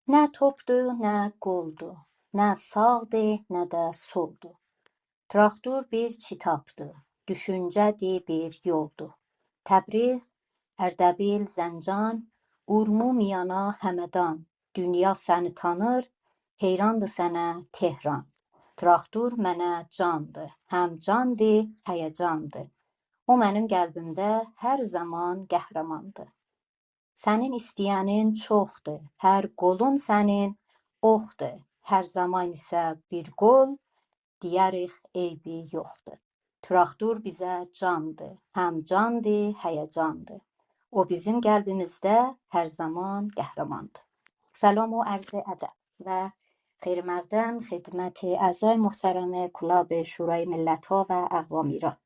Nə topdu, nə qoldu, nə sağdı, nə də soldu. Traktor bir kitapdı, düşüncədir bir yoldu. Təbriz, Ərdəbil, Zəncan, Urmumiyana, Həmədan. Dünya səni tanır, heyrandır sənə Tehran. Traktor mənə candır, həm candır, həyəcandır. O mənim qəlbimdə hər zaman qəhrəmandır. Sənin istəyənin çoxdur, hər qolun sənin oxdur. Hər zaman isə bir qol, deyərik eybi yoxdur. Traktor bizə candır, həm candır, həyəcandır. O bizim qəlbimizdə hər zaman qəhrəmandır. سلام و عرض ادب و خیر مقدم خدمت اعضای محترم کلاب شورای ملت‌ها و اقوام ایران.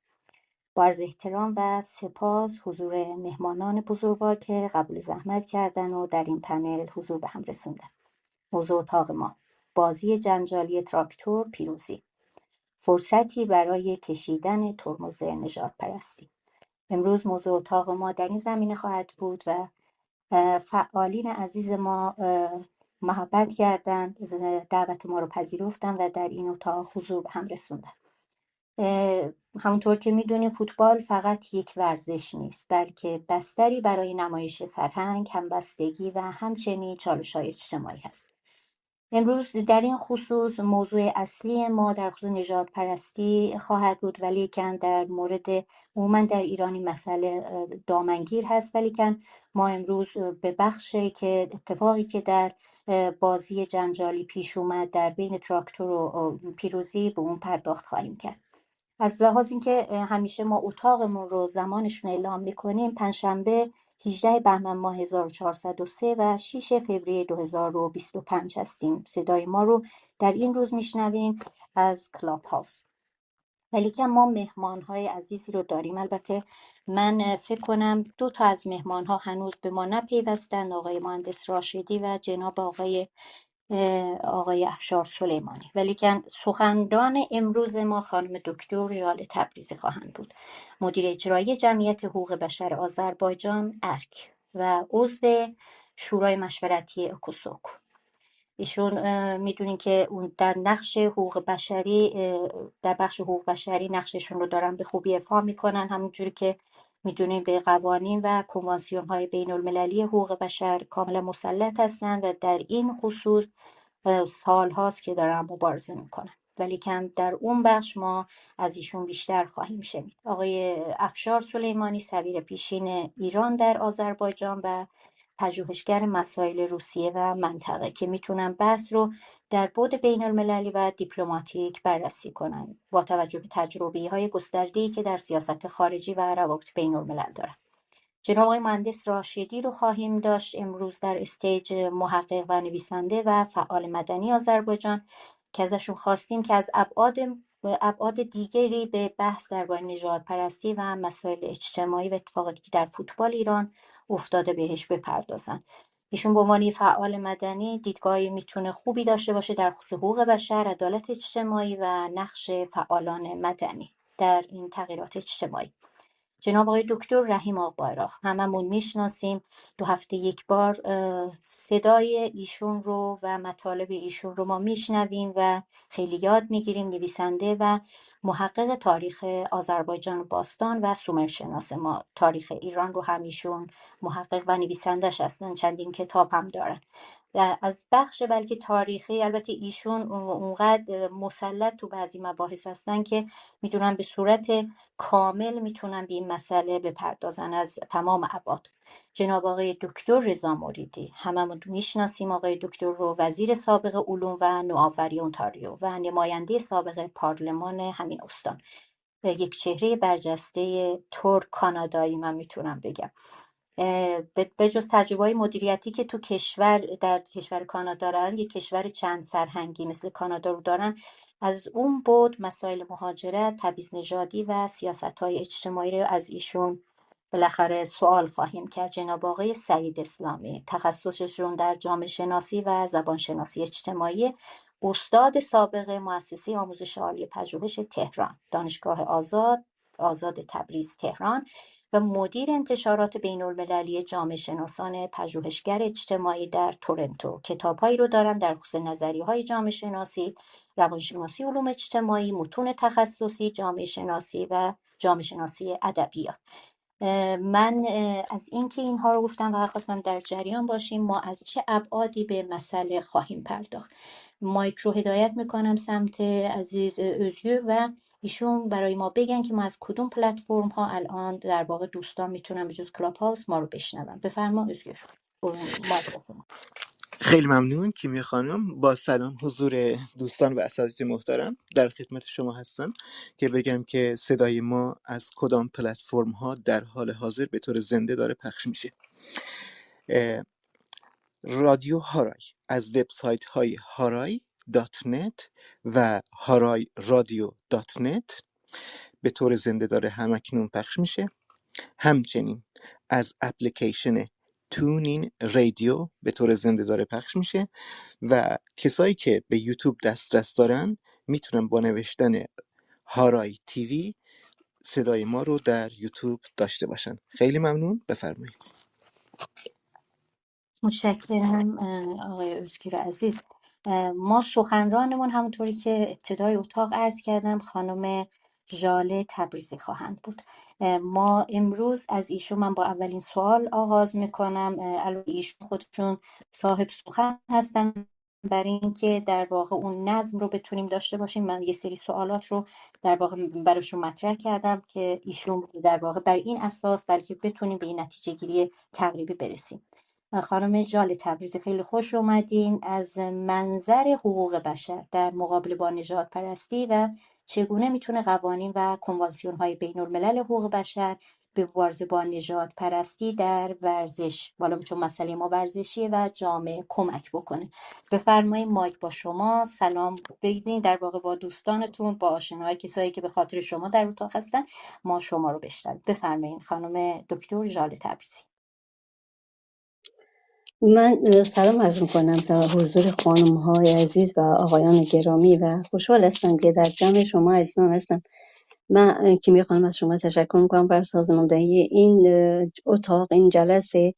با عرض احترام و سپاس حضور مهمانان بزرگوار که قبول زحمت کردن و در این پنل حضور به هم رسوندن. موضوع اتاق ما بازی جنجالی تراکتور پیروزی، فرصتی برای کشیدن ترمز نژاد پرستی. امروز موضوع اتاق ما در این زمینه خواهد بود و فعالین عزیز ما محبت کردند، دعوت ما رو پذیرفتن و در این اتاق حضور به هم رسوندن. همونطور که میدونیم فوتبال فقط یک ورزش نیست، بلکه بستری برای نمایش فرهنگ، همبستگی و همچنین چالش‌های اجتماعی هست. امروز در این خصوص موضوع اصلی ما در خصوص نژادپرستی خواهد بود، ولیکن در مورد عموما در ایرانی مسئله دامنگیر هست، ولیکن ما امروز به بخشی که اتفاقی که در بازی جنجالی پیش اومد در بین تراکتور و پیروزی به اون پرداخت خواهیم کرد. از لحاظ اینکه همیشه ما اتاقمون رو زمانشون اعلام میکنیم، پنجشنبه 18 بهمن ماه 1403 و 6 فوریه 2025 هستیم. صدای ما رو در این روز میشنوین از کلاب هاوس. ولیکن ما مهمانهای عزیزی رو داریم. البته من فکر کنم 2 تا از مهمانها هنوز به ما نپیوستند، آقای مهندس راشدی و جناب آقای افشار سلیمانی. ولیکن سخنران امروز ما خانم دکتر ژاله تبریزی خواهند بود، مدیر اجرایی جمعیت حقوق بشر آذربایجان ارک و عضو شورای مشورتی اکوسوک. ایشون میدونین که اون در نقش حقوق بشری، در بخش حقوق بشری نقششون رو دارن به خوبی افعا میکنن، همونجوری که میدونین به قوانین و کنوانسیون های بین المللی حقوق بشر کاملا مسلط هستن و در این خصوص سال هاست که دارن مبارزه میکنن. ولیکن در اون بخش ما از ایشون بیشتر خواهیم شنید. آقای افشار سلیمانی سفیر پیشین ایران در آذربایجان و پژوهشگر مسائل روسیه و منطقه که میتونن بحث رو در بعد بین المللی و دیپلماتیک بررسی کنن با توجه به تجربه‌های گسترده‌ای که در سیاست خارجی و روابط بین الملل دارن. جناب آقای مهندس راشدی رو خواهیم داشت امروز در استیج، محقق و نویسنده و فعال مدنی آذربایجان که ازشون خواستیم که از ابعاد دیگری به بحث درباره نژادپرستی و مسائل اجتماعی و اتفاقاتی که در فوتبال ایران افتاده بهش بپردازن. ایشون به عنوان فعال مدنی دیدگاهی میتونه خوبی داشته باشه در خصوص حقوق بشر، عدالت اجتماعی و نقش فعالان مدنی در این تغییرات اجتماعی. جناب آقای دکتر رحیم آقبایراق هممون میشناسیم، 2 هفته یک بار صدای ایشون رو و مطالب ایشون رو ما میشنویم و خیلی یاد میگیریم. نویسنده و محقق تاریخ آذربایجان باستان و سومرشناس ما. تاریخ ایران رو هم ایشون محقق و نویسندش هستن، چندین کتاب هم دارن. از بخش بلکه تاریخی، البته ایشون اونقدر مسلط تو بعضی مباحث هستن که میدونن به صورت کامل میتونن به این مسئله بپردازن از تمام ابعاد. جناب آقای دکتر رضا مریدی هممون میشناسیم، آقای دکتر رو وزیر سابق علوم و نوآوری اونتاریو و نماینده سابق پارلمان همین استان، یک چهره برجسته ترک کانادایی من میتونم بگم. به جز تجربه‌های مدیریتی که تو در کشور کانادا دارن، یک کشور چند فرهنگی مثل کانادا رو دارن، از اون بود مسائل مهاجرت، تبعیض نژادی و سیاست‌های اجتماعی رو از ایشون بالاخره سوال خواهیم کرد. جناب آقای سعید اسلامی تخصصشون در جامعه شناسی و زبان شناسی اجتماعی، استاد سابق مؤسسه آموزش عالی پژوهش تهران، دانشگاه آزاد تبریز تهران و مدیر انتشارات بین‌المللی جامعه شناسان پژوهشگر اجتماعی در تورنتو. کتاب‌هایی رو دارن در خصوص نظریه‌های جامعه شناسی، روانشناسی، علوم اجتماعی، متون تخصصی، جامعه شناسی و جامعه شناسی ادبیات. من از اینکه اینها رو گفتم و خواستم در جریان باشیم ما از چه ابعادی به مسئله خواهیم پرداخت. مایک رو هدایت میکنم سمت عزیز اوزگور و ایشون برای ما بگن که ما از کدوم پلتفرم ها الان در واقع دوستان میتونن به جز کلاب هاوس ما رو بشنون. بفرما اوزگور، مایک بفرما. خیلی ممنون کیمیا خانم. با سلام حضور دوستان و اساتید محترم، در خدمت شما هستم که بگم که صدای ما از کدام پلتفرم ها در حال حاضر به طور زنده داره پخش میشه. رادیو هارای از وبسایت های harai.net و harai-radio.net به طور زنده داره همکنون پخش میشه. همچنین از اپلیکیشن تونین رادیو به طور زنده داره پخش میشه و کسایی که به یوتیوب دسترس دارن میتونن با نوشتن هارای تیوی صدای ما رو در یوتیوب داشته باشن. خیلی ممنون، بفرمایید. متشکرم آقای اوزگیر عزیز. ما سخنرانمون همونطوری که ابتدای اتاق عرض کردم خانم ژاله تبریزی خواهند بود. ما امروز از ایشون من با اولین سوال آغاز میکنم. البته ایشون خودشون صاحب سخن هستن، برای اینکه در واقع اون نظم رو بتونیم داشته باشیم من یه سری سوالات رو در واقع براشون مطرح کردم که ایشون در واقع بر این اساس بلکه بتونیم به این نتیجه گیری تقریبی برسیم. خانم ژاله تبریزی خیلی خوش اومدین. از منظر حقوق بشر در مقابله با نژاد پرستی و چگونه میتونه قوانین و کنوانسیون های بین الملل حقوق بشر به مبارزه با نژاد پرستی در ورزش، بالا چون مسئله ما ورزشیه، و جامعه کمک بکنه. بفرمایید مایک با شما. سلام بگید در واقع با دوستانتون، با آشناهای کسایی که به خاطر شما در اتاق هستن ما شما رو بشنویم. بفرمایید خانم دکتر ژاله تبریزی. من سلام عرض میکنم حضور خانم های عزیز و آقایان گرامی و خوشحال هستم که در جمع شما عزیزان هستم. من کیمیا خانم از شما تشکر میکنم بر سازماندهی این اتاق، این جلسه،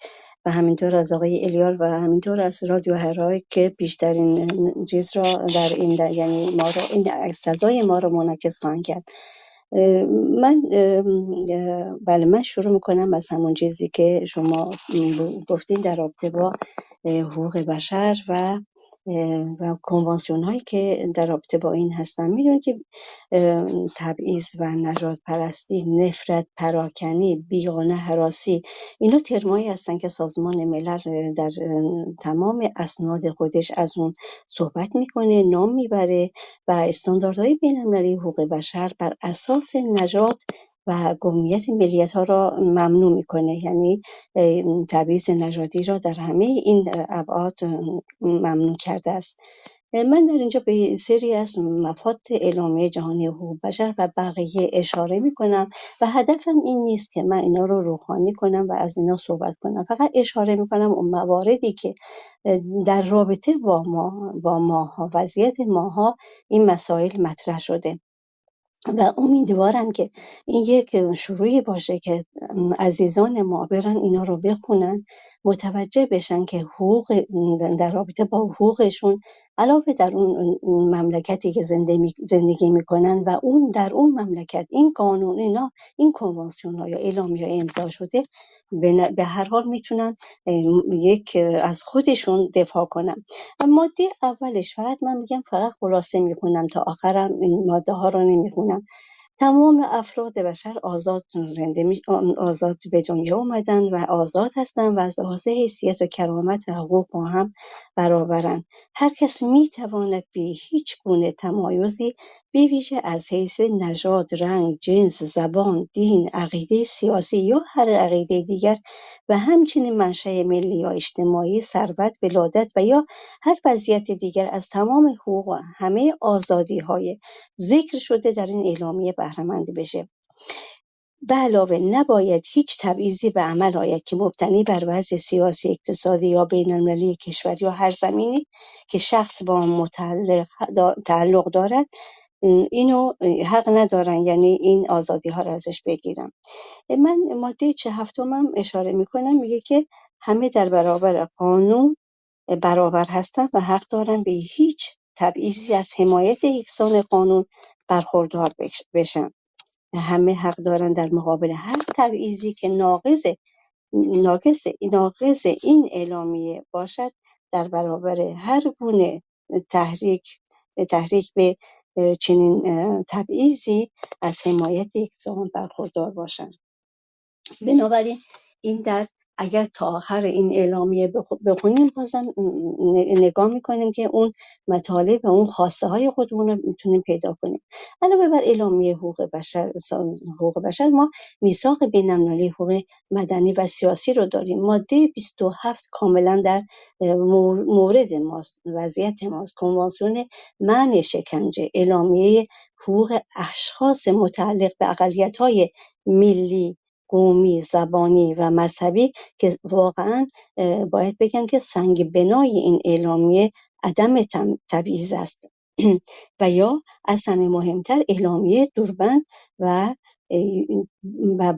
و همینطور از آقای الیار و همینطور از رادیو هرای که بیشترین چیز را در این یعنی ما را این سزای ما را منعکس خواهند کرد. بله من شروع میکنم از همون چیزی که شما گفتین در رابطه با حقوق بشر و کنوانسیون هایی که در رابطه با این هستن. میدونید که تبعیض و نژاد پرستی، نفرت، پراکنی، بیگانه هراسی، اینا ترمایی هستن که سازمان ملل در تمام اسناد خودش از اون صحبت میکنه، نام میبره و استانداردهای بین‌المللی حقوق بشر بر اساس نژاد و قومیت ملیت‌ها را ممنوع میکنه. یعنی تبعیض نژادی را در همه این ابعاد ممنوع کرده است. من در اینجا به سری از مفاد اعلامیه جهانی حقوق بشر و بقیه اشاره میکنم و هدفم این نیست که من اینا رو روحانی کنم و از اینا صحبت کنم، فقط اشاره میکنم اون مواردی که در رابطه با ماها، وضعیت ماها، این مسائل مطرح شده و امیدوارم که این یک شروعی باشه که عزیزان ما برن اینا رو بخونن، متوجه بشن که حقوق در رابطه با حقوقشون علاوه در اون مملکتی که زندگی میکنن و اون در اون مملکت این قانون، اینا این کنوانسیون ها یا اعلامیه امضا شده، به هر حال میتونن یک از خودشون دفاع کنن. ماده اولش فقط من میگم، فقط خلاصه میخونم تا آخرم این ماده ها رو نمیخونم. تمام افراد بشر آزاد به دنیا اومدن و آزاد هستن و از لحاظ حیثیت و کرامت و حقوق با هم برابرن. هر کس میتواند بی هیچ گونه تمایزی به ویژه از حیث نژاد، رنگ، جنس، زبان، دین، عقیده سیاسی یا هر عقیده دیگر و همچنین منشأ ملی یا اجتماعی، ثروت، ولادت و یا هر وضعیت دیگر از تمام حقوق و همه آزادی‌های ذکر شده در این اعلامیه بهره مند بشه. به علاوه نباید هیچ تبعیضی به عمل آید که مبتنی بر وضع سیاسی، اقتصادی یا بین‌المللی کشور یا هر زمینی که شخص با آن تعلق دارد اینو حق ندارن، یعنی این آزادی ها رو ازش بگیرن. من ماده 47 هم اشاره میکنم، میگه که همه در برابر قانون برابر هستند و حق دارن به هیچ تبعیضی از حمایت یکسان قانون برخوردار بشن. همه حق دارن در مقابل هر تبعیضی که ناقض این اعلامیه باشد در برابر هر گونه تحریک به چنین تبعیضی از حمایت یکسان برخوردار باشند. بنابراین این اگر تا آخر این اعلامیه بخونیم، بازم نگاه میکنیم که اون مطالب و اون خواسته های خودمون رو میتونیم پیدا کنیم. علاوه بر اعلامیه حقوق بشر ما میثاق بین‌المللی حقوق مدنی و سیاسی رو داریم. ماده 27 کاملا در مورد ماست، وضعیت ماست. کنوانسیون منع شکنجه، اعلامیه حقوق اشخاص متعلق به اقلیت‌های ملی، قومی، زبانی و مذهبی که واقعا باید بگم که سنگ بنای این اعلامیه عدم تبعیض است. و یا از همه مهمتر اعلامیه دوربند و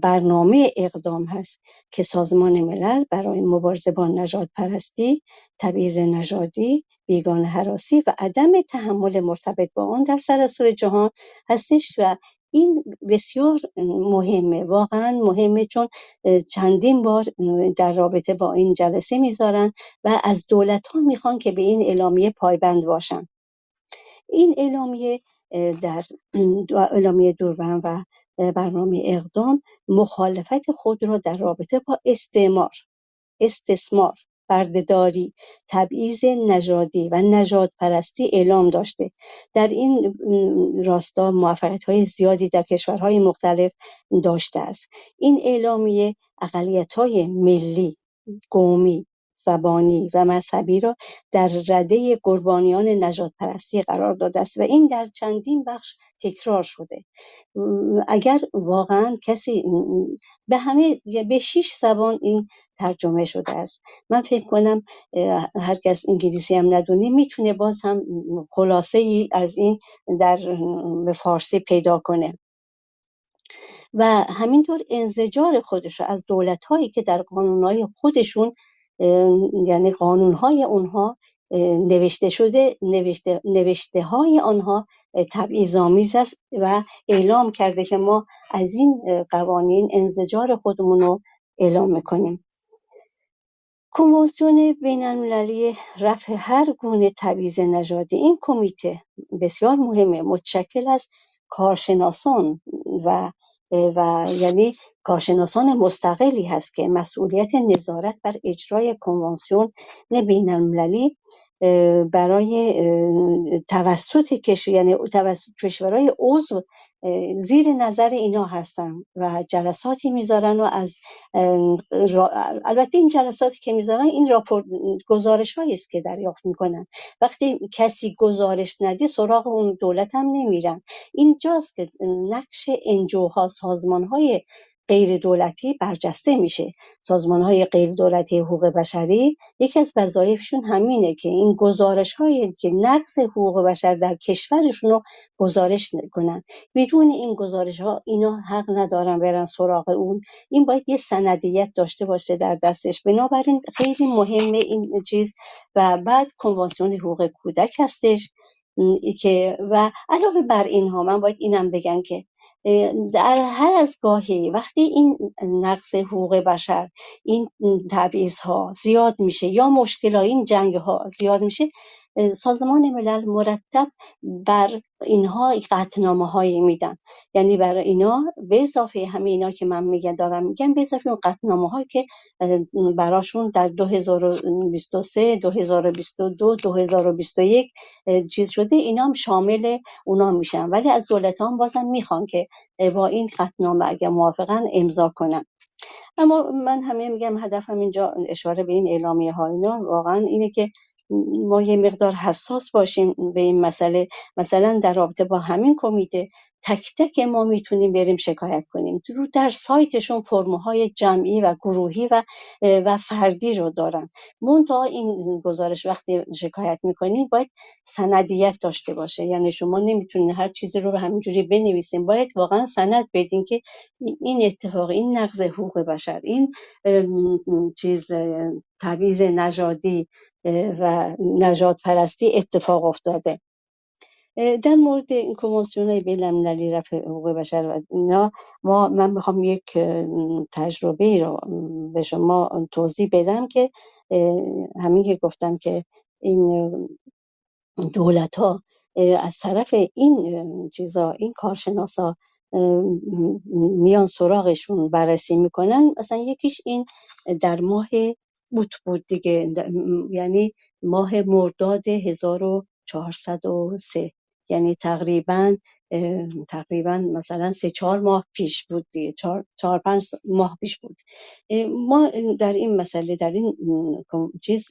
برنامه اقدام هست که سازمان ملل برای مبارزه با نژاد پرستی، تبعیض نژادی، بیگانه هراسی و عدم تحمل مرتبط با آن در سراسر جهان هستش. و این بسیار مهمه، واقعا مهمه، چون چندین بار در رابطه با این جلسه میذارن و از دولت ها میخوان که به این اعلامیه پایبند باشن. این اعلامیه در اعلامیه دوربند و برنامه اقدام مخالفت خود را در رابطه با استثمار، بردهداری، تبعیض نژادی و نژاد پرستی اعلام داشته. در این راستا موفقیت‌های زیادی در کشورهای مختلف داشته است. این اعلامیه اقلیت‌های ملی، قومی، زبانی و مذهبی را در رده قربانیان نژاد پرستی قرار داده است و این در چندین بخش تکرار شده. اگر واقعا کسی به 6 زبان این ترجمه شده است. من فکر کنم هر کس انگلیسی هم ندونه میتونه باز هم خلاصه ای از این به فارسی پیدا کنه. و همینطور انزجار خودش رو از دولت‌هایی که در قانون‌های خودشون، یعنی قانون‌های اونها نوشته های آنها تبعیض‌آمیز است و اعلام کرده که ما از این قوانین انزجار خودمون رو اعلام میکنیم. کنوانسیون بین‌المللی رفع هر گونه تبعیض نژادی، این کمیته بسیار مهمه، متشکل از کارشناسان و یعنی کارشناسان مستقلی هست که مسئولیت نظارت بر اجرای کنوانسیون بین‌المللی برای توسط کشورهای عضو زیر نظر اینا هستن و جلساتی میذارن و از البته این جلساتی که میذارن این گزارش هایی است که دریافت میکنن. وقتی کسی گزارش نده سراغ اون دولت هم نمیرن. اینجاست که نقش انجوها، سازمان های غیر دولتی برجسته میشه. سازمان های غیر دولتی حقوق بشری یکی از وظایفشون همینه که این گزارش هایی که نقض حقوق بشر در کشورشون رو گزارش کنن. بدون این گزارش ها اینا حق ندارن برن سراغ اون. این باید یه سندیت داشته باشه در دستش. بنابراین خیلی مهمه این چیز. و بعد کنوانسیون حقوق کودک هستش که و علاوه بر اینها من باید اینم بگم که در هر از گاهی وقتی این نقض حقوق بشر، این تبعیض‌ها زیاد میشه یا مشکلات، این جنگ‌ها زیاد میشه، سازمان ملل مرتب بر اینها قطعنامه‌هایی میدن. یعنی برای اینا به اضافه همه اینا که من میگم به اضافه اون قطعنامه‌هایی که براشون در 2023 2022 2021 چیز شده، اینا هم شامل اونا میشن. ولی از دولت‌ها هم بازم میخوان که با این قطعنامه اگه موافقن امضا کنن. اما من همه میگم هدفم اینجا اشاره به این اعلامیه ها اینا واقعا اینه که ما یه مقدار حساس باشیم به این مسئله. مثلا در رابطه با همین کمیته تک تک ما میتونیم بریم شکایت کنیم. در سایتشون فرم‌های جمعی و گروهی و فردی رو دارن. منتها این گزارش وقتی شکایت میکنین باید سندیت داشته باشه، یعنی شما نمیتونین هر چیزی رو همینجوری بنویسین، باید واقعا سند بدین که این اتفاق، این نقض حقوق بشر، این تبعیض نژادی و نژاد پرستی اتفاق افتاده. در مورد این کنوانسیون بین‌المللی رفع حقوق بشر و اینا، من میخوام یک تجربه رو به شما توضیح بدم که همین که گفتم که این دولت ها از طرف این این کارشناسا میان سراغشون بررسی میکنن. مثلا یکیش این در ماه بود دیگه، یعنی ماه مرداد 1403، یعنی تقریبا مثلا 3-4 ماه پیش بود دیگه، 4-5 ماه پیش بود. ما در این مسئله، در این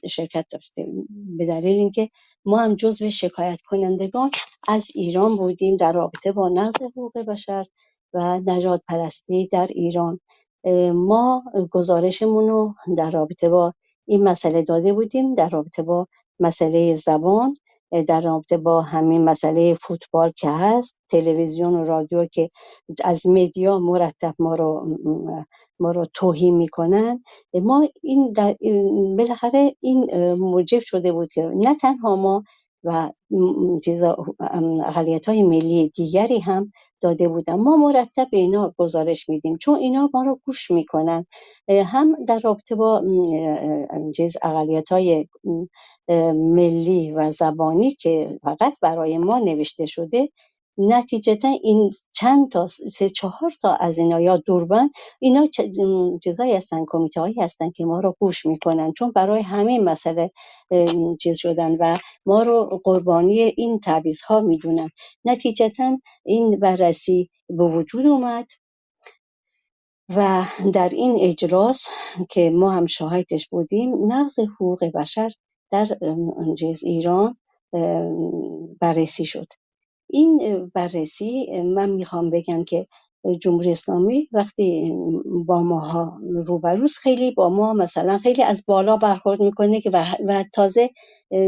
شرکت داشتیم به دلیل اینکه ما هم جزو شکایت کنندگان از ایران بودیم در رابطه با نقض حقوق بشر و نژاد پرستی در ایران. ما گزارشمون رو در رابطه با این مسئله داده بودیم، در رابطه با مسئله زبان، در رابطه با همین مسئله فوتبال که هست، تلویزیون و رادیو که از مدیا مرتب ما رو توهین میکنن. ما بالاخره این موجب شده بود که نه تنها ما و اقلیت‌های ملی دیگری هم داده بودن، ما مرتب به اینا گزارش میدیم چون اینا ما رو گوش میکنن، هم در رابطه با اقلیت‌های ملی و زبانی که فقط برای ما نوشته شده. نتیجتا این چند تا 3-4 تا از اینا یا دوربن، اینا چیزایی هستن، کمیته هایی هستن که ما رو گوش میکنن چون برای همین مسئله شدن و ما رو قربانی این تبعیض ها میدونن. نتیجتا این بررسی به وجود اومد و در این اجلاس که ما هم شاهدش بودیم، نقض حقوق بشر در ایران بررسی شد. این بررسی، من میخوام بگم که جمهوری اسلامی وقتی با ماها روبروست، خیلی با ما مثلا خیلی از بالا برخورد میکنه که و تازه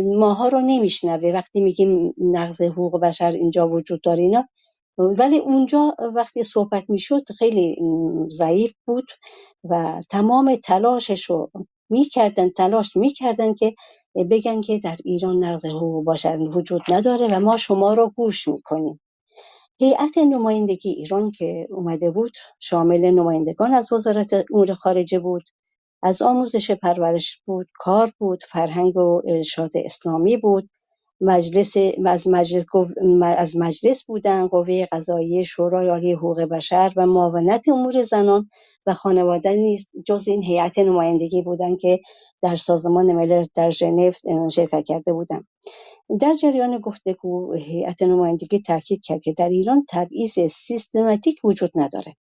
ماها رو نمیشنوه وقتی میگیم نقض حقوق بشر اینجا وجود داره اینا، ولی اونجا وقتی صحبت میشد خیلی ضعیف بود و تمام تلاش میکردن که بگن که در ایران نقض حقوق بشر وجود نداره و ما شما رو گوش میکنیم. هیئت نمایندگی ایران که اومده بود شامل نمایندگان از وزارت امور خارجه بود، از آموزش پرورش بود، کار بود، فرهنگ و ارشاد اسلامی بود، از مجلس بودن، قوه قضاییه، شورای عالی حقوق بشر و معاونت امور زنان و خانواده نیز جز این هیئت نمایندگی بودن که در سازمان ملل در ژنو شرکت کرده بودند. در جریان گفتگو هیئت نمایندگی تاکید کرد که در ایران تبعیض سیستماتیک وجود نداره.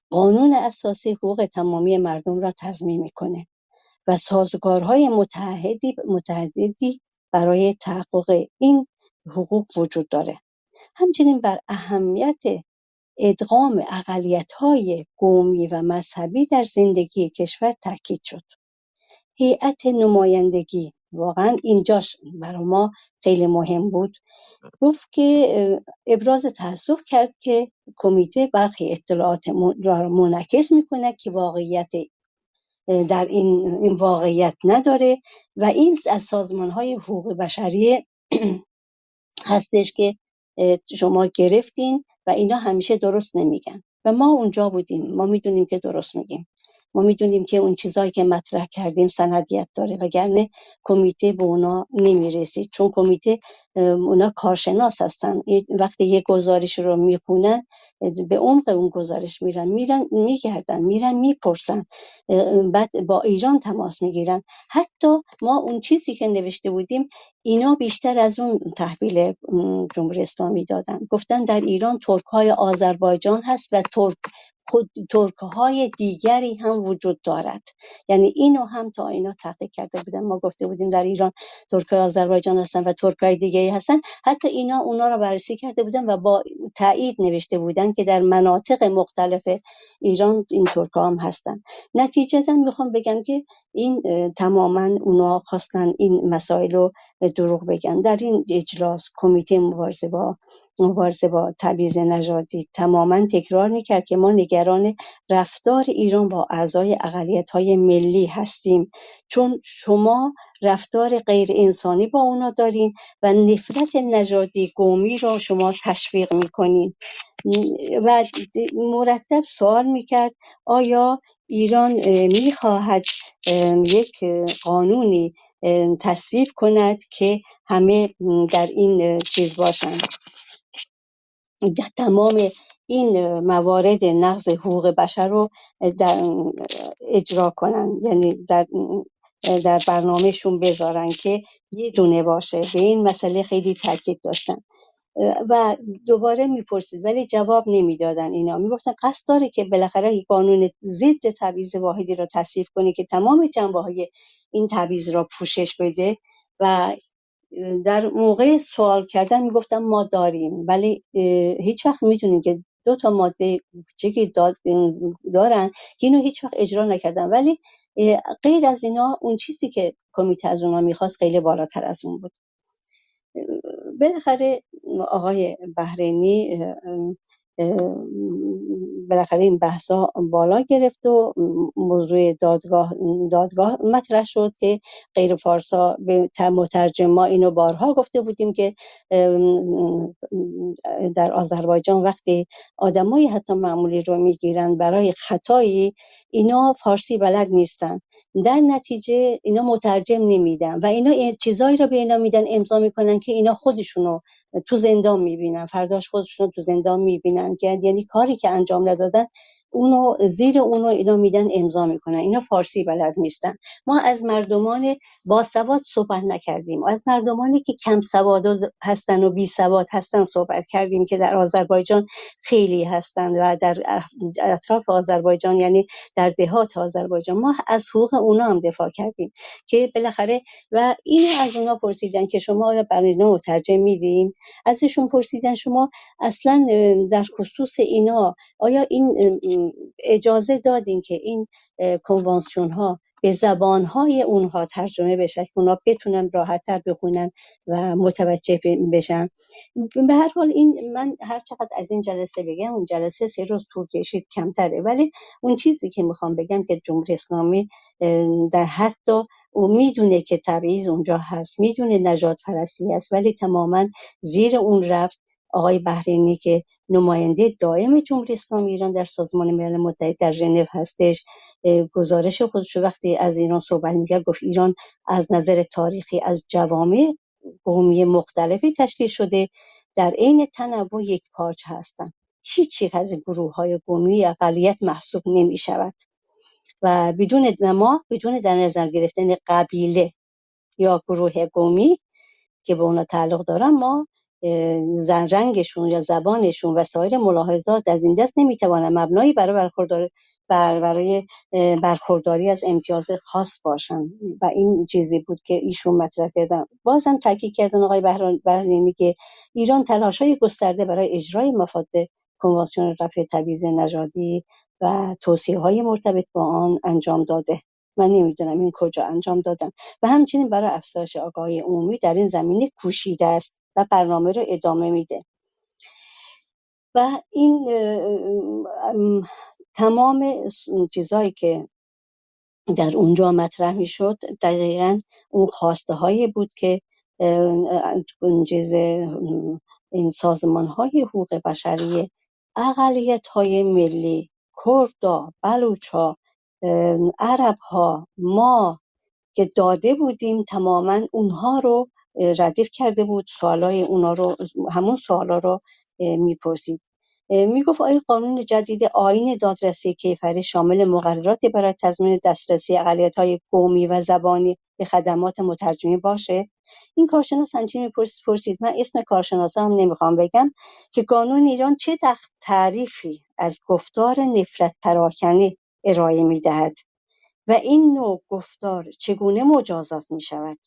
قانون اساسی حقوق تمامی مردم را تضمین میکنه و سازوکارهای متعددی برای تحقق این حقوق وجود داره. همچنین بر اهمیت ادغام اقلیت‌های قومی و مذهبی در زندگی کشور تاکید شد. هیئت نمایندگی واقعا اینجاش برای ما خیلی مهم بود. گفت که ابراز تأسف کرد که کمیته برخی اطلاعات را منعکس میکنه که واقعیت در این واقعیت نداره و این از سازمان‌های حقوق بشری هستش که شما گرفتین و اینا همیشه درست نمیگن و ما اونجا بودیم، ما میدونیم که درست میگیم، ما میدونیم که اون چیزایی که مطرح کردیم سندیت داره، وگرنه کمیته به اونا نمیرسید چون کمیته اونا کارشناس هستن. وقتی یک گزارش رو میخونن به عمق اون گزارش میرن میگردن میرن میپرسن، بعد با ایران تماس میگیرن. حتی ما اون چیزی که نوشته بودیم اینا بیشتر از اون تحویل جمهوری اسلامی دادن. گفتن در ایران ترک‌های آذربایجان هست و خود ترک‌های دیگری هم وجود دارد. یعنی اینو هم تا اینا تحقیق کرده بودن. ما گفته بودیم در ایران ترک‌های آذربایجان هستن و ترک‌های دیگری هستن، حتی اونا رو بررسی کرده بودن و با تایید نوشته بودن که در مناطق مختلف ایران این ترک‌ها هم هستن. نتیجتا میخوام بگم که این تماما اونا خواستن این مسائل رو دروغ بگن. در این اجلاس کمیته مبارزه با تبعیض نژادی تماما تکرار میکرد که ما نگران رفتار ایران با اعضای اقلیت‌های ملی هستیم، چون شما رفتار غیر انسانی با اونا دارین و نفرت نژادی قومی رو شما تشویق میکنین. و مرتب سوال میکرد آیا ایران میخواهد یک قانونی تصویب کند که همه در این چیز باشند، تمام این موارد نقض حقوق بشر رو اجرا کنن، یعنی در برنامهشون بذارن که یه دونه باشه. به این مسئله خیلی تاکید داشتن و دوباره میپرسید ولی جواب نمیدادن. اینا میگفتن قصد داره که بالاخره یک قانون ضد تبعیض واحدی را تصویب کنه که تمام جنبه‌های این تبعیض را پوشش بده و در موقع سوال کردن میگفتم ما داریم، ولی هیچ وقت میدونین که 2 ماده کوچیکی دارن که اینو هیچ وقت اجرا نکردن. ولی غیر از اینا اون چیزی که کمیته از اونها میخواست خیلی بالاتر از اون بود. بالاخره آقای بحرینی بالاخره این بحثا بالا گرفت و موضوع دادگاه مطرح شد که غیر فارسا به مترجم، ما اینو بارها گفته بودیم که در آذربایجان وقتی آدمای حتی معمولی رو میگیرن برای خطایی، اینا فارسی بلد نیستن، در نتیجه اینا مترجم نمیدن و اینا چیزایی رو به اینا میدن امضا میکنن که اینا خودشونو تو زندان میبینن، فرداش خودشونو تو زندان میبینن که یعنی کاری که انجام ندادن اونو زیر اونو اینا میدن امضا میکنن. اینا فارسی بلد نیستن. ما از مردمان باسواد صحبت نکردیم، از مردمانی که کم سواد هستن و بی سواد هستن صحبت کردیم که در آذربایجان خیلی هستن و در اطراف آذربایجان یعنی در دهات آذربایجان. ما از حقوق اونا هم دفاع کردیم که بالاخره و اینو از اونا پرسیدن که شما آیا برای اینا مترجم میدین؟ ازشون پرسیدن شما اصلا در خصوص اینا آیا این اجازه دادین که این کنوانسیون ها به زبان های اونها ترجمه بشه که اونا بتونن راحت تر بخونن و متوجه بشن؟ به هر حال این من هر چقدر از این جلسه بگم، اون جلسه 3 روز طول کشید کمتره، ولی اون چیزی که میخوام بگم که جمهوری اسلامی در حتی او میدونه که تبعیض اونجا هست، میدونه نژاد پرستی هست، ولی تماما زیر اون رفت. آقای بحرینی که نماینده دائم جمهوری اسلامی ایران در سازمان ملل متحد در ژنو هستش، گزارش خودش وقتی از ایران صحبت می‌کرد گفت ایران از نظر تاریخی از جوامع قومی مختلفی تشکیل شده، در عین تنوع یک پارچه هستند. هیچ یک از گروه‌های قومی اقلیت محسوب نمی‌شود و بدون در نظر گرفتن قبیله یا گروه قومی که به اونا تعلق دارن، ما رنگشون یا زبانشون و سایر ملاحظات از این دست نمیتوانن مبنایی برای برخورداری از امتیاز خاص باشن و این چیزی بود که ایشون مطرح کردن. بازم تاکید کردن آقای بحرینی که ایران تلاش‌های گسترده برای اجرای مفاد کنوانسیون رفع تبعیض نژادی و توصیه‌های مرتبط با آن انجام داده. من نمیدونم این کجا انجام دادن و همچنین برای افزایش آگاهی عمومی در این زمینه کوشیده است و برنامه رو ادامه میده. و این تمام چیزایی که در اونجا مطرح میشد دقیقاً اون خواسته هایی بود که این سازمان های حقوق بشری اقلیت های ملی، کردا، بلوچا، عرب ها، ما که داده بودیم تماما اونها رو ردیف کرده بود، سوالای اونا رو، همون سوالا رو میپرسید. میگفت آیا قانون جدید آیین دادرسی کیفری شامل مقرراتی برای تضمین دسترسی اقلیت‌های قومی و زبانی به خدمات مترجمی باشه؟ این کارشناس همچین پرسید، من اسم کارشناسا هم نمیخوام بگم، که قانون ایران چه تعریفی از گفتار نفرت پراکنی ارائه میدهد و این نوع گفتار چگونه مجازات می شود.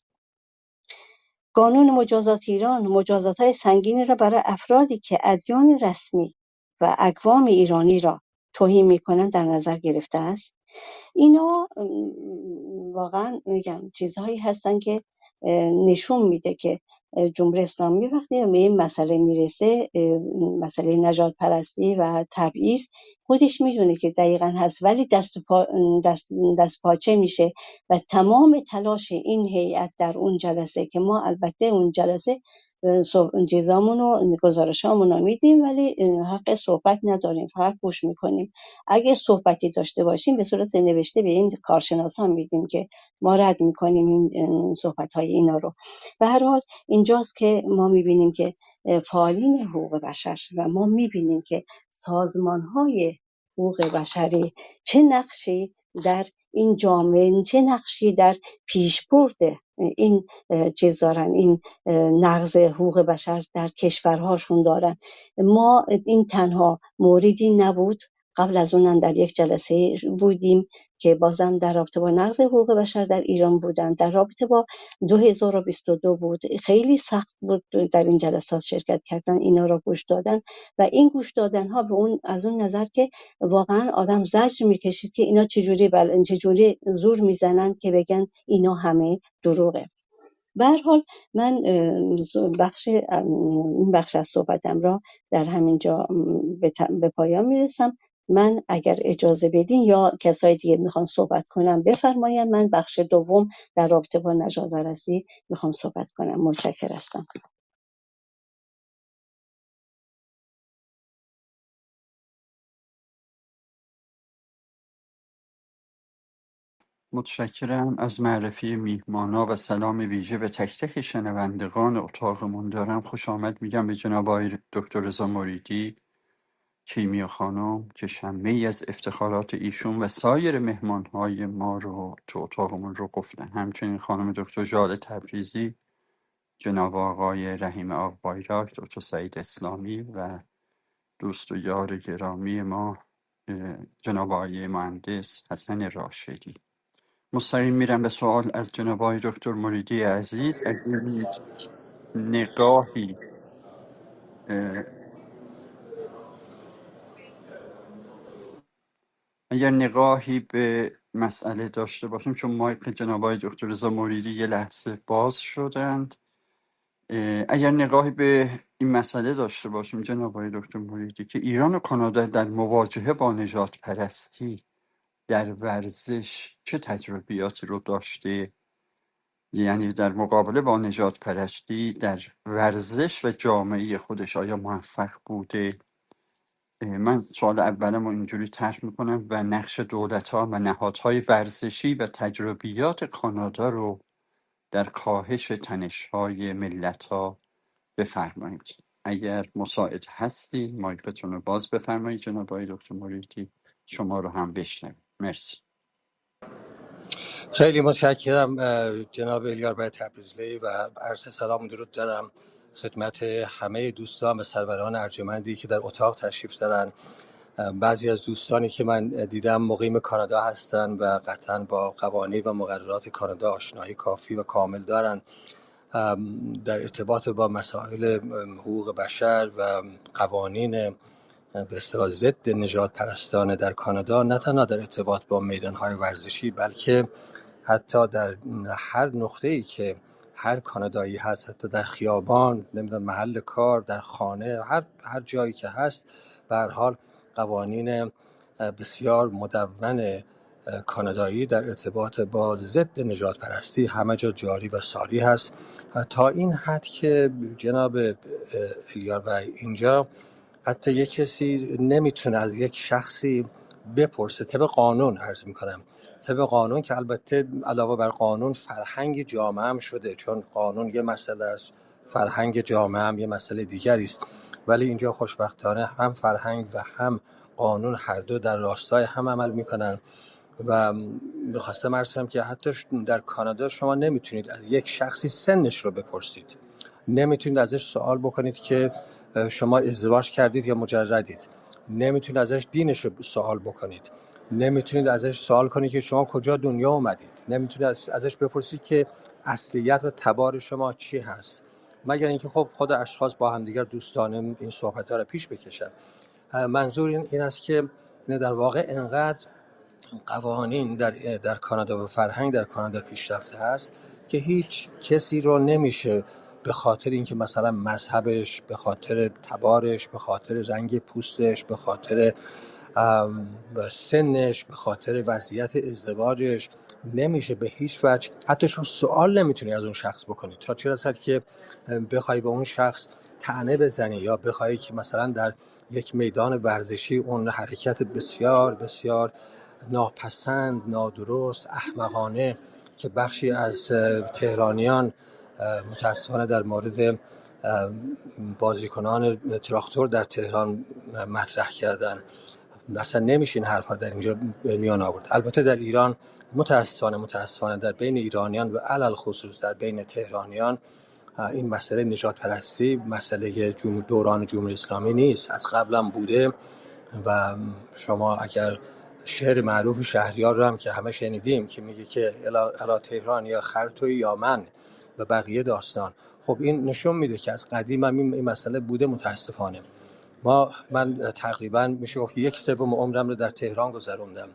قانون مجازات ایران مجازات‌های سنگینی را برای افرادی که ادیان رسمی و اقوام ایرانی را توهین می‌کنند در نظر گرفته است. اینا واقعا میگم چیزهایی هستن که نشون میده که جمهوری اسلامی وقتی به این مسئله میرسه، مسئله نژاد پرستی و تبعیض، خودش میدونه که دقیقاً هست، ولی دست پاچه میشه و تمام تلاش این هیئت در اون جلسه، که ما البته اون جلسه چیزامون و گزارشامون رو میدیم ولی حق صحبت نداریم، فقط گوش میکنیم. اگه صحبتی داشته باشیم به صورت نوشته به این کارشناسان میدیم که ما رد میکنیم این صحبت‌های اینا رو. به هر حال اینجاست که ما میبینیم که فعالین حقوق بشر و ما میبینیم که سازمان‌های حقوق بشری چه نقشی در این جامعه، چه نقشی در پیشبرد این چیز دارن، این نقض حقوق بشر در کشورهاشون دارن. ما این تنها موردی نبود، قبل از اونم در یک جلسه بودیم که بازم در رابطه با نقض حقوق بشر در ایران بودن، در رابطه با 2022 بود. خیلی سخت بود در این جلسات شرکت کردن، اینا را گوش دادن و این گوش دادن ها به اون از اون نظر که واقعا آدم زجر میکشید که اینا چجوری زور میزنن که بگن اینا همه دروغه. به هر حال من این بخش از صحبتم را در همینجا به پایان میرسم. من اگر اجازه بدین یا کسای دیگه میخوان صحبت کنم بفرمایم، من بخش دوم در رابطه با نژاد پرستی میخوام صحبت کنم. متشکرم هستم. متشکرم از معرفی میهمانا و سلام ویژه به تک تک شنوندگان اتاقمون. دارم خوش آمد میگم به جناب آقای دکتر رضا مریدی، کیمیا خانم که شمه ای از افتخارات ایشون و سایر مهمانهای ما رو تو اتاقمون رو گفتن. همچنین خانم دکتر ژاله تبریزی، جناب آقای رحیم آقبایراک، دکتر سعید اسلامی و دوست و یار گرامی ما جناب آقای مهندس حسن راشدی. مستقیم میرم به سوال از جناب آقای دکتر مریدی عزیز. نگاهی اه، اگر نگاهی به مسئله داشته باشیم، چون مایک جناب آقای دکتر رضا مریدی یه لحظه باز شدند، اگر نگاهی به این مسئله داشته باشیم جناب آقای دکتر مریدی که ایران و کانادا در مواجهه با نژاد پرستی در ورزش چه تجربیاتی رو داشته، یعنی در مقابله با نژاد پرستی در ورزش و جامعه خودش آیا موفق بوده؟ من سوال اولم رو اینجوری طرح میکنم و نقش دولت‌ها و نهادهای ورزشی و تجربیات کانادا رو در کاهش تنش‌های ملت‌ها بفرمایید. اگر مساعد هستی مایکتون رو باز بفرمایید جناب آقای دکتر مریدی، شما رو هم بشنویم. مرسی. خیلی متشکرم جناب الیار بای تبریزلی و عرض سلام و درود دارم خدمت همه دوستان و سروران ارجمندی که در اتاق تشریف دارن. بعضی از دوستانی که من دیدم مقیم کانادا هستن و قطعا با قوانین و مقررات کانادا آشنایی کافی و کامل دارن در ارتباط با مسائل حقوق بشر و قوانین به اصطلاح ضد نژاد پرستانه در کانادا، نه تنها در ارتباط با میدانهای ورزشی بلکه حتی در هر نقطه‌ای که هر کانادایی هست، حتی در خیابان، نمیدونم محل کار، در خانه، هر جایی که هست، به هر حال قوانین بسیار مدون کانادایی در ارتباط با ضد نژاد پرستی همه جا جاری و ساری هست، تا این حد که جناب الیار اینجا حتی یک کسی نمیتونه از یک شخصی بپرسه، طبق قانون عرض میکنم، طبق قانون که البته علاوه بر قانون فرهنگ جامعه هم شده، چون قانون یه مسئله است، فرهنگ جامعه هم یه مسئله دیگری است، ولی اینجا خوشبختانه هم فرهنگ و هم قانون هر دو در راستای هم عمل میکنن و میخواستم عرض کنم که حتی در کانادا شما نمیتونید از یک شخصی سنش رو بپرسید، نمیتونید ازش سوال بکنید که شما ازدواج کردید یا مجردید، نمیتونید ازش دینش رو سوال بکنید، نمیتونید ازش سوال کنید که شما کجا دنیا اومدید، نمیتونید ازش بپرسید که اصلیت و تبار شما چی هست، مگر اینکه خب خود اشخاص با هم دیگر دوستانه این صحبت‌ها رو پیش بکشن. منظور این است که در واقع انقدر قوانین در کانادا و فرهنگ در کانادا پیشرفته هست که هیچ کسی رو نمیشه به خاطر اینکه مثلا مذهبش، به خاطر تبارش، به خاطر رنگ پوستش، به خاطر سنش، به خاطر وضعیت ازدواجش، نمیشه به هیچ وجه حتی شما سوال نمیتونی از اون شخص بکنی تا چه رسد که بخوای به اون شخص طعنه بزنی یا بخوای که مثلا در یک میدان ورزشی اون حرکت بسیار بسیار ناپسند، نادرست، احمقانه که بخشی از تهرانیان متاسفانه در مورد بازیکنان تراکتور در تهران مطرح کردن، اصلا نمیشه این حرفا در اینجا میان آورد. البته در ایران متاسفانه در بین ایرانیان و علل خصوص در بین تهرانیان این مسئله نجات پرستی مسئله دوران جمهوری اسلامی نیست، از قبلا بوده و شما اگر شعر معروف شهریار رو هم که همه شنیدیم که میگه که الا تهران یا خرتوی یا من و بقیه داستان، خب این نشون میده که از قدیم هم این مسئله بوده. متاسفانه من تقریبا میشه گفت 1/3 عمرم رو در تهران گذروندم،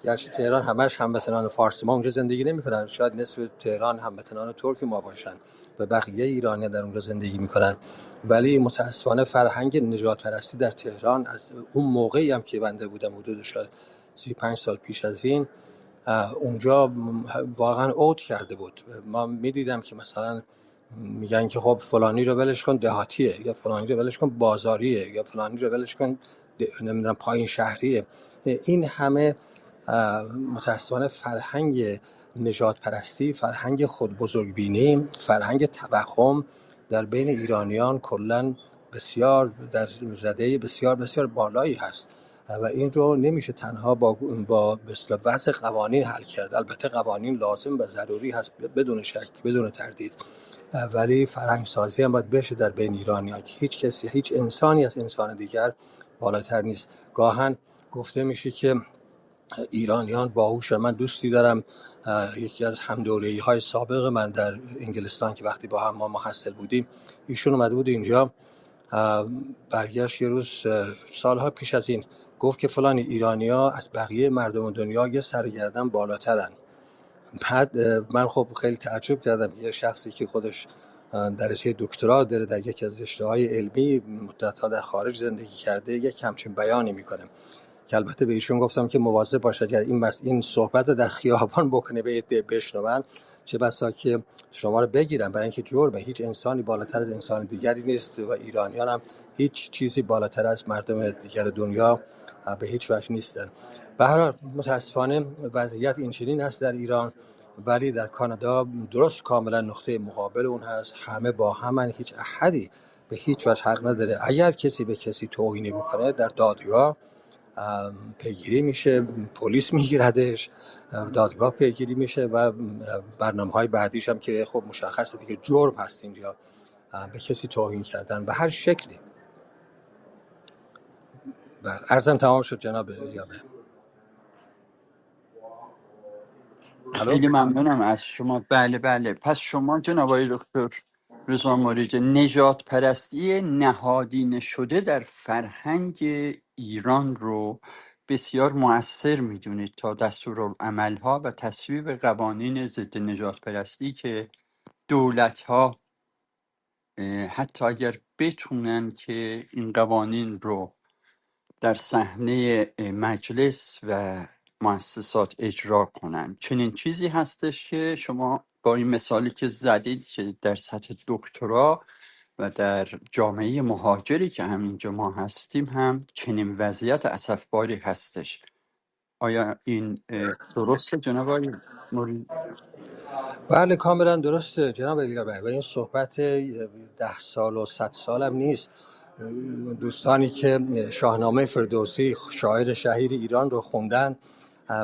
گرچه تهران همش هموطنان فارسی ما اونجا زندگی نمیکنن، شاید نصف تهران هموطنان ترک ما باشن و بقیه ایرانی در اونجا زندگی میکنن، ولی متاسفانه فرهنگ نجات پرستی در تهران از اون موقعی هم که بنده بودم حدود شاید 35 سال پیش از این اونجا واقعا عود کرده بود. ما میدیدم که مثلا میگن که خب فلانی رو ولش کن دهاتیه، یا فلانی رو ولش کن بازاریه، یا فلانی رو ولش کن نمیدونم پایین شهریه. این همه متاسفانه فرهنگ نژاد پرستی، فرهنگ خود بزرگبینی، فرهنگ توهم در بین ایرانیان کلا بسیار در رده بسیار بسیار بالایی هست و این رو نمیشه تنها با وضع قوانین حل کرد. البته قوانین لازم و ضروری هست بدون شک بدون تردید، ولی فرهنگ سازی هم باید بشه در بین ایرانیان که هیچ کسی، هیچ انسانی از انسان دیگر بالاتر نیست. گاهن گفته میشه که ایرانیان باهوش. من دوستی دارم، یکی از همدوره‌ای‌های سابق من در انگلستان که وقتی با هم ما محصل بودیم، ایشون اومده بود اینجا، برگشت یه روز سالها پیش از این گفت که فلان ایرانی‌ها از بقیه مردم دنیا یه سر گردن بالاترن. بعد من خب خیلی تعجب کردم، یه شخصی که خودش درجه دکترا داره در یکی از رشته‌های علمی مدت‌ها در خارج زندگی کرده یک همچین بیانی میکنه که البته به ایشون گفتم که مواظب باشه اگر این صحبت رو در خیابان بکنه به عده بشنون چه بسا که شما رو بگیرن، برای اینکه جرمه. هیچ انسانی بالاتر از انسان دیگری نیست و ایرانیان هم هیچ چیزی بالاتر از مردم دیگر دنیا به هیچ وجه نیستن. به هر حال متاسفانه وضعیت این چنین است در ایران، ولی در کانادا درست کاملا نقطه مقابل اون هست. همه با همن، هیچ احدی به هیچ وجه حق نداره اگر کسی به کسی توهینی بکنه در دادگاه پیگیری میشه، پلیس میگیردش، دادگاه پیگیری میشه و برنامه‌های بعدیش هم که خب مشخصه دیگه جرم هست اینجا به کسی توهین کردن به هر شکلی. عرضم تمام شد جناب الیابه. الو. خیلی ممنونم از شما. بله پس شما جناب آقای دکتر رضا مریدی نژاد پرستی نهادینه شده در فرهنگ ایران رو بسیار مؤثر میدونید تا دستورالعمل‌ها و تصویب قوانین ضد نژاد پرستی که دولت‌ها حتی اگر بتونن که این قوانین رو در صحنه مجلس و مؤسسات اجرا کنن. چنین چیزی هستش که شما با این مثالی که زدید که در سطح دکترا و در جامعه مهاجری که همینجا ما هستیم هم چنین وضعیت اسفباری هستش. آیا این درسته جناب آقای موری؟ بله کاملا درسته جناب الیابه و این صحبت 10 سال و 100 سال هم نیست. دوستانی که شاهنامه فردوسی شاعر شهیر ایران رو خوندن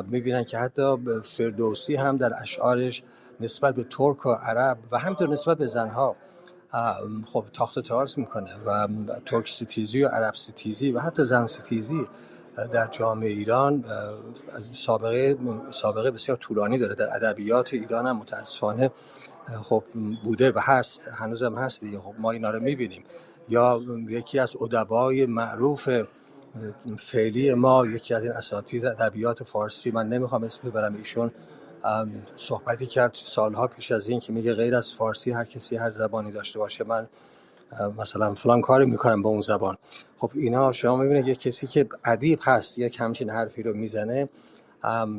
میبینن که حتی فردوسی هم در اشعارش نسبت به ترک و عرب و همینطور نسبت به زنها خب تاخت تاز میکنه و ترک ستیزی و عرب ستیزی و حتی زن ستیزی در جامعه ایران از سابقه بسیار طولانی داره. در ادبیات ایران هم متاسفانه خب بوده و هست، هنوزم هست دیگه. خب ما اینا رو میبینیم. یا یکی از ادبای معروف فعلی ما، یکی از این اساتید ادبیات فارسی، من نمیخوام اسم ببرم، ایشون صحبتی کرد سالها پیش از این که میگه غیر از فارسی هر کسی هر زبانی داشته باشه، من مثلا فلان کاری میکنم با اون زبان. خب اینا شما میبینید یک کسی که ادیب هست یک همچین حرفی رو میزنه،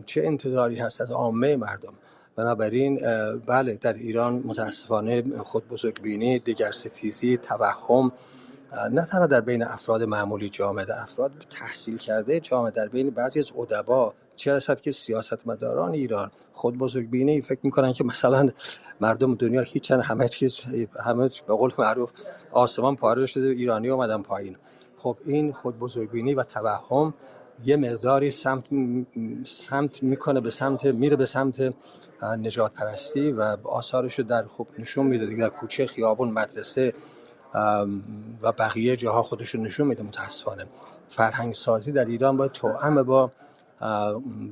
چه انتظاری هست از عامه مردم. بنابراین بله، در ایران متاسفانه خود بزرگبینی، دیگر ستیزی، توهم، نه تنها در بین افراد معمولی جامعه، در افراد تحصیل کرده جامعه، در بین بعضی از ادبا، چه رسد که سیاستمداران ایران خود بزرگبینی فکر میکنن که مثلا مردم دنیا هیچن، همه به قول معروف آسمان پاره شده و ایرانی اومدن پایین. خب این خود بزرگبینی و توهم یه مقداری سمت میکنه میره به سمت نجات پرستی و آثارش رو در خوب نشون میده دیگه. در کوچه، خیابون، مدرسه و بقیه جاها خودش رو نشون میده. متاسفانه فرهنگ سازی در ایران باید توأم با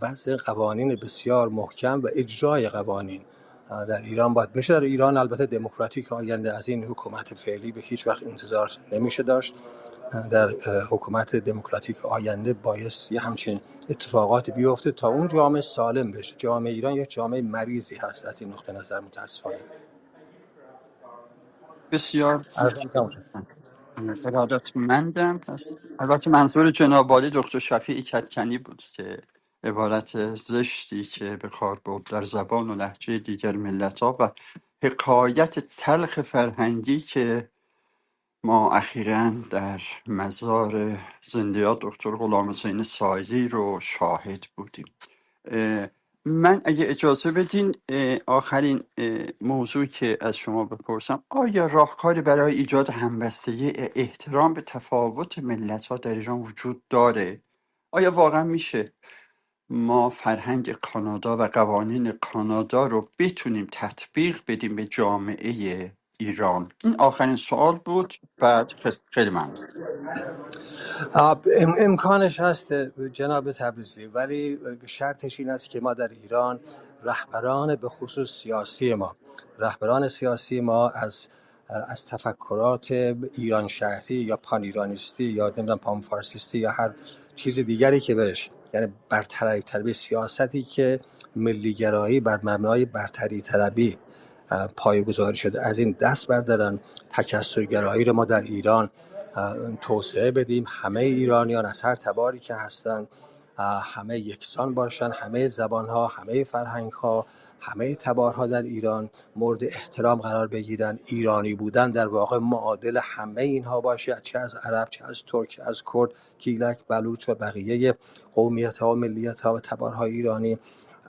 وضع قوانین بسیار محکم و اجرای قوانین در ایران باید بشه. در ایران البته دموکراتیک آینده از این حکومت فعلی به هیچ وقت انتظار نمیشه داشت. در حکومت دموکراتیک آینده باید یه همچین اتفاقات بیفته تا اون جامعه سالم بشه. جامعه ایران یک جامعه مریضی هست از این نقطه نظر متاسفانه. بسیار عرضم تمام شد. ارادتمندم. پس البته منظور جناب عالی دکتر شفیعی کدکنی بود که عبارت زشتی که به کار برد در زبان و لهجه دیگر ملت‌ها و حکایت تلخ فرهنگی که ما اخیراً در مزار زندیات دکتر غلامحسین سایزی رو شاهد بودیم. من اگه اجازه بدین آخرین موضوع که از شما بپرسم، آیا راهکاری برای ایجاد همبستگی احترام به تفاوت ملت ها در ایران وجود داره؟ آیا واقعا میشه ما فرهنگ کانادا و قوانین کانادا رو بتونیم تطبیق بدیم به جامعه ایران؟ این آخرین سوال بود. بعد خیلی ممنون. امکانش هست جناب تبریزی، ولی شرطش این است که ما در ایران رهبران به خصوص رهبران سیاسی ما از تفکرات ایران شهری یا پان ایرانیستی یا نمیدونم پان فارسیستی یا هر چیز دیگری که بهش، یعنی برتری طلبی، سیاستی که ملیگرایی بر مبنای برتری طلبی پایه‌گذاری شده، از این دست بردارن. تکثرگرایی رو ما در ایران توسعه بدیم. همه ایرانیان از هر تباری که هستن همه یکسان باشن، همه زبانها، همه فرهنگها، همه تبارها در ایران مورد احترام قرار بگیرن. ایرانی بودن در واقع معادل همه اینها باشه، چه از عرب، چه از ترک، از کرد، گیلک، بلوچ و بقیه قومیت‌ها و ملیت‌ها و تبارهای ایرانی.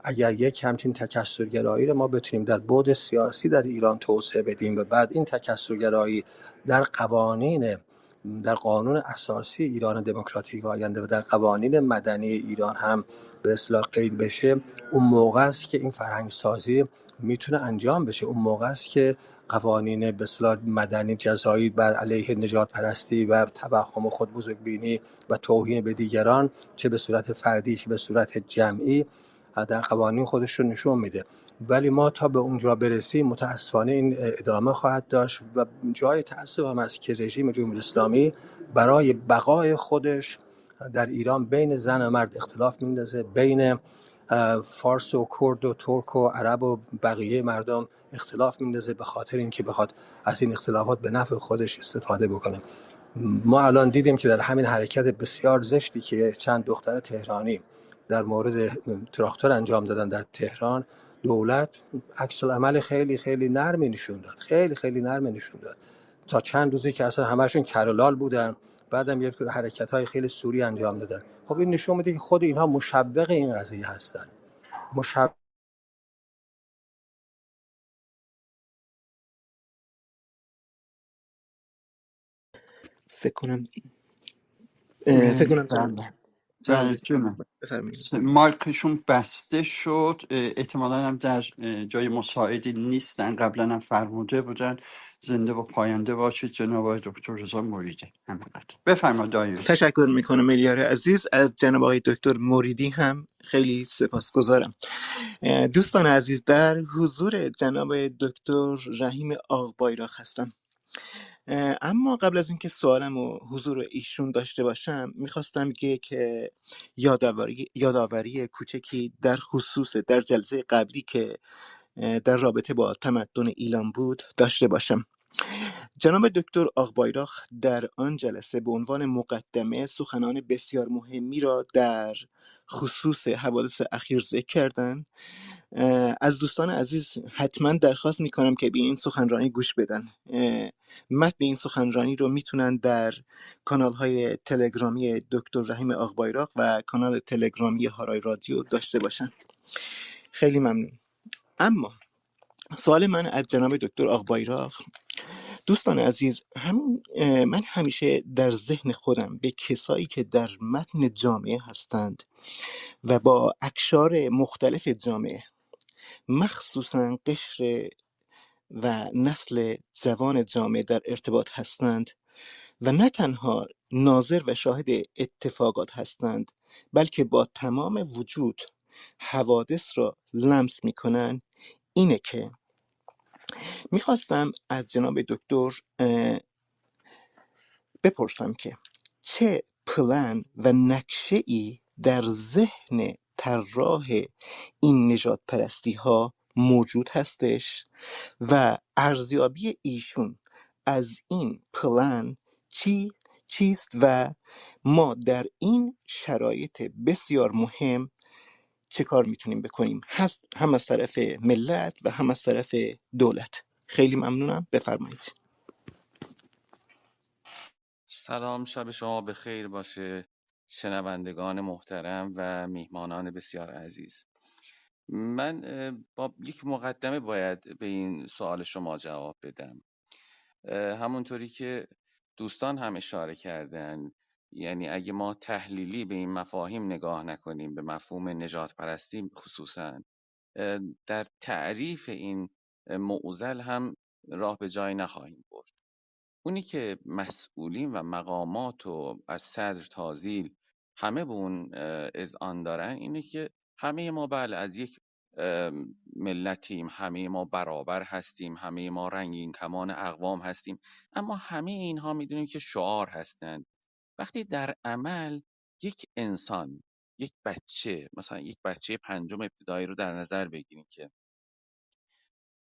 اگر یک همچین تکثرگرایی رو ما بتونیم در بعد سیاسی در ایران توسعه بدیم و بعد این تکثرگرایی در قانون اساسی ایران دموکراتیک آینده و در قوانین مدنی ایران هم به اصطلاح قید بشه، اون موقع است که این فرهنگ سازی میتونه انجام بشه. اون موقع است که قوانین به اصطلاح مدنی جزایی بر علیه نژاد پرستی و توهم و خود بزرگبینی و توهین به دیگران، چه به صورت فردی چه به صورت جمعی، در قوانین خودش رو نشون میده. ولی ما تا به اونجا برسیم متاسفانه این ادامه خواهد داشت و جای تأسف هم است که رژیم جمهوری اسلامی برای بقای خودش در ایران بین زن و مرد اختلاف میندازه، بین فارس و کرد و ترک و عرب و بقیه مردم اختلاف میندازه، به خاطر اینکه بخواد از این اختلافات به نفع خودش استفاده بکنه. ما الان دیدیم که در همین حرکت بسیار زشتی که چند دختر تهرانی در مورد تراکتور انجام دادن در تهران، دولت عکس العمل خیلی خیلی نرمی نشون داد، خیلی خیلی نرمی نشون داد. تا چند روزی که اصلا همشون کرولال بودن، بعدم یک حرکت‌های خیلی سوری انجام دادن. خب این نشون میده که خود اینها مشوق این قضیه هستن. فکر کنم فکر کنم جناب بله. بله جونم. بفرمایید. مایکشون بسته شد، احتمالا هم در جای مساعدی نیستن، قبلا هم فرموده بودن. زنده و پاینده باشید جناب آقای دکتر رضا مریدی. همینقدر. بفرما دایوش. تشکر میکنم ملیار عزیز. از جناب آقای دکتر موریدی هم خیلی سپاسگزارم. دوستان عزیز، در حضور جناب دکتر رحیم آقبایراق هستم. اما قبل از اینکه سوالم و حضور ایشون داشته باشم، میخواستم که یادآوری کوچکی در خصوص در جلسه قبلی که در رابطه با تمدن ایلام بود داشته باشم. جناب دکتر آقبایراق در آن جلسه به عنوان مقدمه سخنان بسیار مهمی را در خصوص حوادث اخیر ذکر کردند. از دوستان عزیز حتما درخواست میکنم که به این سخنرانی گوش بدن. متن این سخنرانی رو میتونن در کانال های تلگرامی دکتر رحیم آقبایراق و کانال تلگرامی هارای رادیو داشته باشن. خیلی ممنون. اما سوال من از جناب دکتر آقبایراق، دوستان عزیز، من همیشه در ذهن خودم به کسایی که در متن جامعه هستند و با اقشار مختلف جامعه، مخصوصا قشر و نسل جوان جامعه در ارتباط هستند و نه تنها ناظر و شاهد اتفاقات هستند، بلکه با تمام وجود حوادث را لمس می‌کنند، اینه که میخواستم از جناب دکتر بپرسم که چه پلن و نقشه ای در ذهن طراح این نژاد پرستی ها موجود هستش و ارزیابی ایشون از این پلن چیست و ما در این شرایط بسیار مهم چه کار میتونیم بکنیم، هست هم از طرف ملت و هم از طرف دولت. خیلی ممنونم، بفرمایید. سلام، شب شما بخیر باشه شنوندگان محترم و میهمانان بسیار عزیز. من با یک مقدمه باید به این سوال شما جواب بدم. همونطوری که دوستان هم اشاره کردن، یعنی اگه ما تحلیلی به این مفاهیم نگاه نکنیم، به مفهوم نژاد پرستی خصوصا، در تعریف این معضل هم راه به جای نخواهیم برد. اونی که مسئولین و مقامات و از صدر تا زیر همه به اون اذعان دارن اینه که همه ما بله از یک ملتیم، همه ما برابر هستیم، همه ما رنگین کمان اقوام هستیم، اما همه اینها میدونیم که شعار هستند. وقتی در عمل یک انسان، یک بچه، مثلا یک بچه پنجم ابتدایی رو در نظر بگیریم که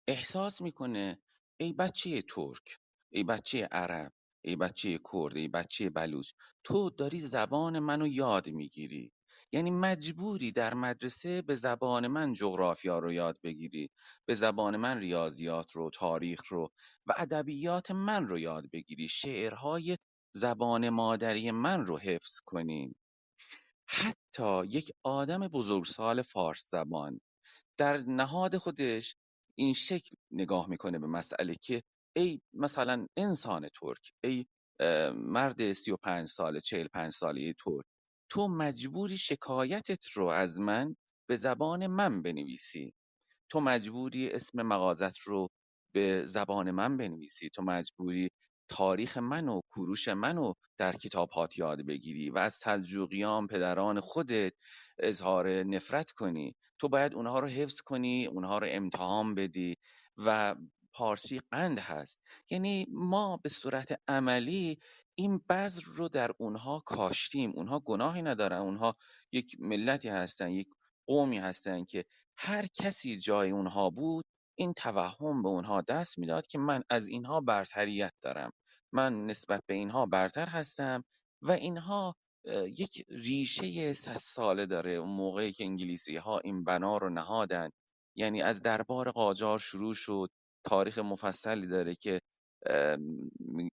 احساس میکنه ای بچه ترک، ای بچه عرب، ای بچه کرد، ای بچه بلوچ، تو داری زبان منو یاد میگیری. یعنی مجبوری در مدرسه به زبان من جغرافیا رو یاد بگیری، به زبان من ریاضیات رو، تاریخ رو و ادبیات من رو یاد بگیری، شعرهای زبان مادری من رو حفظ کنی. حتی یک آدم بزرگسال فارس زبان در نهاد خودش این شکل نگاه میکنه به مسئله که ای مثلا انسان ترک، ای مرد 35 ساله 45 ساله ترک، تو مجبوری شکایتت رو از من به زبان من بنویسی، تو مجبوری اسم مغازت رو به زبان من بنویسی، تو مجبوری تاریخ من و کوروش منو در کتاب‌هات یاد بگیری و از سلجوقیان پدران خودت اظهار نفرت کنی. تو باید اونها رو حفظ کنی، اونها رو امتحان بدی و پارسی قند هست. یعنی ما به صورت عملی این بذر رو در اونها کاشتیم. اونها گناهی ندارن، اونها یک ملتی هستن، یک قومی هستن که هر کسی جای اونها بود این توهم به اونها دست میداد که من از اینها برتریت دارم، من نسبت به اینها برتر هستم و اینها یک ریشه 100 ساله داره. اون موقعی که انگلیسی ها این بنا رو نهادن، یعنی از دربار قاجار شروع شد، تاریخ مفصلی داره که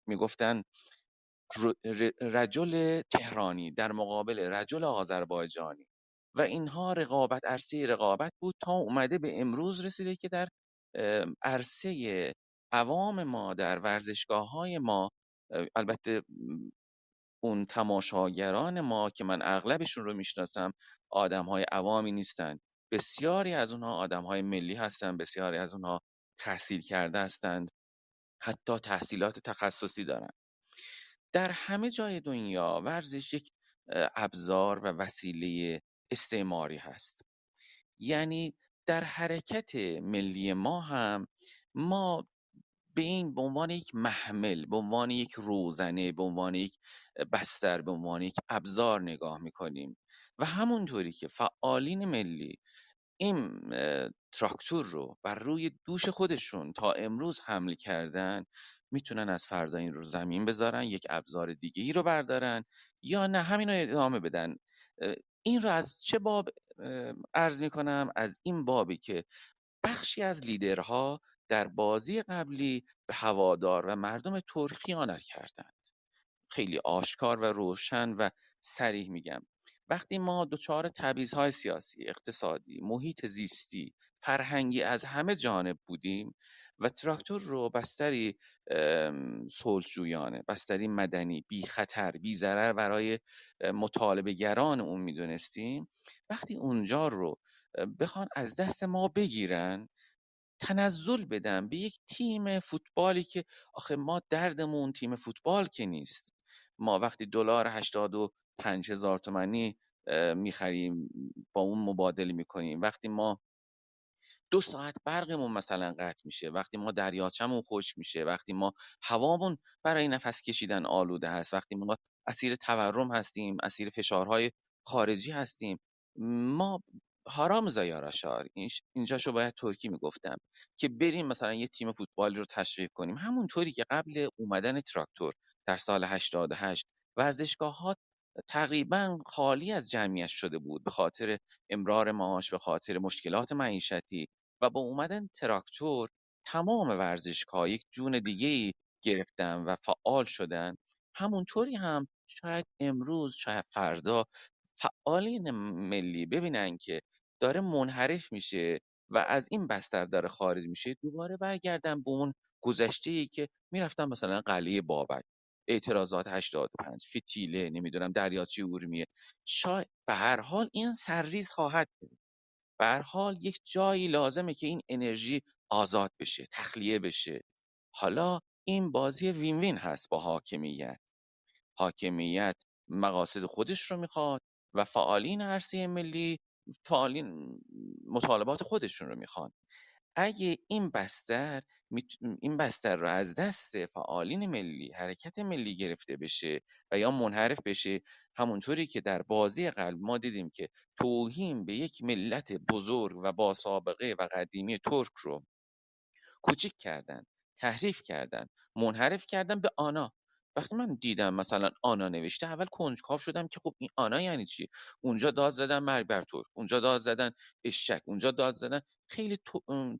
میگفتن رجل تهرانی در مقابل رجل آذربایجانی و اینها رقابت، عرصه رقابت بود تا اومده به امروز رسیده که در عرصه عوام ما، در ورزشگاه های ما، البته اون تماشاگران ما که من اغلبشون رو میشناسم آدم‌های عوامی نیستن. بسیاری از اونها آدم‌های ملی هستن، بسیاری از اونها تحصیل کرده هستند، حتی تحصیلات تخصصی دارن. در همه جای دنیا ورزش یک ابزار و وسیله استعماری هست. یعنی در حرکت ملی ما هم ما به این به عنوان یک محمل، به عنوان یک روزنه، به عنوان یک بستر، به عنوان یک ابزار نگاه میکنیم و همونطوری که فعالین ملی این تراکتور رو بر روی دوش خودشون تا امروز حمل کردن، میتونن از فردا این رو زمین بذارن، یک ابزار دیگه ای رو بردارن یا نه همین رو ادامه بدن. این رو از چه باب عرض میکنم؟ از این بابی که بخشی از لیدرها در بازی قبلی به هوادار و مردم ترک خیانت کردند. خیلی آشکار و روشن و صریح میگم. وقتی ما دچار تبعیض‌های سیاسی، اقتصادی، محیط زیستی، فرهنگی از همه جانب بودیم و تراکتور رو بستری صلح‌جویانه، بستری مدنی، بی خطر، بی ضرر برای مطالبه گران اون میدونستیم، وقتی اونجا رو بخوان از دست ما بگیرن، تنزل بدن به یک تیم فوتبالی که آخه ما دردمون تیم فوتبال که نیست. ما وقتی دلار 85,000 تومانی میخریم با اون مبادله میکنیم، وقتی ما 2 ساعت برقمون مثلا قطع میشه، وقتی ما دریاچمون خشک میشه، وقتی ما هوامون برای نفس کشیدن آلوده هست، وقتی ما اسیر تورم هستیم، اسیر فشارهای خارجی هستیم، ما حرام زیارشار اینجاشو باید ترکی میگفتم که بریم مثلا یه تیم فوتبالی رو تشویق کنیم. همونطوری که قبل اومدن تراکتور در سال 88 ورزشگاه‌ها تقریبا خالی از جمعیت شده بود به خاطر امرار معاش، به خاطر مشکلات معیشتی، و با اومدن تراکتور تمام ورزشگاه یک جون دیگه‌ای گرفتن و فعال شدن. همونطوری هم شاید امروز، شاید فردا فعالین ملی ببینن که داره منحرف میشه و از این بستر داره خارج میشه، دوباره برگردن به اون گذشته‌ای که میرفتن مثلا قلعه بابک، اعتراضات 85، فتیله، نمیدونم دریاچه ارومیه. شاید به هر حال این سرریز خواهد بود. به هر حال یک جایی لازمه که این انرژی آزاد بشه، تخلیه بشه. حالا این بازی وین وین هست با حاکمیت. حاکمیت مقاصد خودش رو میخواد و فعالین عرصه ملی فعالین مطالبات خودشون رو میخوان. اگه این بستر رو از دست فعالین ملی، حرکت ملی گرفته بشه و یا منحرف بشه، همونطوری که در بازی قبل ما دیدیم که توهین به یک ملت بزرگ و با سابقه و قدیمی ترک رو کوچیک کردن، تحریف کردن، منحرف کردن به آنا. وقتی من دیدم مثلا آنا نوشته، اول کنجکاو شدم که خب این آنا یعنی چی؟ اونجا داد زدن مرگ بر ترک، اونجا داد زدن اشک، اونجا داد زدن خیلی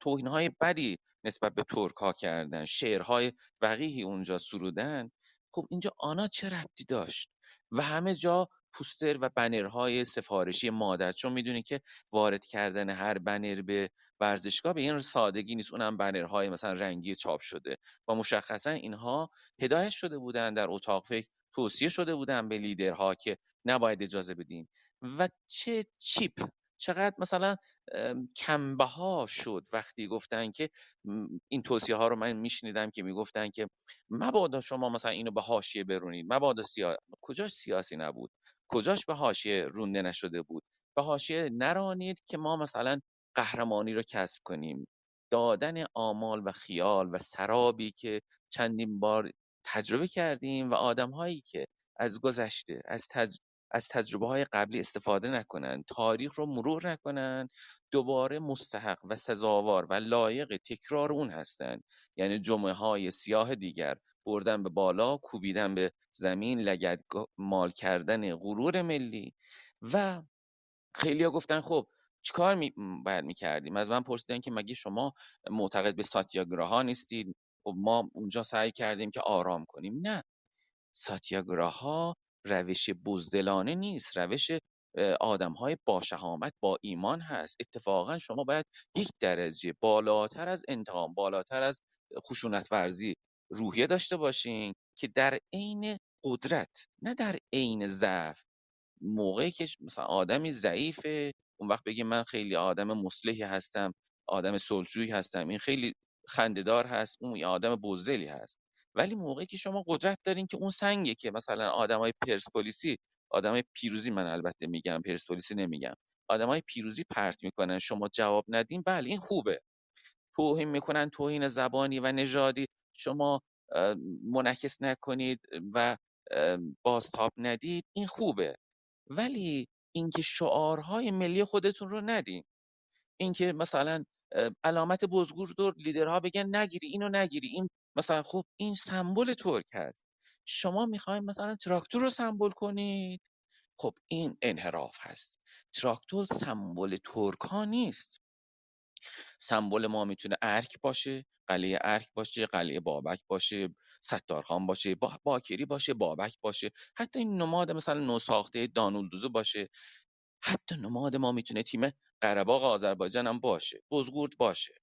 توهین‌های بدی نسبت به ترک ها کردن، شعرهای وقیحی اونجا سرودن. خب اینجا آنا چه ربطی داشت؟ و همه جا پوستر و بنرهای سفارشی مادر، چون میدونی که وارد کردن هر بنر به ورزشگاه به این سادگی نیست، اونم بنرهای مثلا رنگی چاپ شده و مشخصا اینها هدایت شده بودن، در اتاق فکر توصیه شده بودن به لیدرها که نباید اجازه بدین. و چه چیپ، چقدر مثلا کمبها شد وقتی گفتن که این توصیه ها رو من میشنیدم که میگفتن که مبادا شما مثلا اینو به حاشیه برونید، مبادا کجاش سیاسی نبود، کجاش به حاشیه رونده نشده بود؟ به حاشیه نرانید که ما مثلا قهرمانی رو کسب کنیم. دادن آمال و خیال و سرابی که چندین بار تجربه کردیم و آدم‌هایی که از گذشته، از تجربه‌های قبلی استفاده نکنن، تاریخ رو مرور نکنن، دوباره مستحق و سزاوار و لایق تکرار اون هستن. یعنی جمعه‌های سیاه دیگر بردن به بالا، کوبیدن به زمین، لگدمال کردن غرور ملی. و خیلیا گفتن خب چیکار باید میکردیم؟ از من پرسیدن که مگه شما معتقد به ساتیاگراها نیستید؟ خب ما اونجا سعی کردیم که آرام کنیم. نه، ساتیاگراها روش بزدلانه نیست، روش آدم‌های با شهامت، با ایمان هست. اتفاقا شما باید یک درجه بالاتر از انتقام، بالاتر از خشونت ورزی روحیه داشته باشین که در عین قدرت، نه در عین ضعف. موقعی که مثلا آدمی ضعیفه، اون وقت بگه من خیلی آدم مصلحی هستم، آدم صلحجویی هستم، این خیلی خنده‌دار هست، اون یه آدم بزدلی هست. ولی موقعی که شما قدرت دارین که اون سنگه که مثلا آدمای پرسپولیسی، آدمای پیروزی، من البته میگم پرسپولیسی نمیگم، آدمای پیروزی پرت میکنن شما جواب ندین، بله این خوبه. توهین میکنن، توهین زبانی و نژادی، شما منعکس نکنید و بازتاب ندید، این خوبه. ولی اینکه شعارهای ملی خودتون رو ندین، اینکه مثلا علامت بزرگ رو لیدرها بگن نگیری، اینو نگیری، این مثلا خب این سمبل ترک هست، شما میخواین مثلا تراکتور رو سمبل کنید، خب این انحراف هست. تراکتور سمبل ترک ها نیست. سمبل ما میتونه ارک باشه، قلعه ارک باشه، قلعه بابک باشه، ستارخان باشه، باکری باشه، بابک باشه، حتی این نماد مثلا نوساخته دانولدوزو باشه، حتی نماد ما میتونه تیم قره‌باغ آذربایجان هم باشه، بزرگ باشه،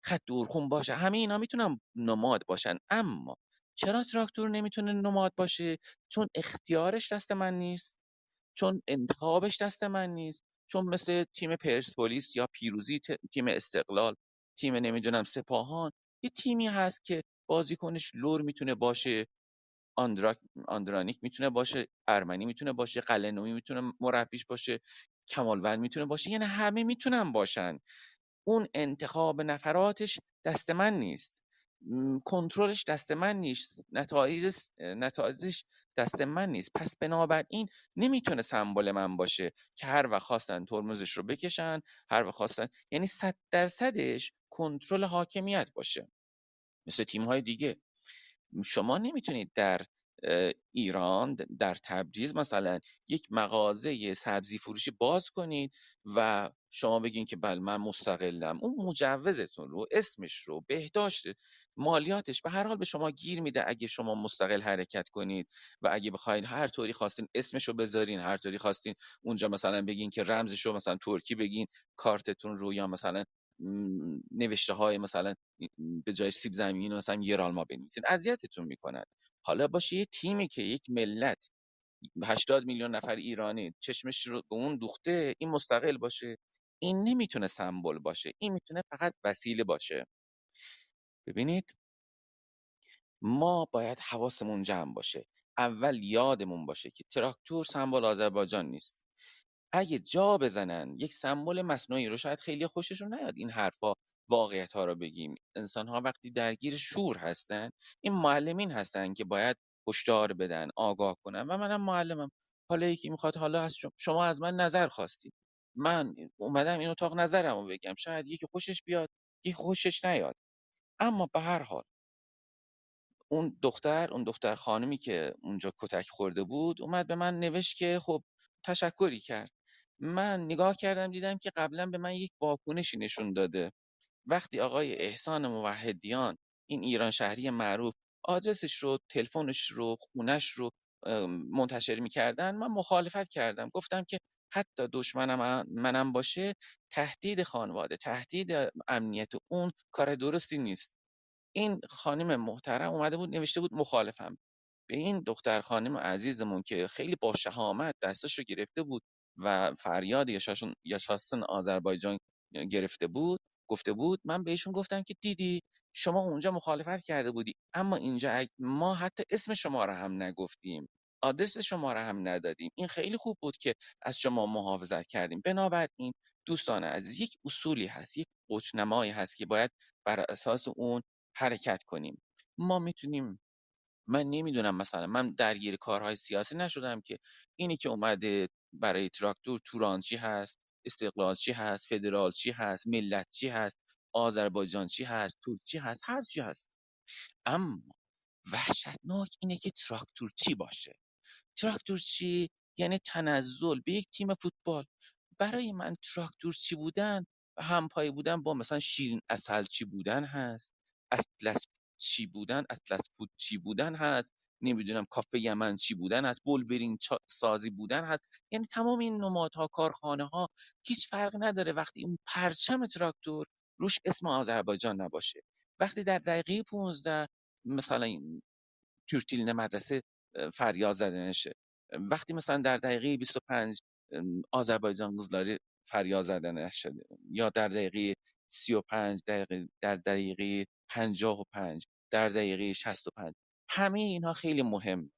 خط دورخون باشه، همه اینا میتونن نماد باشن. اما چرا تراکتور نمیتونه نماد باشه؟ چون اختیارش دست من نیست، چون انتخابش دست من نیست، چون مثل تیم پرسپولیس یا پیروزی، تیم استقلال، تیم نمیدونم سپاهان، یه تیمی هست که بازیکنش لور میتونه باشه، آندرانیک میتونه باشه، ارمنی میتونه باشه، قلعه‌نویی میتونه مربیش باشه، کمالوند میتونه باشه، یعنی همه میتونن باشن. اون انتخاب نفراتش دست من نیست، کنترلش دست من نیست، نتایجش دست من نیست. پس بنابراین نمیتونه سمبل من باشه که هر وقت خواستن ترمزش رو بکشن، هر وقت خواستن، یعنی 100% کنترل حاکمیت باشه. مثل تیم‌های دیگه شما نمیتونید در ایران، در تبریز مثلا یک مغازه سبزی فروشی باز کنید و شما بگین که بله من مستقلم، اون مجوزتون رو، اسمش رو، بهداشت، مالیاتش به هر حال به شما گیر میده اگه شما مستقل حرکت کنید. و اگه بخواید هر طوری خواستین اسمش رو بذارین، هر طوری خواستین اونجا مثلا بگین که رمزش رو مثلا ترکی بگین کارتتون رو، یا مثلا نوشته های مثلا به جای سیب زمینی مثلا یه رالما بنویسین، اذیتتون میکنن. حالا باشه یه تیمی که یک ملت 80 میلیون نفر ایرانی چشمش رو به اون دوخته، این مستقل باشه، این نمیتونه سمبل باشه، این میتونه فقط وسیله باشه. ببینید ما باید حواسمون جمع باشه، اول یادمون باشه که تراکتور سمبل آذربایجان نیست. اگه جا بزنن یک سمبل مصنوعی رو، شاید خیلی خوششون نیاد این حرفا، واقعیت ها رو بگیم. انسان ها وقتی درگیر شور هستن، این معلمین هستن که باید هشدار بدن، آگاه کنن. و منم معلمم. حالا یکی میخواد، حالا از شما از من نظر خواستید، من اومدم این اتاق نظرمو بگم، شاید یکی خوشش بیاد، یکی خوشش نیاد. اما به هر حال اون دختر خانمی که اونجا کتک خورده بود اومد به من نوشت که خب تشکری کرد. من نگاه کردم دیدم که قبلا به من یک واکنشی نشون داده. وقتی آقای احسان موحدیان، این ایران شهری معروف، آدرسش رو، تلفنش رو، خونش رو منتشر میکردن، من مخالفت کردم. گفتم که حتی دشمنم منم باشه، تهدید خانواده، تهدید امنیت اون کار درستی نیست. این خانم محترم اومده بود نوشته بود مخالفم. به این دختر خانم عزیزمون که خیلی با شهامت دستش رو گرفته بود و فریاد یاشاسن آذربایجان گرفته بود، گفته بود، من بهشون گفتم که دیدی شما اونجا مخالفت کرده بودی، اما اینجا ما حتی اسم شما رو هم نگفتیم، آدرس شما رو هم ندادیم. این خیلی خوب بود که از شما محافظت کردیم. بنابراین دوستان عزیز، یک اصولی هست، یک قطب‌نمایی هست که باید بر اساس اون حرکت کنیم. ما میتونیم، من نمیدونم، مثلا من درگیر کارهای سیاسی نشدم که اینی که اومده برای تراکتور تورانچی هست، استقلال چی هست، فدرال چی هست، ملت چی هست، آذربایجان چی هست، ترکی هست، هر چی هست. اما وحشتناک اینه که تراکتور چی باشه. تراکتورچی یعنی تنزل به یک تیم فوتبال. برای من تراکتورچی بودن و همپایی بودن با مثلا شیرین عسلچی بودن هست، اطلس چی بودن، اطلس پود چی بودن هست، نمیدونم کافه یمن چی بودن هست، بولبرینگ سازی بودن هست. یعنی تمام این نمادها، کارخانه ها، هیچ فرق نداره وقتی اون پرچم تراکتور روش اسم آذربایجان نباشه. وقتی در دقیقه 15 مثلا تورتیلن مدرسه فریاد زدنشه. وقتی مثلا در دقیقه 25 آذربایجان قızları فریاد زدنش شده، یا در دقیقه 35 دقیقه، در دقیقه 55، در دقیقه 65، همه اینها خیلی مهم.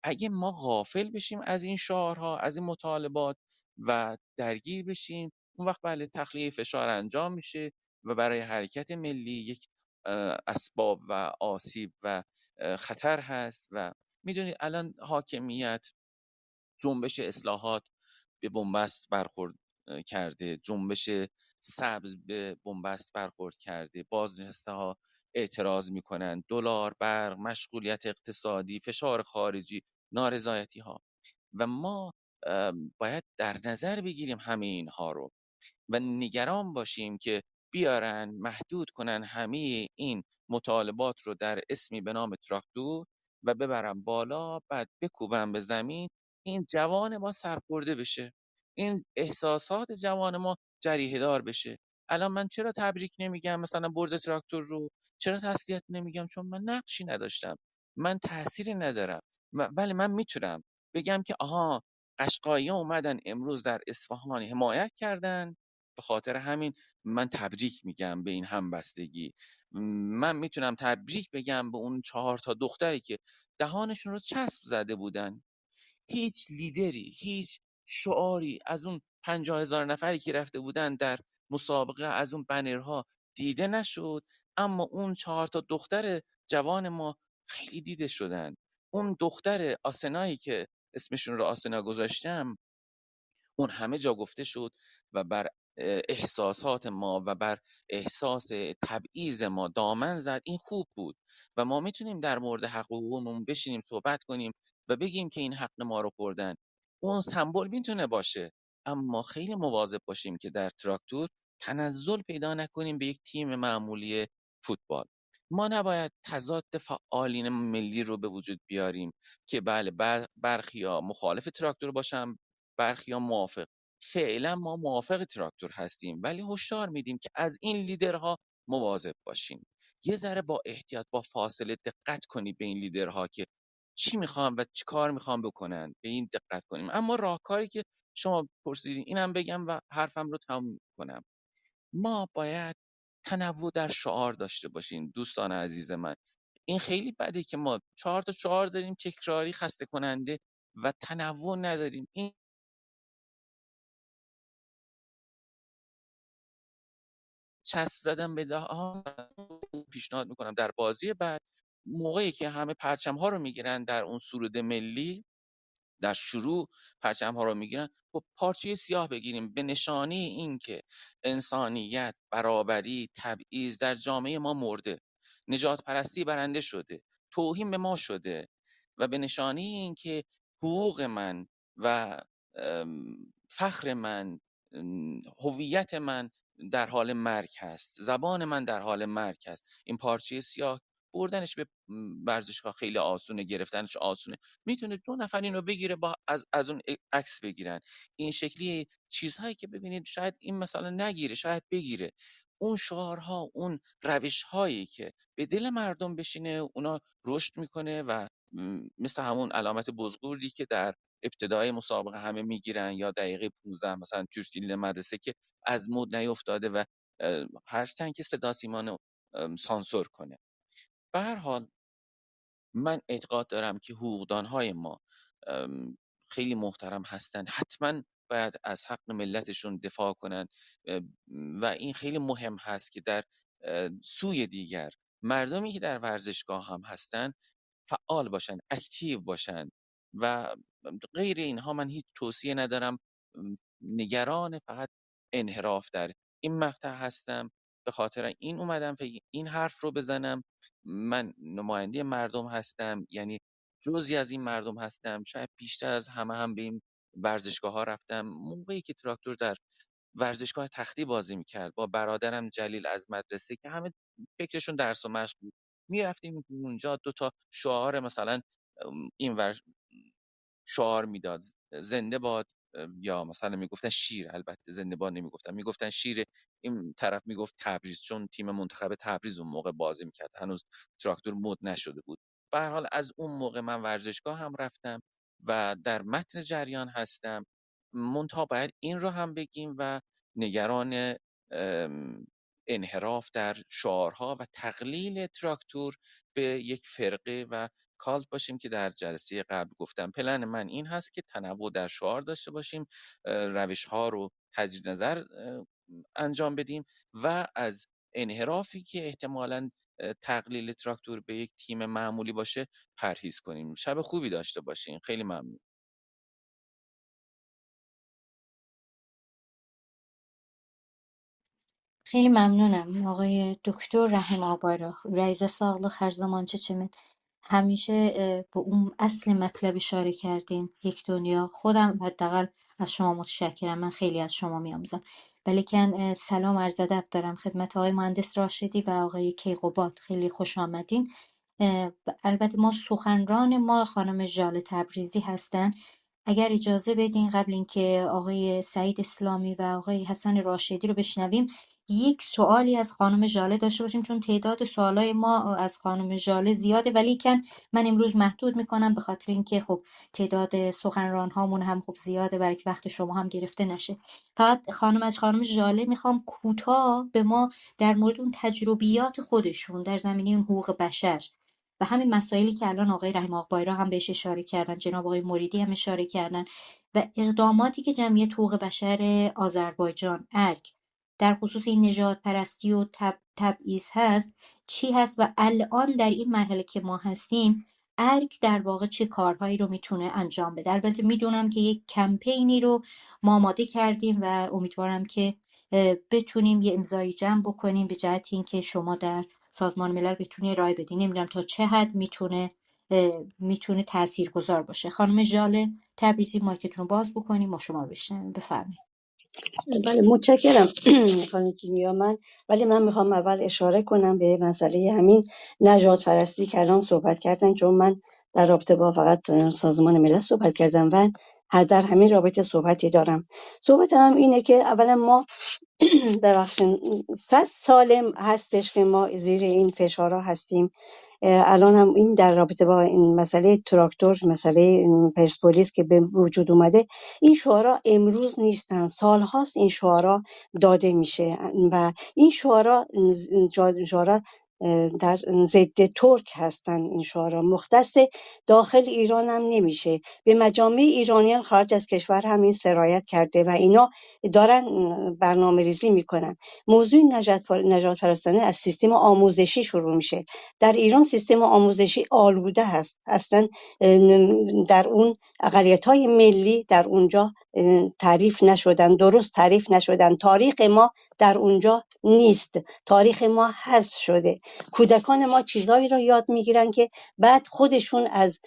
اگه ما غافل بشیم از این شعارها، از این مطالبات و درگیر بشیم، اون وقت بله تخلیه فشار انجام میشه و برای حرکت ملی یک اسباب و آسیب و خطر هست. و میدونید الان حاکمیت جنبش اصلاحات به بنبست برخورد کرده، جنبش سبز به بنبست برخورد کرده، بازنشسته ها اعتراض میکنن، دلار، برق، مشغولیت اقتصادی، فشار خارجی، نارضایتی ها. و ما باید در نظر بگیریم همه اینها رو و نگران باشیم که بیارن محدود کنن همه این مطالبات رو در اسمی به نام تراکتور و ببرن بالا، بعد بکوبن به زمین، این جوان ما سرخورده بشه، این احساسات جوان ما جریحه دار بشه. الان من چرا تبریک نمیگم مثلا برد تراکتور رو، چرا تسلیت نمیگم؟ چون من نقشی نداشتم، من تأثیری ندارم. ولی من میتونم بگم که آها، قشقایی‌ها اومدن امروز در اصفهان حمایت کردن، به خاطر همین من تبریک میگم به این همبستگی. من میتونم تبریک بگم به اون 4 تا دختری که دهانشون رو چسب زده بودن. هیچ لیدری، هیچ شعاری از اون 50,000 نفری که رفته بودن در مسابقه، از اون بنرها دیده نشد، اما اون 4 تا دختر جوان ما خیلی دیده شدن. اون دختر آسنایی که اسمشون رو آسنا گذاشتم، اون همه جا گفته شد و بر احساسات ما و بر احساس تبعیض ما دامن زد. این خوب بود و ما میتونیم در مورد حق و حقوقمون بشینیم صحبت کنیم و بگیم که این حق ما رو خوردن. اون سمبل میتونه باشه، اما خیلی مواظب باشیم که در تراکتور تنزل پیدا نکنیم به یک تیم معمولی فوتبال. ما نباید تضاد فعالین ملی رو به وجود بیاریم که بله برخیا مخالف تراکتور باشن، برخیان موافق. فعلا ما موافق تراکتور هستیم، ولی هشدار میدیم که از این لیدرها مواظب باشین. یه ذره با احتیاط، با فاصله دقت کنید به این لیدرها که چی میخوان و چی کار میخوان بکنن، به این دقت کنیم. اما راهکاری که شما پرسیدین اینم بگم و حرفم رو تموم کنم. ما باید تنوع در شعار داشته باشین دوستان عزیز من. این خیلی بده که ما 4 تا شعار داریم تکراری، خسته کننده و تنوع نداریم. این چسب زدن به دهان. پیشنهاد میکنم در بازی بعد، موقعی که همه پرچم ها رو میگیرن در اون سرود ملی، در شروع پرچم ها رو میگیرن، خب پارچه سیاه بگیریم به نشانی این که انسانیت، برابری، تبعیض در جامعه ما مرده، نجات پرستی برنده شده، توهین به ما شده و به نشانی این که حقوق من و فخر من، هویت من در حال مرگ هست، زبان من در حال مرگ هست. این پارچه سیاه بردنش به ورزشگاه خیلی آسونه، گرفتنش آسونه. میتونه 2 نفر اینو بگیره، با از اون عکس بگیرن. این شکلی چیزهایی که ببینید شاید این مثلا نگیره، شاید بگیره. اون شعارها، اون روش‌هایی که به دل مردم بشینه، اونا رشد میکنه و مثل همون علامت بزرگی که در ابتدای مسابقه همه میگیرن، یا دقیقه 15 مثلا تورکیل مدرسه که از مود نیفتاده و هرچند که صدا سیمانو سانسور کنه. به هر حال من اعتقاد دارم که حقوقدانهای ما خیلی محترم هستن، حتما باید از حق ملتشون دفاع کنن و این خیلی مهم هست که در سوی دیگر مردمی که در ورزشگاه هم هستن فعال باشن، اکتیو باشن و غیر اینها من هیچ توصیه ندارم. نگران فقط انحراف در این مقطع هستم، به خاطر این اومدم که این حرف رو بزنم. من نماینده مردم هستم، یعنی جزئی از این مردم هستم، شاید بیشتر از همه هم به این ورزشگاه ها رفتم. موقعی که تراکتور در ورزشگاه تختی بازی میکرد با برادرم جلیل از مدرسه که همه فکرشون درس و مشق بود، میرفتیم اونجا 2 تا شعار مثلا این شعار میداد، زنده باد، یا مثلا میگفتن شیر، البته زنده باد نمیگفتن، میگفتن شیر. این طرف میگفت تبریز، چون تیم منتخب تبریز اون موقع بازی میکرد، هنوز تراکتور مد نشده بود. به هر حال از اون موقع من ورزشگاه هم رفتم و در متن جریان هستم. منتها باید این رو هم بگیم و نگران انحراف در شعارها و تقلیل تراکتور به یک فرقه و کالت باشیم که در جلسه قبل گفتم. پلن من این هست که تنوع در شعار داشته باشیم، روش ها رو تجدید نظر انجام بدیم و از انحرافی که احتمالاً تقلیل تراکتور به یک تیم معمولی باشه پرهیز کنیم. شب خوبی داشته باشین. خیلی ممنون. خیلی ممنونم آقای دکتر رحیم آبارا رئیس ساقلıq هر zaman چچمت همیشه به اون اصل مطلب اشاره کردین. یک دنیا خودم حداقل از شما متشکرم، من خیلی از شما میآموزم. ولیکن سلام عرض ادب دارم خدمت آقای مهندس راشدی و آقای کیقوباد، خیلی خوش آمدین. البته ما سخنران ما خانم ژاله تبریزی هستن. اگر اجازه بدین قبل اینکه آقای سعید اسلامی و آقای حسن راشدی رو بشنویم، یک سوالی از خانم ژاله داشته باشیم، چون تعداد سوالای ما از خانم ژاله زیاده، ولیکن من امروز محدود میکنم به خاطر اینکه خب تعداد سخنران هامون هم خب زیاده، برای که وقت شما هم گرفته نشه. فقط از خانم ژاله میخوام کوتاه به ما در مورد اون تجربیات خودشون در زمینه حقوق بشر و همین مسائلی که الان آقای رحیم آقبایرا هم بهش اشاره کردن، جناب آقای موریدی هم اشاره کردن، و اقداماتی که جمعیت حقوق بشر آذربایجان ارگ در خصوص این نژاد پرستی و تبعیض هست چی هست، و الان در این مرحله که ما هستیم ارگ در واقع چه کارهایی رو میتونه انجام بده. البته میدونم که یک کمپینی رو ما آماده کردیم و امیدوارم که بتونیم یه امضای جمع بکنیم به جهت اینکه شما در سازمان ملل بتونی رای بدین. نمیدونم تا چه حد میتونه تاثیرگذار باشه. خانم ژاله تبریزی مایکتون رو باز بکنیم ما شما رو بشنویم، بفرمایید. بله متشکرم خانم کیمیا. ولی من میخوام اول اشاره کنم به مسئله همین نژاد پرستی که الان صحبت کردن، چون من در رابطه با فقط سازمان ملل صحبت کردم و در همین رابطه صحبتی دارم. صحبت هم اینه که اولا ما ببخشید 100 سال هستش که ما زیر این فشارها هستیم. الان هم این در رابطه با این مسئله تراکتور، مسئله پرسپولیس که به وجود اومده، این شعارا امروز نیستن، سالهاست این شعارا داده میشه و این شعارا در ضد ترک هستن. این شعارا مختص داخل ایران هم نمیشه، به مجامع ایرانیان خارج از کشور هم این سرایت کرده و اینا دارن برنامه ریزی میکنن. موضوع نژاد پرستانه از سیستم آموزشی شروع میشه. در ایران سیستم آموزشی آلوده هست، اصلا در اون اقلیت‌های ملی در اونجا تعریف نشدن، درست تعریف نشدن. تاریخ ما در اونجا نیست، تاریخ ما حذف شده. کودکان ما چیزایی را یاد میگیرن که بعد خودشون از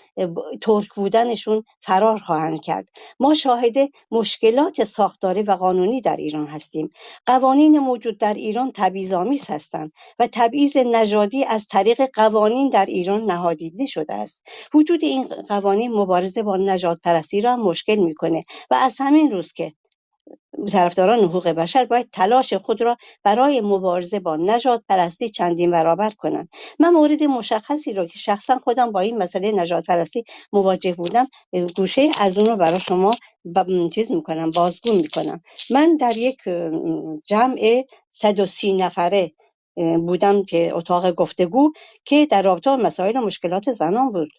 ترک بودنشون فرار خواهند کرد. ما شاهد مشکلات ساختاری و قانونی در ایران هستیم. قوانین موجود در ایران تبعیض‌آمیز هستند و تبعیض نژادی از طریق قوانین در ایران نهادینه شده است. وجود این قوانین مبارزه با نژاد پرستی را مشکل میکنه و از همین روز که طرفداران حقوق بشر باید تلاش خود را برای مبارزه با نژاد پرستی چندین برابر کنند. من مورد مشخصی رو که شخصا خودم با این مسئله نژاد پرستی مواجه بودم، گوشه از اون رو برای شما بازگو میکنم. من در یک جمع 130 نفره بودم که اتاق گفتگو که در رابطه با مسائل و مشکلات زنان بود.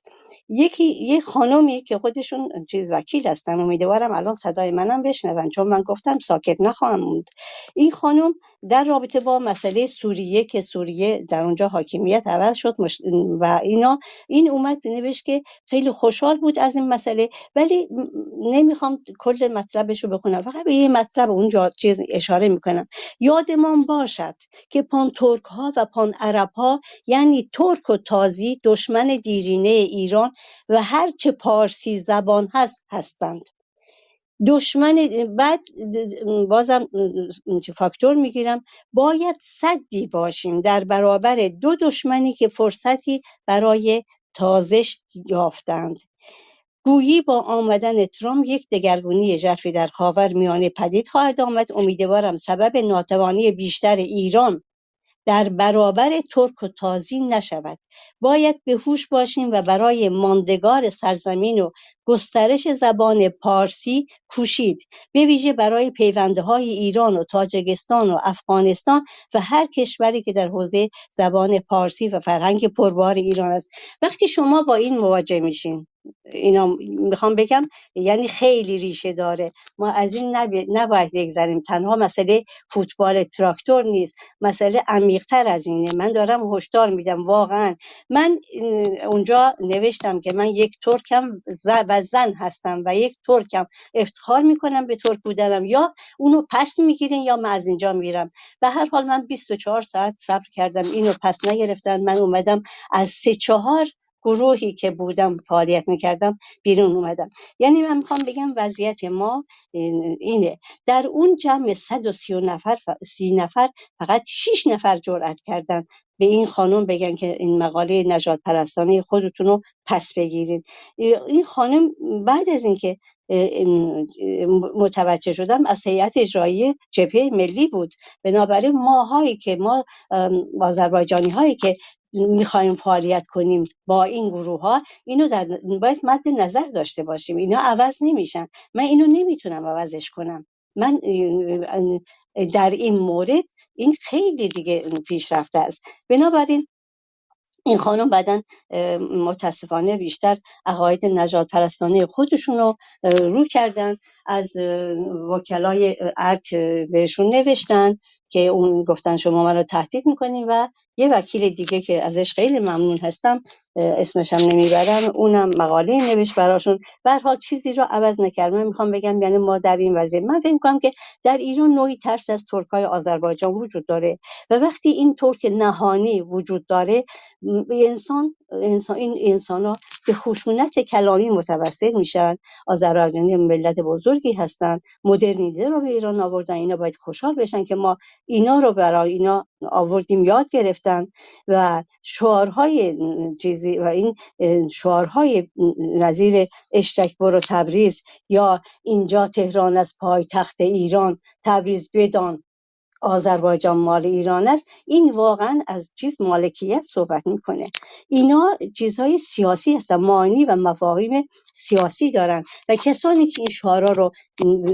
یه خانومی که خودشون وکیل هستن، امیدوارم الان صدای منم بشنون چون من گفتم ساکت نخواهم موند. این خانم در رابطه با مسئله سوریه که سوریه در اونجا حاکمیت عوض شد و این اومد نوشت که خیلی خوشحال بود از این مسئله، ولی نمیخوام کل مطلبش رو بخونم، فقط به یه مطلب اونجا اشاره میکنم. یادمان باشد که پان ترک ها و پان عرب ها، یعنی ترک و تازی، دشمن دیرینه ایران و هرچه پارسی زبان هستند. دشمن بعد بازم فاکتور میگیرم، باید صدی باشیم در برابر دو دشمنی که فرصتی برای تازش یافتند. گویی با آمدن ترامپ یک دگرگونی ژرفی در خاورمیانه پدید خواهد آمد. امیدوارم سبب ناتوانی بیشتر ایران در برابر ترک و تازی نشود. باید به هوش باشیم و برای ماندگار سرزمین و گسترش زبان پارسی کوشید، به ویژه برای پیوندهای ایران و تاجیکستان و افغانستان و هر کشوری که در حوزه زبان پارسی و فرهنگ پربار ایران است. وقتی شما با این مواجه میشین، اینا میخوام بگم یعنی خیلی ریشه داره. ما از این نباید بگذریم. تنها مسئله فوتبال تراکتور نیست، مسئله عمیق‌تر از اینه. من دارم هشدار میدم. واقعا من اونجا نوشتم که من یک ترکم و زن هستم و یک ترکم، افتخار میکنم به ترک بودنم. یا اونو پس میگیرین یا من از اینجا میرم. به هر حال من 24 ساعت صبر کردم، اینو پس نگرفتن. من اومدم از 3-4 گروهی که بودم فعالیت میکردم بیرون اومدم. یعنی من میخوام بگم وضعیت ما اینه. در اون جمع 130 نفر فقط 6 نفر جرأت کردن به این خانم بگن که این مقاله نژاد پرستانه خودتون رو پس بگیرید. این خانم بعد از اینکه متوجه شدم از هیئت اجرایی جبهه ملی بود. بنابراین ما آذربایجانی هایی که میخوایم فعالیت کنیم با این گروه ها، اینو باید مد نظر داشته باشیم. اینا عوض نمیشن. من اینو نمیتونم عوضش کنم. من در این مورد این خیلی دیگه پیشرفته است. بنابراین این خانم بعداً متاسفانه بیشتر عقاید نژاد پرستانه خودشون رو رو کردن. از وکلای ارک بهشون نوشتن که اون گفتن شما من رو تهدید میکنین، و یه وکیل دیگه که ازش خیلی ممنون هستم، اسمشم نمیبرم، اونم مقاله نوشت براشون. به هر حال چیزی رو عوض نکرد. من میخوام بگم یعنی ما در این وضعیت، من فکر میکنم که در ایران نوعی ترس از ترکای آذربایجان وجود داره و وقتی این ترک نهانی وجود داره، این انسان ها به خشونت کلامی متوسل میشن. آذربایجانی ملت بزرگی هستن، مدرنیته رو به ایران آوردن. اینا باید خوشحال بشن که ما اینا رو برای اینا آوردیم، یاد گرفتن. و شعارهای چیزی و این شعارهای نظیر اشتک برو تبریز یا اینجا تهران از پایتخت ایران، تبریز بدان آذربایجان مال ایران است، این واقعا از مالکیت صحبت میکنه. اینا چیزهای سیاسی هستن، معانی و مفاهیم سیاسی دارن. و کسانی که این شعارا رو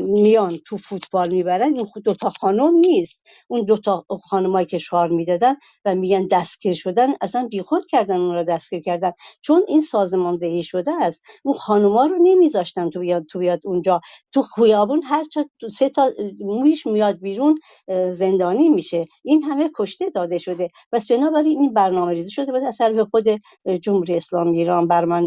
میان تو فوتبال میبرن، این خود دوتا خانم نیست. اون دوتا خانمایی که شعار میدادن و میگن دستگیر شدن، اصلا بیخود کردن اون رو دستگیر کردن، چون این سازماندهی شده است. اون خانما رو نمیذاشتن تو بیاد اونجا تو خیابون. هر چه 3 تا مویش میاد بیرون زندانی میشه. این همه کشته داده شده. پس بنابراین این برنامه ریزی شده بود از طرف خود جمهوری اسلامی ایران. بر من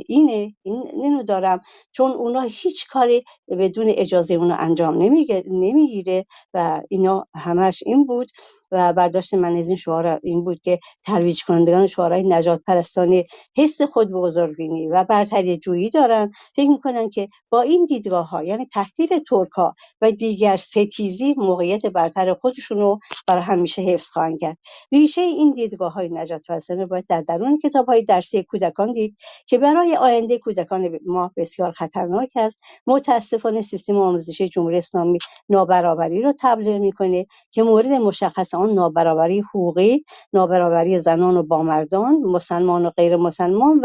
اینو دارم، چون اونا هیچ کاری بدون اجازه اونو انجام نمیگیره و اینا همش این بود. و برداشت من از این شعار این بود که ترویج کنندگان شعارهای نژاد پرستانه حس خود به بزرگبینی و برتری جویی دارن. فکر میکنن که با این دیدگاه ها، یعنی تحقیر ترک ها و دیگر ستیزی، موقعیت برتر خودشون رو برای همیشه حفظ خواهند کرد. ریشه این دیدگاه های نژاد پرستانه باید در درون کتاب های درسی کودکان دید که برای آینده کودکان ما بسیار خطرناک است. متاسفانه سیستم آموزشی جمهوری اسلامی نابرابری رو تبلیغ میکنه که مورد مشخص آن نابرابری حقوقی، نابرابری زنان و با مردان، مسلمان و غیر مسلمان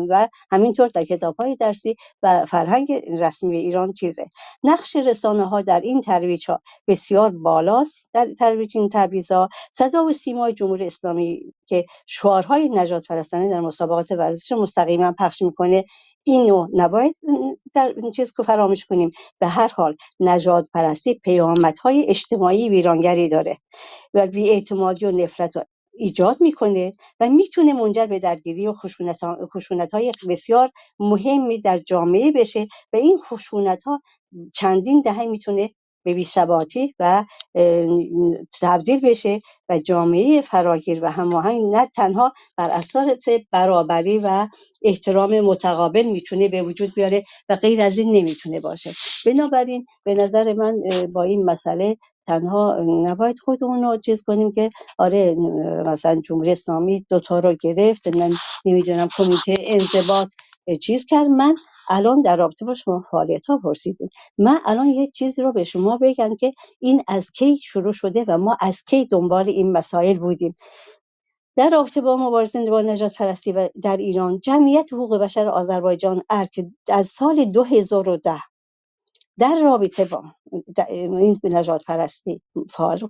و همینطور در کتاب‌های درسی و فرهنگ رسمی ایران چیزه. نقش رسانه‌ها در این ترویج‌ها بسیار بالاست. در ترویج این تبعیض‌ها صدا و سیمای جمهوری اسلامی که شعارهای نژاد پرستانه در مسابقات ورزش مستقیما پخش میکنه، اینو نباید در این چیز که فراموش کنیم. به هر حال نژاد پرستی پیامدهای اجتماعی ویرانگری داره و بی‌اعتمادی و نفرت رو ایجاد میکنه و میتونه منجر به درگیری و خشونت‌های بسیار مهمی در جامعه بشه و این خشونت‌ها چندین دهه میتونه به بی‌ثباتی و تبدیل بشه و جامعه فراگیر و هماهنگ نه تنها بر اساس برابری و احترام متقابل میتونه به وجود بیاره و غیر از این نمیتونه باشه. بنابراین به نظر من با این مسئله تنها نباید خودمون رو چیز کنیم که آره مثلا جمهوری اسلامی 2 تا رو گرفت، نمیدونم کمیته انضباط چیز کرد. من الان در رابطه با شما فعالیت ها پرسیدین، من الان یک چیزی رو به شما بگم که این از کی شروع شده و ما از کی دنبال این مسائل بودیم. در رابطه با مبارزه با نژاد پرستی و در ایران، جمعیت حقوق بشر آذربایجان ارک از سال 2010 در رابطه با این نژاد پرستی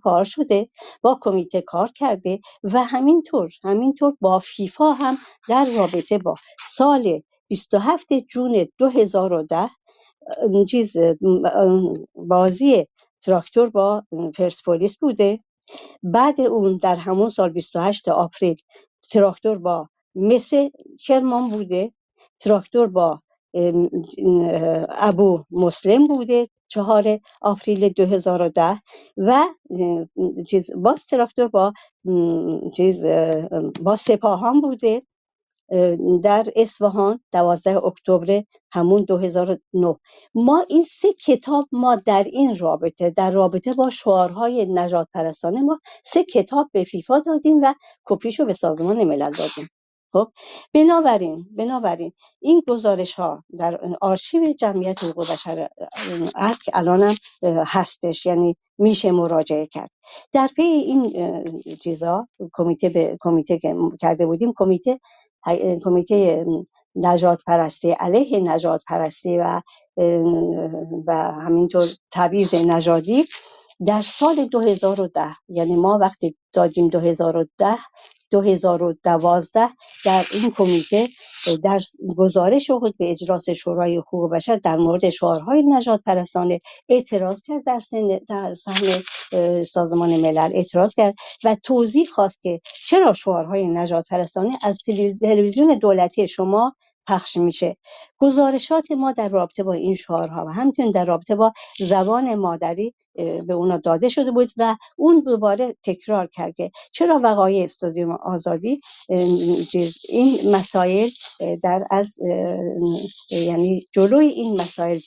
فعال شده، با کمیته کار کرده و همینطور با فیفا هم در رابطه با سال 27 جون 2010 بازی تراکتور با پرسپولیس بوده. بعد اون در همون سال 28 آپریل تراکتور با مس کرمان بوده، تراکتور با ابو مسلم بوده 4 آپریل 2010 و باز تراکتور با سپاهان بوده در اصفهان 12 اکتبر همون 2009. ما این 3 کتاب ما در این رابطه، در رابطه با شعارهای نژاد پرستانه، ما 3 کتاب به فیفا دادیم و کپیشو به سازمان ملل دادیم. خب بنابراین این گزارش ها در آرشیو جمعیت حقوق بشر ارک الانم هستش، یعنی میشه مراجعه کرد. در پی این چیزا کمیته که کرده بودیم، کمیته نژاد پرستی علیه نژاد پرستی و همینطور تبعیض نژادی در سال 2010، یعنی ما وقتی دادیم 2012 در این کمیته در گزارش خود به اجلاس شورای حقوق بشر در مورد شعارهای نژاد پرستانه اعتراض کرد، در صحن سازمان ملل اعتراض کرد و توضیح خواست که چرا شعارهای نژاد پرستانه از تلویزیون دولتی شما پخش میشه. گزارشات ما در رابطه با این شعارها و همچنین در رابطه با زبان مادری به اونا داده شده بود و اون دوباره تکرار کرد که چرا وقایع استادیوم آزادی این مسائل یعنی جلوی این مسائل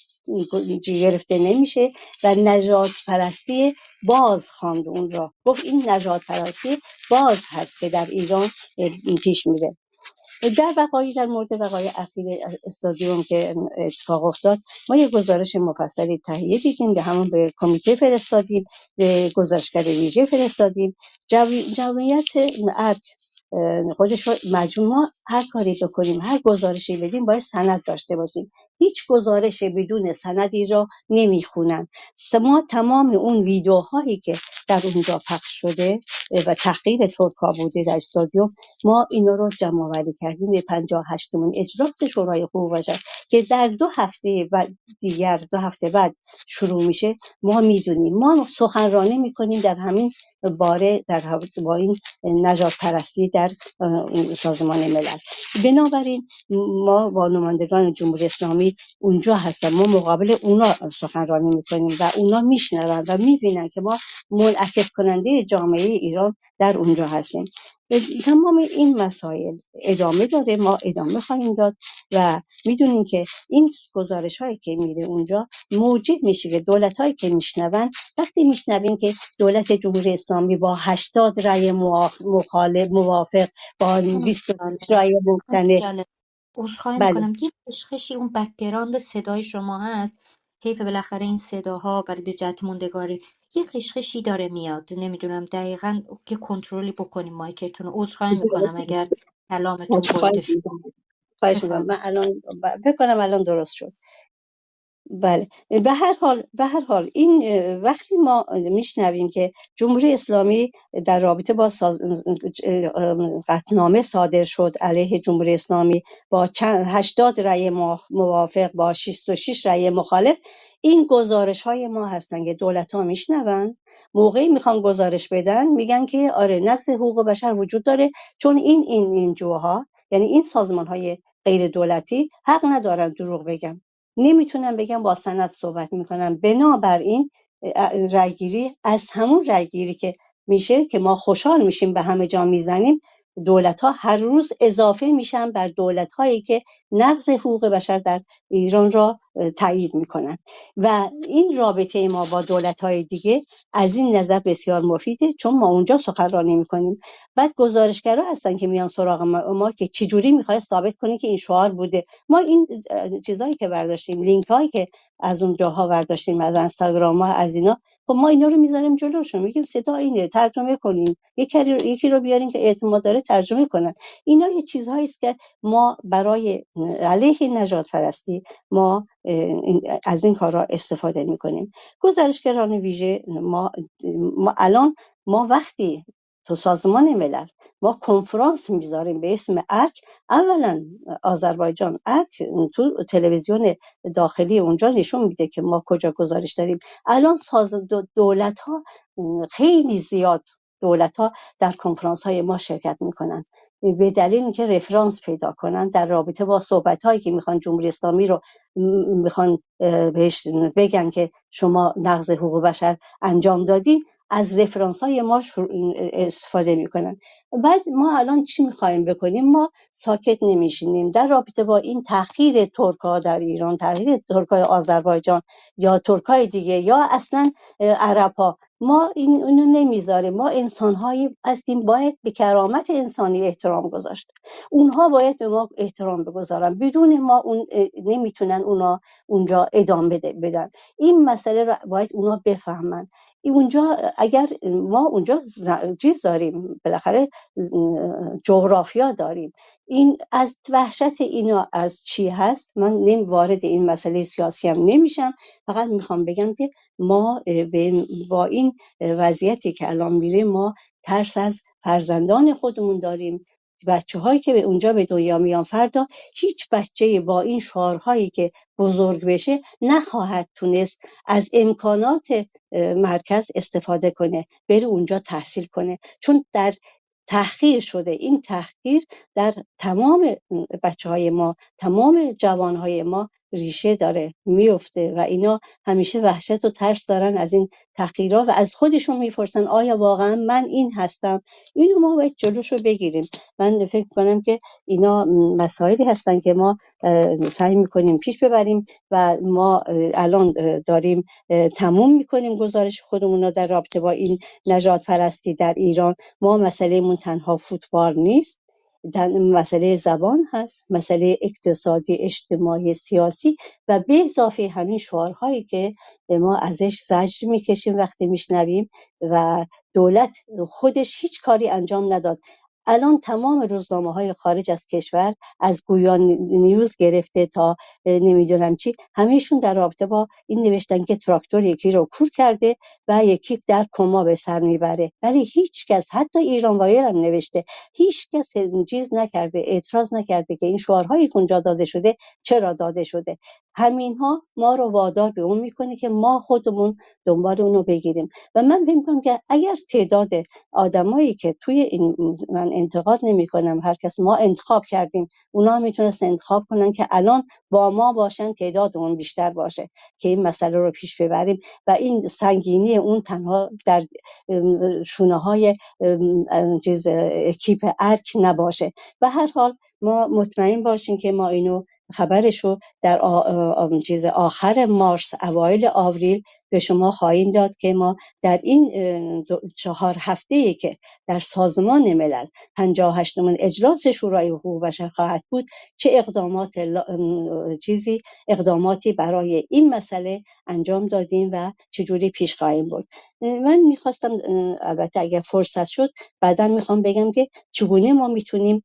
گرفته نمیشه و نژاد پرستی باز خواند اون را، گفت این نژاد پرستی باز هست که در ایران پیش میره. در مورد وقایع اخیر استادیوم که اتفاق افتاد، ما یک گزارش مفصلی تهیه دیدیم، به کمیته فرستادیم، به گزارشگر ویژه فرستادیم. جمعیت ارک خودش مجموعه هر کاری بکنیم، هر گزارشی بدیم، باید سند داشته باشیم. هیچ گزارش بدون سندی را نمیخونن. ما تمام اون ویدیوهایی که در اونجا پخش شده و تحقیر ترکا بوده در استادیوم، ما اینا رو جمع آوری کردیم به 58مین اجلاس شورای حقوق بشر که در 2 هفته بعد شروع میشه. ما میدونیم، ما سخنرانی میکنیم در همین باره، در با این نژاد پرستی در سازمان ملل. بنابراین ما با نمایندگان جمهوری اسلامی اونجا هستیم، ما مقابل اونا سخنرانی میکنیم و اونا میشنون و میبینن که ما منعکس کننده جامعه ایران در اونجا هستیم. تمام این مسائل ادامه داره، ما ادامه خواهیم داد و میدونین که این گزارش هایی که میره اونجا موجب میشه که دولت هایی که میشنون، وقتی میشنوین که دولت جمهوری اسلامی با 80 رأی مخالف موافق با 25 رأی ممتنع، عذرخواهی بله میکنم، یه خشخشی اون بکگراند صدای شما هست، حیف بالاخره این صداها برای به جهت موندگاری یه خشخشی داره میاد، نمیدونم دقیقاً که کنترلی بکنیم مایکتون رو. عذرخواهی میکنم اگر کلامتون بریده شد. خواهش میکنم. من بفرمایید. الان بکنم الان درست شد. بله، به هر حال این وقتی ما میشنویم که جمهوری اسلامی در رابطه با قطعنامه صادر شد علیه جمهوری اسلامی با 80 رأی موافق با 66 رأی مخالف، این گزارش های ما هستن که دولت ها میشنون، موقعی میخوان گزارش بدن میگن که آره نقض حقوق بشر وجود داره، چون این جوها، یعنی این سازمان های غیر دولتی حق ندارن دروغ بگن، نمیتونم بگم با سند صحبت میکنم. بنابراین رأیگیری از همون رأیگیری که میشه که ما خوشحال میشیم به همه جا میزنیم، دولت ها هر روز اضافه میشن بر دولت هایی که نقض حقوق بشر در ایران را تایید میکنن و این رابطه ما با دولت‌های دیگه از این نظر بسیار مفیده، چون ما اونجا سخنرانی میکنیم. بعد گزارشگرا هستن که میان سراغ ما که چجوری میخواد ثابت کنی که این شعار بوده. ما این چیزایی که برداشتیم، لینک هایی که از اون جاها برداشتیم، از اینستاگرام ها، از اینا، خب ما اینا رو میذاریم جلوشون، میگیم صدا اینه، ترجمه کنین، یکی رو بیارین که اعتماد داره ترجمه کنن. اینا یه چیزهایی است که ما برای علیه نژاد پرستی ما از این کارا استفاده میکنیم. گزارشگران ویژه ما الان ما وقتی تو سازمان ملل ما کنفرانس میذاریم به اسم ارک، اولا آذربایجان ارک تو تلویزیون داخلی اونجا نشون میده که ما کجا گزارش داریم. الان دولت ها خیلی زیاد دولت ها در کنفرانس های ما شرکت میکنن به دلیل اینکه رفرانس پیدا کنن در رابطه با صحبت هایی که میخوان جمهوری اسلامی رو میخوان بهش بگن که شما نقض حقوق بشر انجام دادین، از رفرانس های ما استفاده میکنن. بعد ما الان چی میخوایم بکنیم؟ ما ساکت نمیشینیم در رابطه با این تحقیر ترک‌ها در ایران، تحقیر ترک‌های آذربایجان یا ترک‌های دیگه یا اصلا عرب‌ها. ما اینو نمیذاریم. ما انسان‌هایی هستیم، باید به کرامت انسانی احترام گذاشت. اونها باید به ما احترام بگذارن، بدون ما نمیتونن اونا اونجا ادامه بدن. این مسئله رو باید اونا بفهمن. اونجا اگر ما اونجا چیز داریم، بالاخره جغرافیا داریم. این از وحشت اینا از چی هست، من وارد این مسئله سیاسی هم نمیشم، فقط میخوام بگم که ما با این وضعیتی که الان میره ما ترس از فرزندان خودمون داریم. بچه هایی که به اونجا به دنیا میان، فردا هیچ بچه با این شعارهایی که بزرگ بشه نخواهد تونست از امکانات مرکز استفاده کنه، بره اونجا تحصیل کنه، چون در تحقیر شده. این تحقیر در تمام بچه های ما، تمام جوان های ما ریشه داره میفته و اینا همیشه وحشت و ترس دارن از این تحقیرها و از خودشون میپرسن آیا واقعا من این هستم؟ اینو ما باید جلوشو بگیریم. من فکر کنم که اینا مسائلی هستن که ما سعی میکنیم پیش ببریم و ما الان داریم تموم میکنیم گزارش خودمون رو در رابطه با این نژاد پرستی در ایران. ما مسئلهمون تنها فوتبال نیست، مسئله زبان هست، مسئله اقتصادی، اجتماعی، سیاسی و به اضافه همین شعارهایی که ما ازش زجر میکشیم وقتی میشنویم و دولت خودش هیچ کاری انجام نداد. الان تمام روزنامه‌های خارج از کشور، از گویان نیوز گرفته تا نمیدونم چی، همهشون در رابطه با این نوشتن که تراکتور یکی رو کور کرده و یکی در کما به سر میبره. ولی هیچ کس، حتی ایران وایر هم نوشته، هیچ کس چیز نکرده، اعتراض نکرده که این شعارهایی که اونجا داده شده چرا داده شده. همینها ما رو وادار به اون میکنه که ما خودمون دنبال اونو بگیریم. و من فکر می‌کنم که اگر تعداد آدمایی که توی این، من انتقاد نمی‌کنم، هر کس ما انتخاب کردیم، اونا هم میتونست انتخاب کنن که الان با ما باشن، تعدادمون بیشتر باشه که این مسئله رو پیش ببریم و این سنگینی اون تنها در شونه‌های چیز اکیپ ارک نباشه. و هر حال ما مطمئن باشیم که ما اینو خبرشو در چیز آخر مارس اوایل آوریل به شما خواهیم داد که ما در این 4 هفته‌ای که در سازمان ملل 58مین اجلاس شورای حقوق بشر خواهد بود، چه اقداماتی برای این مسئله انجام دادیم و چجوری پیش خواهیم برد. من میخواستم البته اگر فرصت شد بعدا میخوام بگم که چگونه ما میتونیم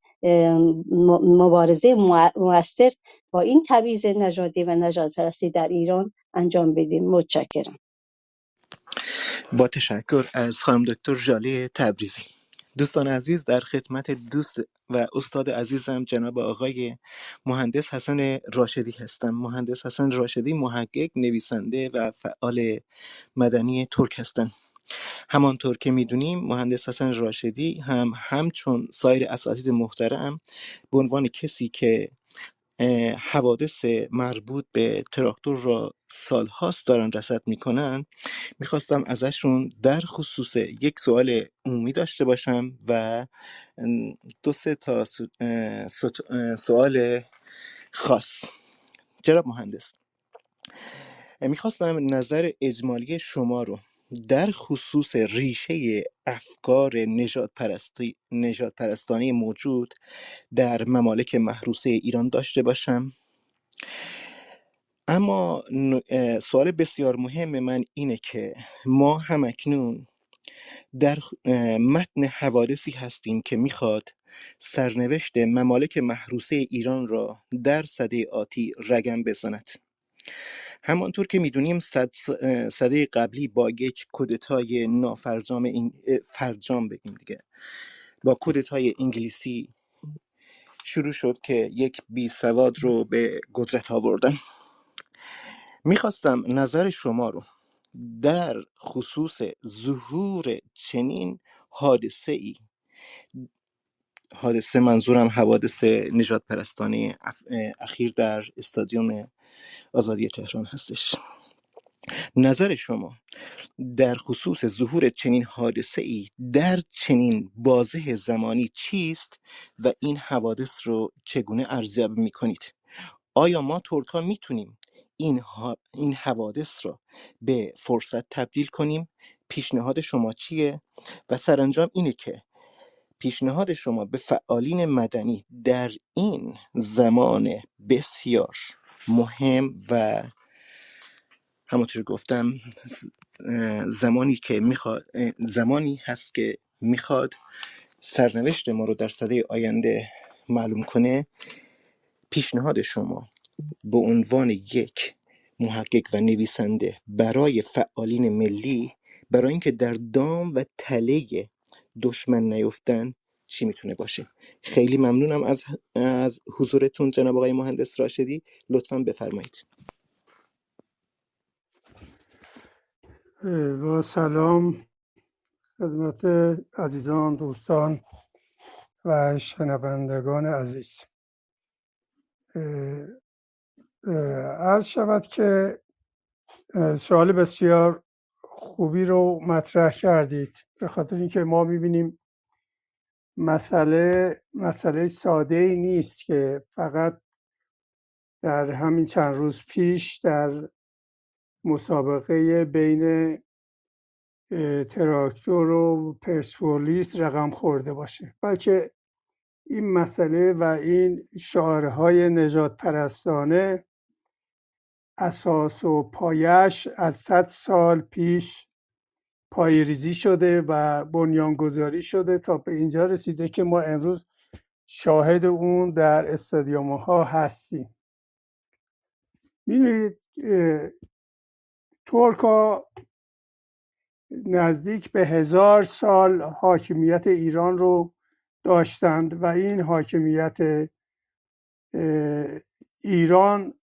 مبارزه مؤثر با این تبعیض نژادی و نژاد پرستی در ایران انجام بدیم. متشکرم. با تشکر از خانم دکتر ژاله تبریزی. دوستان عزیز، در خدمت دوست و استاد عزیزم جناب آقای مهندس حسن راشدی هستم. مهندس حسن راشدی محقق، نویسنده و فعال مدنی ترک هستند. همانطور که میدونیم مهندس حسن راشدی همچون سایر اساتید محترم به عنوان کسی که حوادث مربوط به تراکتور را سالهاست دارن رصد میکنن، میخواستم ازشون در خصوص یک سوال عمومی داشته باشم و 2-3 تا سوال خاص. جناب مهندس، میخواستم نظر اجمالی شما رو در خصوص ریشه افکار نژاد پرستانی موجود در ممالک محروسه ایران داشته باشم. اما سوال بسیار مهم من اینه که ما همکنون در متن حوادثی هستیم که میخواد سرنوشت ممالک محروسه ایران را در سده آتی رقم بزند. همانطور که میدونیم سده قبلی با یک کودتای نافرجام فرجام بگیم دیگه، با کودتای انگلیسی شروع شد که یک بی سواد رو به قدرت آوردن. میخواستم نظر شما رو در خصوص ظهور چنین حادثه منظورم حوادث نژاد پرستانه اخیر در استادیوم آزادی تهران هستش. نظر شما در خصوص ظهور چنین حادثه‌ای در چنین بازه زمانی چیست و این حوادث رو چگونه ارزیابی می‌کنید؟ آیا ما ترک‌ها میتونیم این حوادث را به فرصت تبدیل کنیم؟ پیشنهاد شما چیه؟ و سرانجام اینه که پیشنهاد شما به فعالین مدنی در این زمان بسیار مهم و همونطور گفتم زمانی هست که میخواد سرنوشت ما رو در سده آینده معلوم کنه، پیشنهاد شما به عنوان یک محقق و نویسنده برای فعالین ملی، برای اینکه در دام و تله دشمن نیفتن چی میتونه باشه؟ خیلی ممنونم از حضورتون جناب آقای مهندس راشدی. لطفاً بفرمایید. با سلام خدمت عزیزان، دوستان و شنوندگان عزیز. عرض شود که سوال بسیار خوبی رو مطرح کردید، به خاطر اینکه ما می‌بینیم مسئله ساده ای نیست که فقط در همین چند روز پیش در مسابقه بین تراکتور و پرسپولیس رقم خورده باشه، بلکه این مسئله و این شعارهای نژاد پرستانه اساس و پایش از 100 سال پیش پایه‌ریزی شده و بنیانگذاری شده تا به اینجا رسیده که ما امروز شاهد اون در استادیوم‌ها هستیم. می‌دونید ترک‌ها نزدیک به 1000 سال حاکمیت ایران رو داشتند و این حاکمیت ایران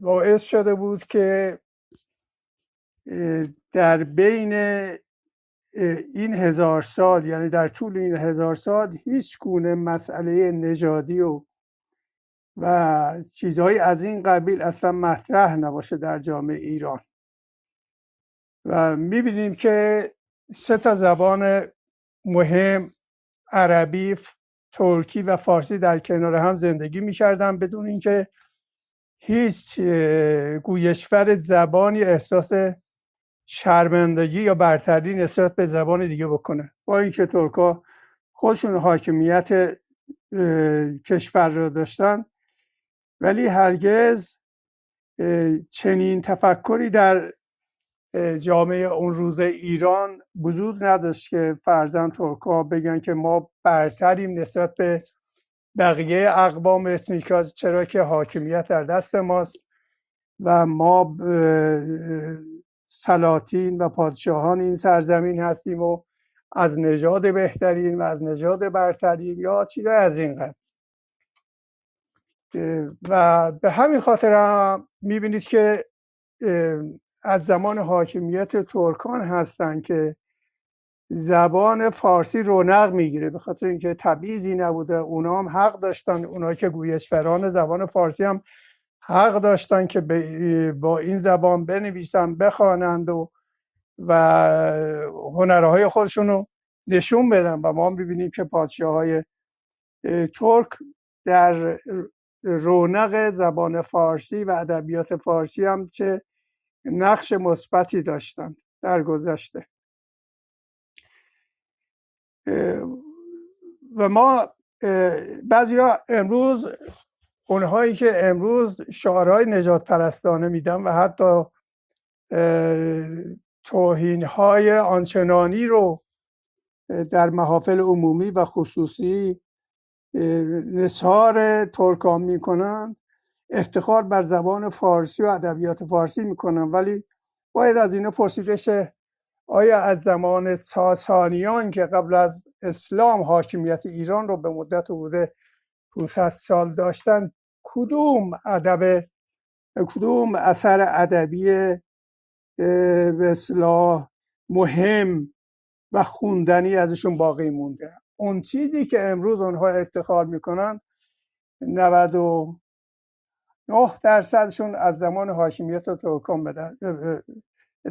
باعث شده بود که در بین این 1000 سال، یعنی در طول این 1000 سال، هیچ گونه مسئله نژادی و چیزهای از این قبیل اصلا مطرح نباشه در جامعه ایران. و میبینیم که 3 زبان مهم، عربی، ترکی و فارسی، در کنار هم زندگی میکردن بدون اینکه هیچ گویشور زبانی احساس شرمندگی یا برتری نسبت به زبان دیگه بکنه. با اینکه ترک‌ها خودشون حاکمیت کشور را داشتن، ولی هرگز چنین تفکری در جامعه اون روز ایران وجود نداشت که فرضاً ترک‌ها بگن که ما برتریم نسبت به بقیه اقوام اتنیک، چرا که حاکمیت در دست ماست و ما سلاطین و پادشاهان این سرزمین هستیم و از نژاد بهترین و از نژاد برترین یا چیزای از این قبیل. و به همین خاطر هم میبینید که از زمان حاکمیت ترکان هستن که زبان فارسی رونق میگیره، به خاطر اینکه تبعیضی نبوده. اونا هم حق داشتن، اونا که گویشوران زبان فارسی هم حق داشتن که با این زبان بنویسن، بخوانند و هنرهای خودشون رو نشون بدن. و ما میبینیم که پادشاه‌های ترک در رونق زبان فارسی و ادبیات فارسی هم چه نقش مثبتی داشتن در گذشته. و ما بعضیا امروز، اونهایی که امروز شعارهای نجات پرستانه میدن و حتی توهینهای آنچنانی رو در محافل عمومی و خصوصی نثار ترکان میکنن، افتخار بر زبان فارسی و ادبیات فارسی میکنن، ولی باید از اینا پرسیده شه آیا از زمان ساسانیان که قبل از اسلام حاکمیت ایران رو به مدت حدود 500 سال داشتن، کدوم اثر ادبی به اصطلاح مهم و خوندنی ازشون باقی مونده؟ اون چیزی که امروز اونها افتخار میکنن 99%شون از زمان حاکمیت ترکان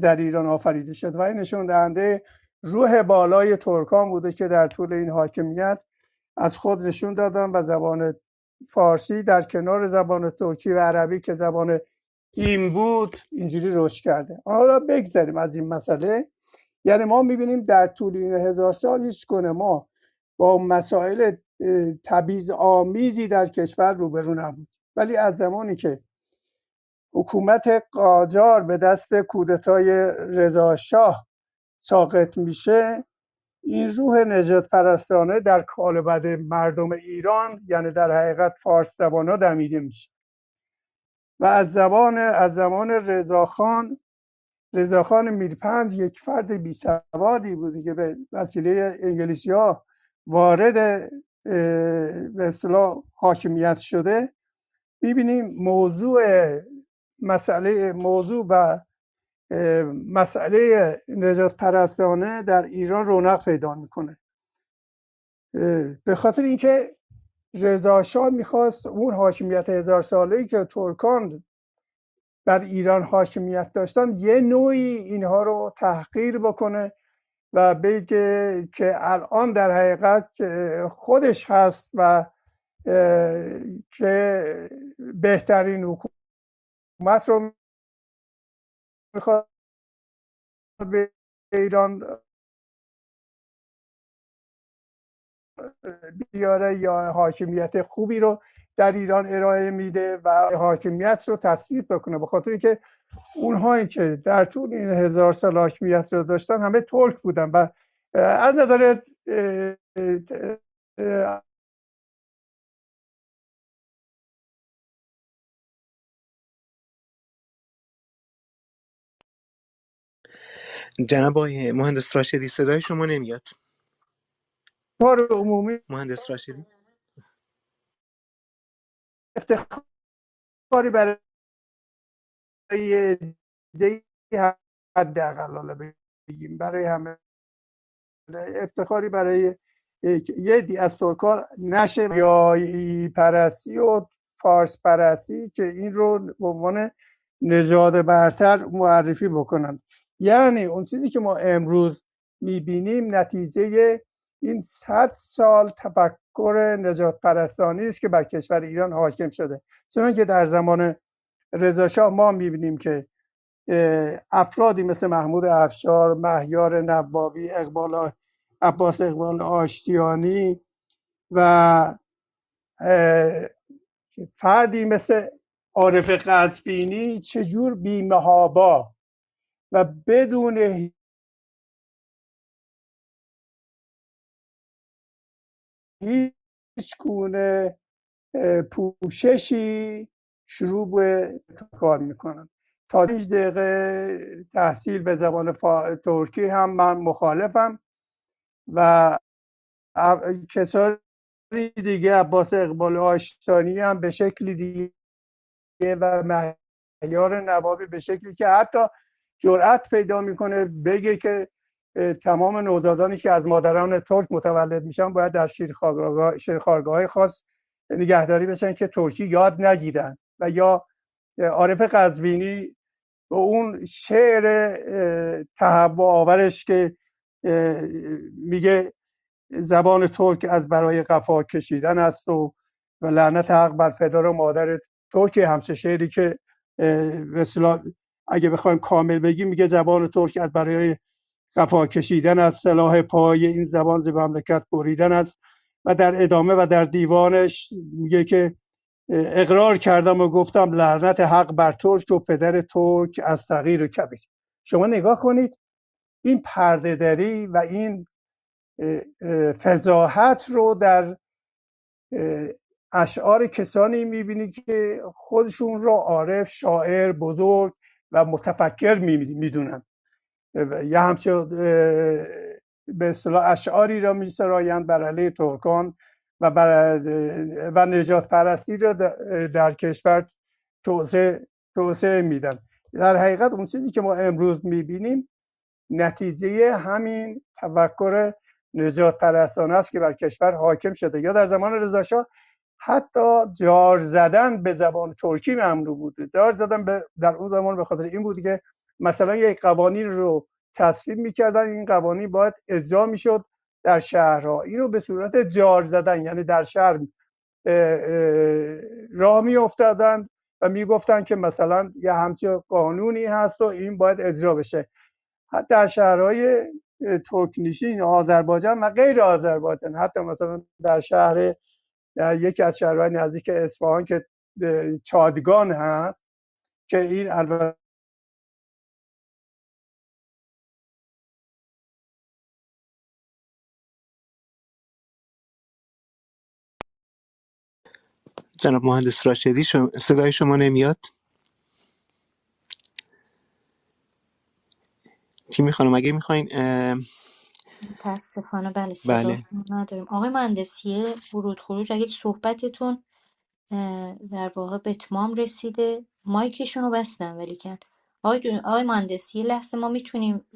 در ایران آفریده شد و این نشون دهنده روح بالای ترکان بوده که در طول این حاکمیت از خود نشون دادن و زبان فارسی در کنار زبان ترکی و عربی که زبان این بود اینجوری رشد کرده. حالا بگذاریم از این مسئله. یعنی ما میبینیم در طول این 1000 سال هیچ گونه ما با مسائل تبعیض‌آمیزی در کشور روبرو نبود، ولی از زمانی که حکومت قاجار به دست کودتای رضا شاه ساقط میشه، این روح نجات پرستانه در کالبد مردم ایران، یعنی در حقیقت فارس زبانا، دمیده میشه و از زمان رضاخان میرپنج، یک فرد بی سوادی بودی که به وسیله انگلیسی‌ها وارد به اصطلاح حاکمیت شده. می‌بینیم موضوع و مسئله نجات پرستانه در ایران رونق پیدا میکنه، به خاطر اینکه رضا شاه میخواست اون حاکمیت 1000 ساله‌ای که ترکان بر ایران حاکمیت داشتن یه نوعی اینها رو تحقیر بکنه و بگه که الان در حقیقت خودش هست و که بهترین حکومت رو میخواد به ایران بیاره یا حاکمیت خوبی رو در ایران ارائه میده و حاکمیت رو تثبیت بکنه، به خاطر اینکه اونهایی که در طول این 1000 سال حاکمیت رو داشتن همه ترک بودن و از نظر جناب آقای مهندس راشدی صدای شما نمیاد. کار عمومی مهندس راشدی افتخاری برای عده‌ای حداقل بگیم برای همه، افتخاری برای یه دی از ترکان نشه یا پرستی و فارس پرستی که این رو به عنوان نژاد برتر معرفی بکنن. یعنی اون چیزی که ما امروز میبینیم نتیجه این 100 سال تفکر نجات پرستانی است که بر کشور ایران حاکم شده. چون که در زمان رضا شاه ما میبینیم که افرادی مثل محمود افشار، مهیار نوابی، عباس اقبال آشتیانی و فردی مثل عارف قزوینی چجور بی‌محابا و بدون هیچ گونه پوششی شروع به کار میکنن. تا 5 دقیقه تحصیل به زبان ترکی هم من مخالفم و کسانی دیگه، عباس اقبال آشتیانی هم به شکلی دیگه و مهیار نوابی به شکلی که حتی جرأت پیدا میکنه بگه که تمام نوزادانی که از مادران ترک متولد میشن باید در شیرخوارگاه‌های خاص نگهداری بشن که ترکی یاد نگیرن. و یا عارف قزوینی به اون شعر تهوع آورش که میگه زبان ترک از برای قفا کشیدن است و و لعنت حق بر پدر و مادر ترک، همچه شعری که به اصطلاح اگه بخوایم کامل بگیم میگه زبان ترک از برای قفا کشیدن از سلاح پای این زبان ز مملکت بریدن است. و در ادامه و در دیوانش میگه که اقرار کردم و گفتم لعنت حق بر ترک و پدر ترک از صغیر و کبیر. شما نگاه کنید این پرده دری و این فضاحت رو در اشعار کسانی میبینید که خودشون رو عارف، شاعر، بزرگ و متفکر میدونن. یه همچون به اصطلاح اشعاری را میسرایند بر علیه ترکان و نجات پرستی را در کشور توسعه میدن. در حقیقت اون چیزی که ما امروز میبینیم نتیجه همین تفکر نجات پرستانه است که بر کشور حاکم شده. یا در زمان رضا شاه حتی جار زدن به زبان ترکی ممنوع بوده. جار زدن در اون زمان به خاطر این بود که مثلا یک قوانین رو تصویب میکردن، این قوانین باید اجرا میشد در شهرها. این رو به صورت جار زدن، یعنی در شهر راه میافتادند و میگفتن که مثلا یه همچین قانونی هست و این باید اجرا بشه. حتی در شهرهای ترکنشین آذربایجان و غیر آذربایجان، حتی مثلا در یکی از شهرهای نزدیک اصفهان که چادگان هست که این البته جناب مهندس راشدی صدای شما نمیاد. تیمی خانم اگه میخواین متاسفانه بله بله. صداتون نداریم. آقای مهندسی ورود خروج اگه صحبتتون در واقع به اتمام رسیده، مایکشون رو بستن ولی کرد. آقای مهندسی یه لحظه ما میتونیم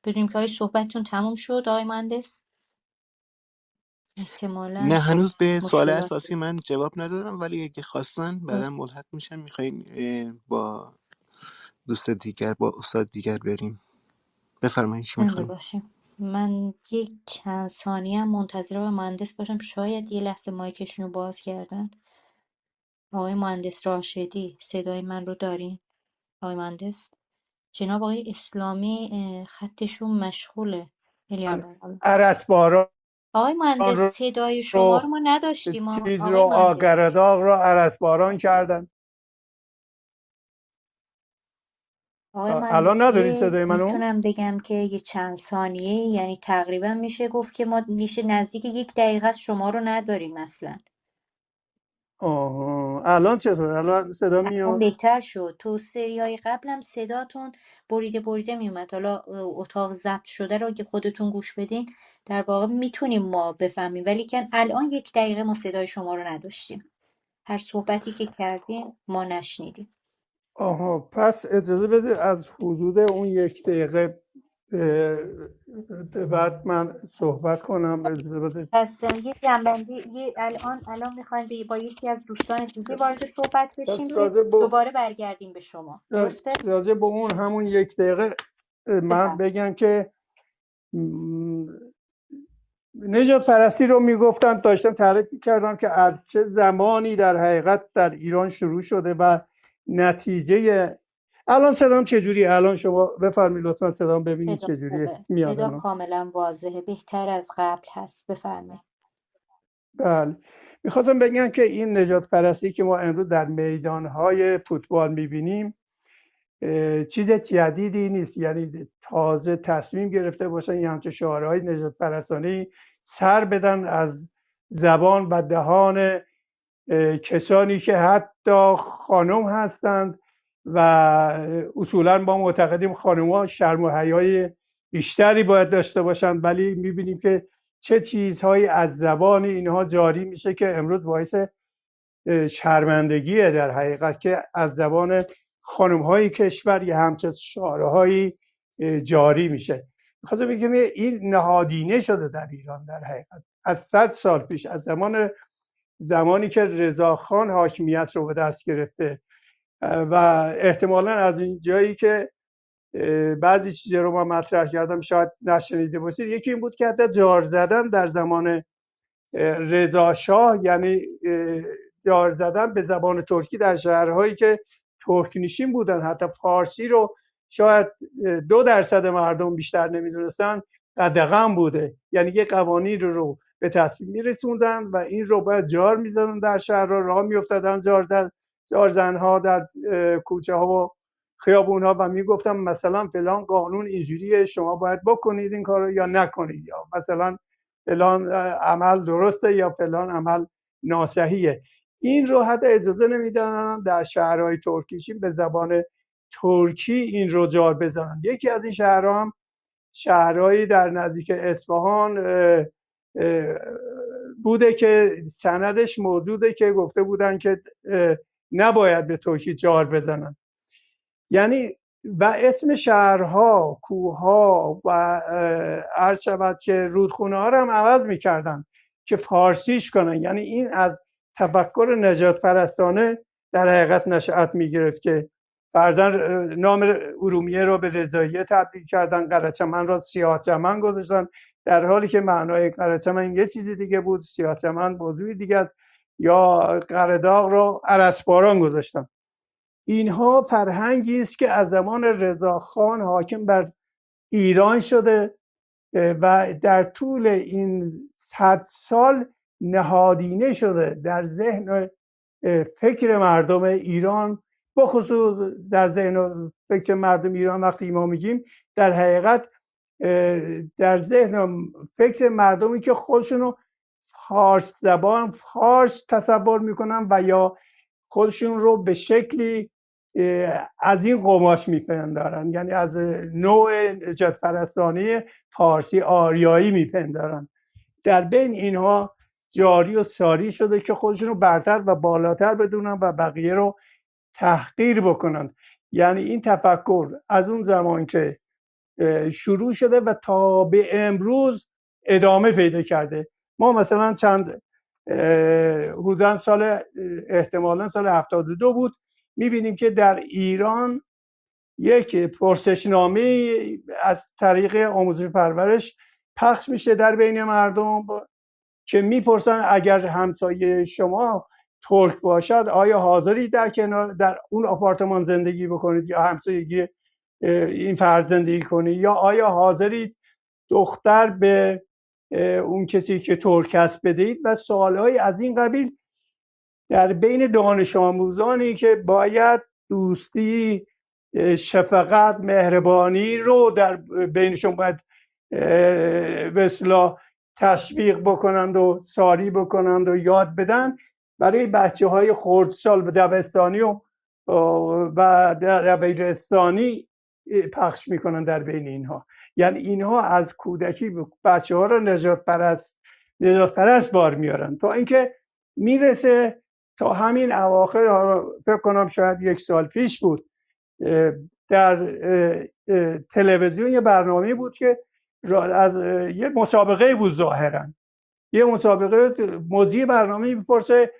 بدونیم که آقای صحبتتون تموم شد آقای مهندس؟ احتمالاً نه، خب هنوز به سوال مشکلات اساسی من جواب ندادم، ولی اگه خواستن بعدا ملحق میشن میخواین با دوست دیگر، با استاد دیگر بریم. بفرمایید چی زنده میخواین. باشیم. من یک چند ثانیه هم منتظر آقای مهندس باشم، شاید یه لحظه مایکشون رو باز کردن. آقای مهندس راشدی صدای من رو دارین؟ آقای مهندس جناب آقای اسلامی خطشون مشغوله. عرس باران آقای مهندس صدای شما رو رو ما نداشتیم. چیز رو آقای مهندس آگرداغ رو عرس باران کردن. آقای الان نداری مهندسی صدای منو؟ میتونم بگم که یه چند ثانیه، یعنی تقریبا میشه گفت که ما میشه نزدیک 1 دقیقه است شما رو نداریم اصلا. آها، الان چطور؟ الان صدا الان میاد؟ بهتر شد. تو سریای قبلم صداتون بریده بریده میومد. حالا اتاق ضبط شده رو که خودتون گوش بدین در واقع میتونیم ما بفهمیم، ولی که الان 1 دقیقه ما صدای شما رو نداشتیم. هر صحبتی که کردین ما نشنیدیم. آها، پس اجازه بده از حدود اون 1 دقیقه به بعد من صحبت کنم. اجازه بده. پس یه جنبندی الان میخوایم با یکی از دوستان دیگه وارد صحبت پس بشیم که دوباره برگردیم به شما. درسته؟ راجع به اون همون 1 دقیقه من بفهم. بگم که نجات پرستی رو میگفتن، داشتم تعریف کردم که از چه زمانی در حقیقت در ایران شروع شده و نتیجه. الان صدام چجوری؟ الان شما بفرمایید لطفا صدام ببینید صدا چجوری خوبه. میاد صدا الان. کاملا واضحه. بهتر از قبل هست. بفرمایید. بله، میخواستم بگم که این نجات پرستی که ما امروز در میدانهای فوتبال میبینیم چیز جدیدی نیست. یعنی تازه تصمیم گرفته باشن یه همچه شعارهای نجات پرستانه سر بدن از زبان و دهان کسانی که حتی خانم هستند و اصولا ما معتقدیم خانم‌ها شرم و حیای بیشتری باید داشته باشند، ولی میبینیم که چه چیزهایی از زبان اینها جاری میشه که امروز باعث شرمندگیه در حقیقت که از زبان خانم‌های کشور یه همچه شعارهایی جاری میشه. می‌خواستم بگم این نهادینه شده در ایران در حقیقت از 100 سال پیش، از زمانی که رضاخان حاکمیت رو به دست گرفته و احتمالاً از این جایی که بعضی چیزا رو من مطرح کردم شاید نشنیده باشید. یکی این بود که حتی جار زدن در زمان رضا شاه، یعنی جار زدن به زبان ترکی در شهرهایی که ترک نشین بودن. حتی فارسی رو شاید 2% مردم بیشتر نمیدونستن، قدغن بوده. یعنی یه قوانین رو به تصویب میرسوندن و این رو باید جار میزدن در شهرها، راه میافتادن جار زنها در کوچه ها و خیابون ها و میگفتن مثلا فلان قانون اینجوریه، شما باید بکنید این کارو یا نکنید، یا مثلا فلان عمل درسته یا فلان عمل ناصحیه. این رو حتی اجازه نمیدن در شهرهای ترکیشین به زبان ترکی این رو جار بزنن. یکی از این شهرها هم شهرهایی در نزدیک اصفهان بوده که سندش موجوده که گفته بودن که نباید به ترکی جار بزنن. یعنی و اسم شهرها، کوهها و عرض شود که رودخونه ها رو هم عوض میکردن که فارسیش کنن. یعنی این از تفکر نجات پرستانه در حقیقت نشأت میگرفت که فرضاً نام ارومیه رو به رضاییه تبدیل کردن، قرچمن رو سیاه چمن گذاشتن، در حالی که معنای قرچمن یه چیزی دیگه بود، سیاه چمن موضوعی دیگه است. یا قرداغ رو ارسباران گذاشتن. اینها فرهنگی است که از زمان رضاخان حاکم بر ایران شده و در طول این 100 سال نهادینه شده در ذهن فکر مردم ایران، بخصوص در ذهن فکر مردم ایران. وقتی ما میگیم در حقیقت در ذهن فکر مردمی که خودشونو فارس زبان، فارس تصور میکنن و یا خودشون رو به شکلی از این قماش میپندارن، یعنی از نوع نجات پرستانی فارسی آریایی میپندارن. در بین اینها جاری و ساری شده که خودشون رو برتر و بالاتر بدونن و بقیه رو تحقیر بکنن. یعنی این تفکر از اون زمان که شروع شده و تا به امروز ادامه پیدا کرده. ما مثلا چند حدوداً سال احتمالاً سال 72 بود، میبینیم که در ایران یک پرسشنامه از طریق آموزش پرورش پخش میشه در بین مردم که میپرسن اگر همسایه شما ترک باشد آیا حاضری در اون آپارتمان زندگی بکنید یا همسایگی این فرد زندگی کنید، یا آیا حاضرید دختر به اون کسی که ترک است بدهید. و سوالهای از این قبیل در بین دانش آموزانی که باید دوستی، شفقت، مهربانی رو در بینشون باید به اصطلاح تشویق بکنند و ساری بکنند و یاد بدن، برای بچه‌های خردسال و دبستانی و دبیرستانی پخش میکنن در بین اینها. یعنی اینها از کودکی بچه‌ها رو نجات پرست بار میارن تا اینکه میرسه تا همین اواخر، فکر کنم شاید 1 سال پیش بود، در تلویزیون یه برنامه بود که از یه مسابقه بود، ظاهرا یه مسابقه، مذیع برنامه میپرسه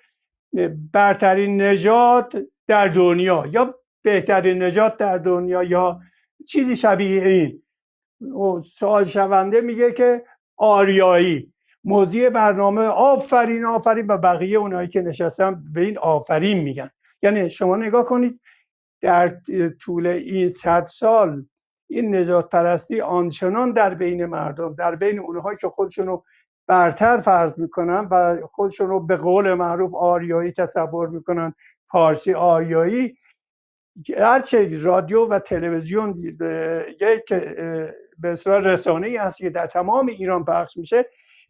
برترین نژاد در دنیا یا بهترین نژاد در دنیا یا چیزی شبیه این. سوال شونده میگه که آریایی. مذیع برنامه آفرین آفرین و بقیه اونایی که نشستن به این آفرین میگن. یعنی شما نگاه کنید در طول این 100 سال این نجات پرستی آنچنان در بین مردم، در بین اونهایی که خودشونو برتر فرض میکنن و خودشونو به قول معروف آریایی تصور میکنن، فارسی آریایی، هرچه رادیو و تلویزیون یک به اصطلاح رسانه‌ای هست که در تمام ایران پخش میشه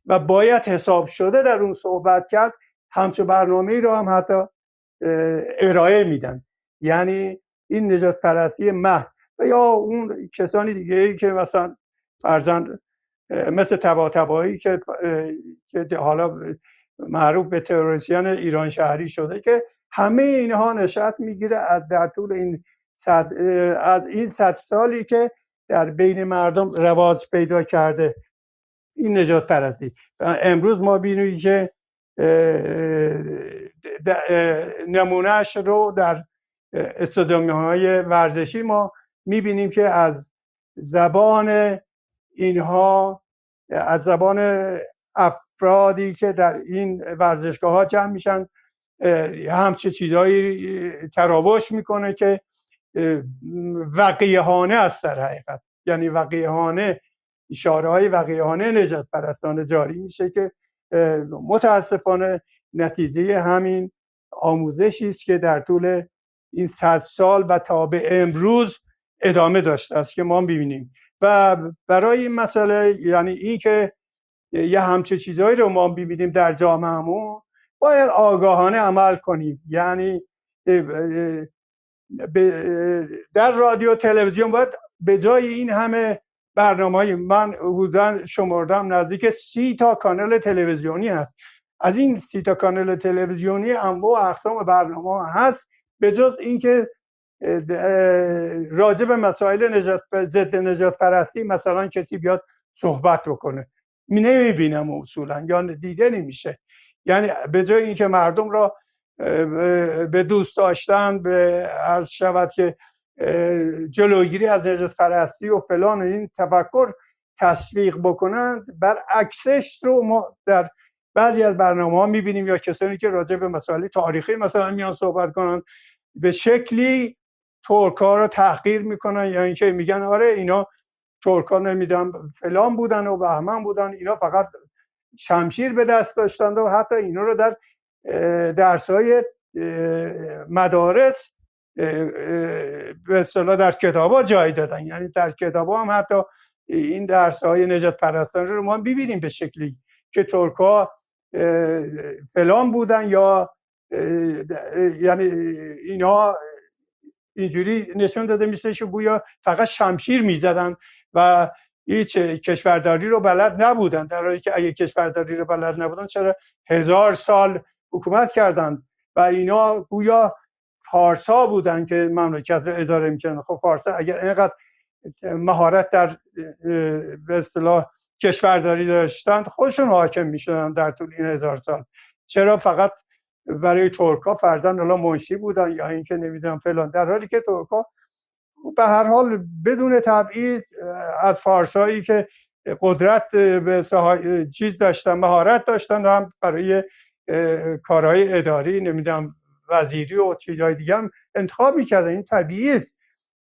و باید حساب شده در اون صحبت کرد، همچون برنامه‌ای رو هم حتی ارائه میدن. یعنی این نجات پرستی محض. و یا اون کسانی دیگه که مثلا فرضاً مثل طباطبایی که حالا معروف به تروریستان ایران شهری شده، که همه اینها نشأت میگیره از در طول این 100 سالی که در بین مردم رواج پیدا کرده این نجات پرستی. امروز ما بینیم که نمونهش رو در استادیوم‌های ورزشی ما میبینیم که از زبان اینها، از زبان افرادی که در این ورزشگاه ها جمع میشن همچه چیزایی تراوش میکنه که وقیحانه است در حقیقت، یعنی وقیحانه، اشاره های وقیحانه نجات پرستانه جاری میشه که متاسفانه نتیجه همین آموزشی است که در طول این 100 سال و تا به امروز ادامه داشته است که ما ببینیم. و برای این مسئله، یعنی این که یه همچه چیزهایی رو ما ببینیم در جامعهمون، باید آگاهانه عمل کنیم. یعنی در رادیو تلویزیون باید به جای این همه برنامه‌های، من حدوداً شمردم نزدیک 30 تا کانال تلویزیونی هست، از این 30 تا کانال تلویزیونی انواع و اقسام برنامه هست، به جز اینکه راجع به مسائل ضد نجات پرستی مثلا کسی بیاد صحبت بکنه، نمیبینم اصولا یا دیده نمیشه. یعنی به جای اینکه مردم را به دوست داشتن، به عرض شود که جلوگیری از نجات پرستی و فلان این تفکر تشویق بکنند، برعکسش رو ما در بعضی از برنامه‌ها میبینیم، یا کسانی که راجع به مسائل تاریخی مثلا میان صحبت کنن به شکلی ترک‌ها رو تحقیر میکنن، یا اینکه میگن آره اینا ترک‌ها نمیدونم فلان بودن و بهمن بودن، اینا فقط شمشیر به دست داشتند و حتی اینا رو در درس‌های مدارس به اصطلاح در کتابا جای دادن. یعنی در کتابا هم حتی این درس‌های نجات پرستانه رو ما ببینیم به شکلی که ترک‌ها فلان بودن، یا یعنی اینا اینجوری نشون داده میشه که گویا فقط شمشیر میزدن و هیچ کشورداری رو بلد نبودن، در حالی که اگه کشورداری رو بلد نبودن چرا 1000 سال حکومت کردن و اینا گویا فارسا بودن که مملکت رو اداره میکنن. خب فارسا اگر اینقدر مهارت در به اصطلاح کشورداری داشتن، خودشون حاکم میشدن در طول این 1000 سال. چرا فقط برای ترک‌ها فرضاً حالا منشی بودن یا اینکه نمیدونم فلان، در حالی که ترک‌ها به هر حال بدون تبعیض از فارسایی که قدرت به چیز داشتن، مهارت داشتن، هم برای کارهای اداری نمیدونم وزیری و چیزهای دیگه هم انتخاب میکردن. این طبیعی است.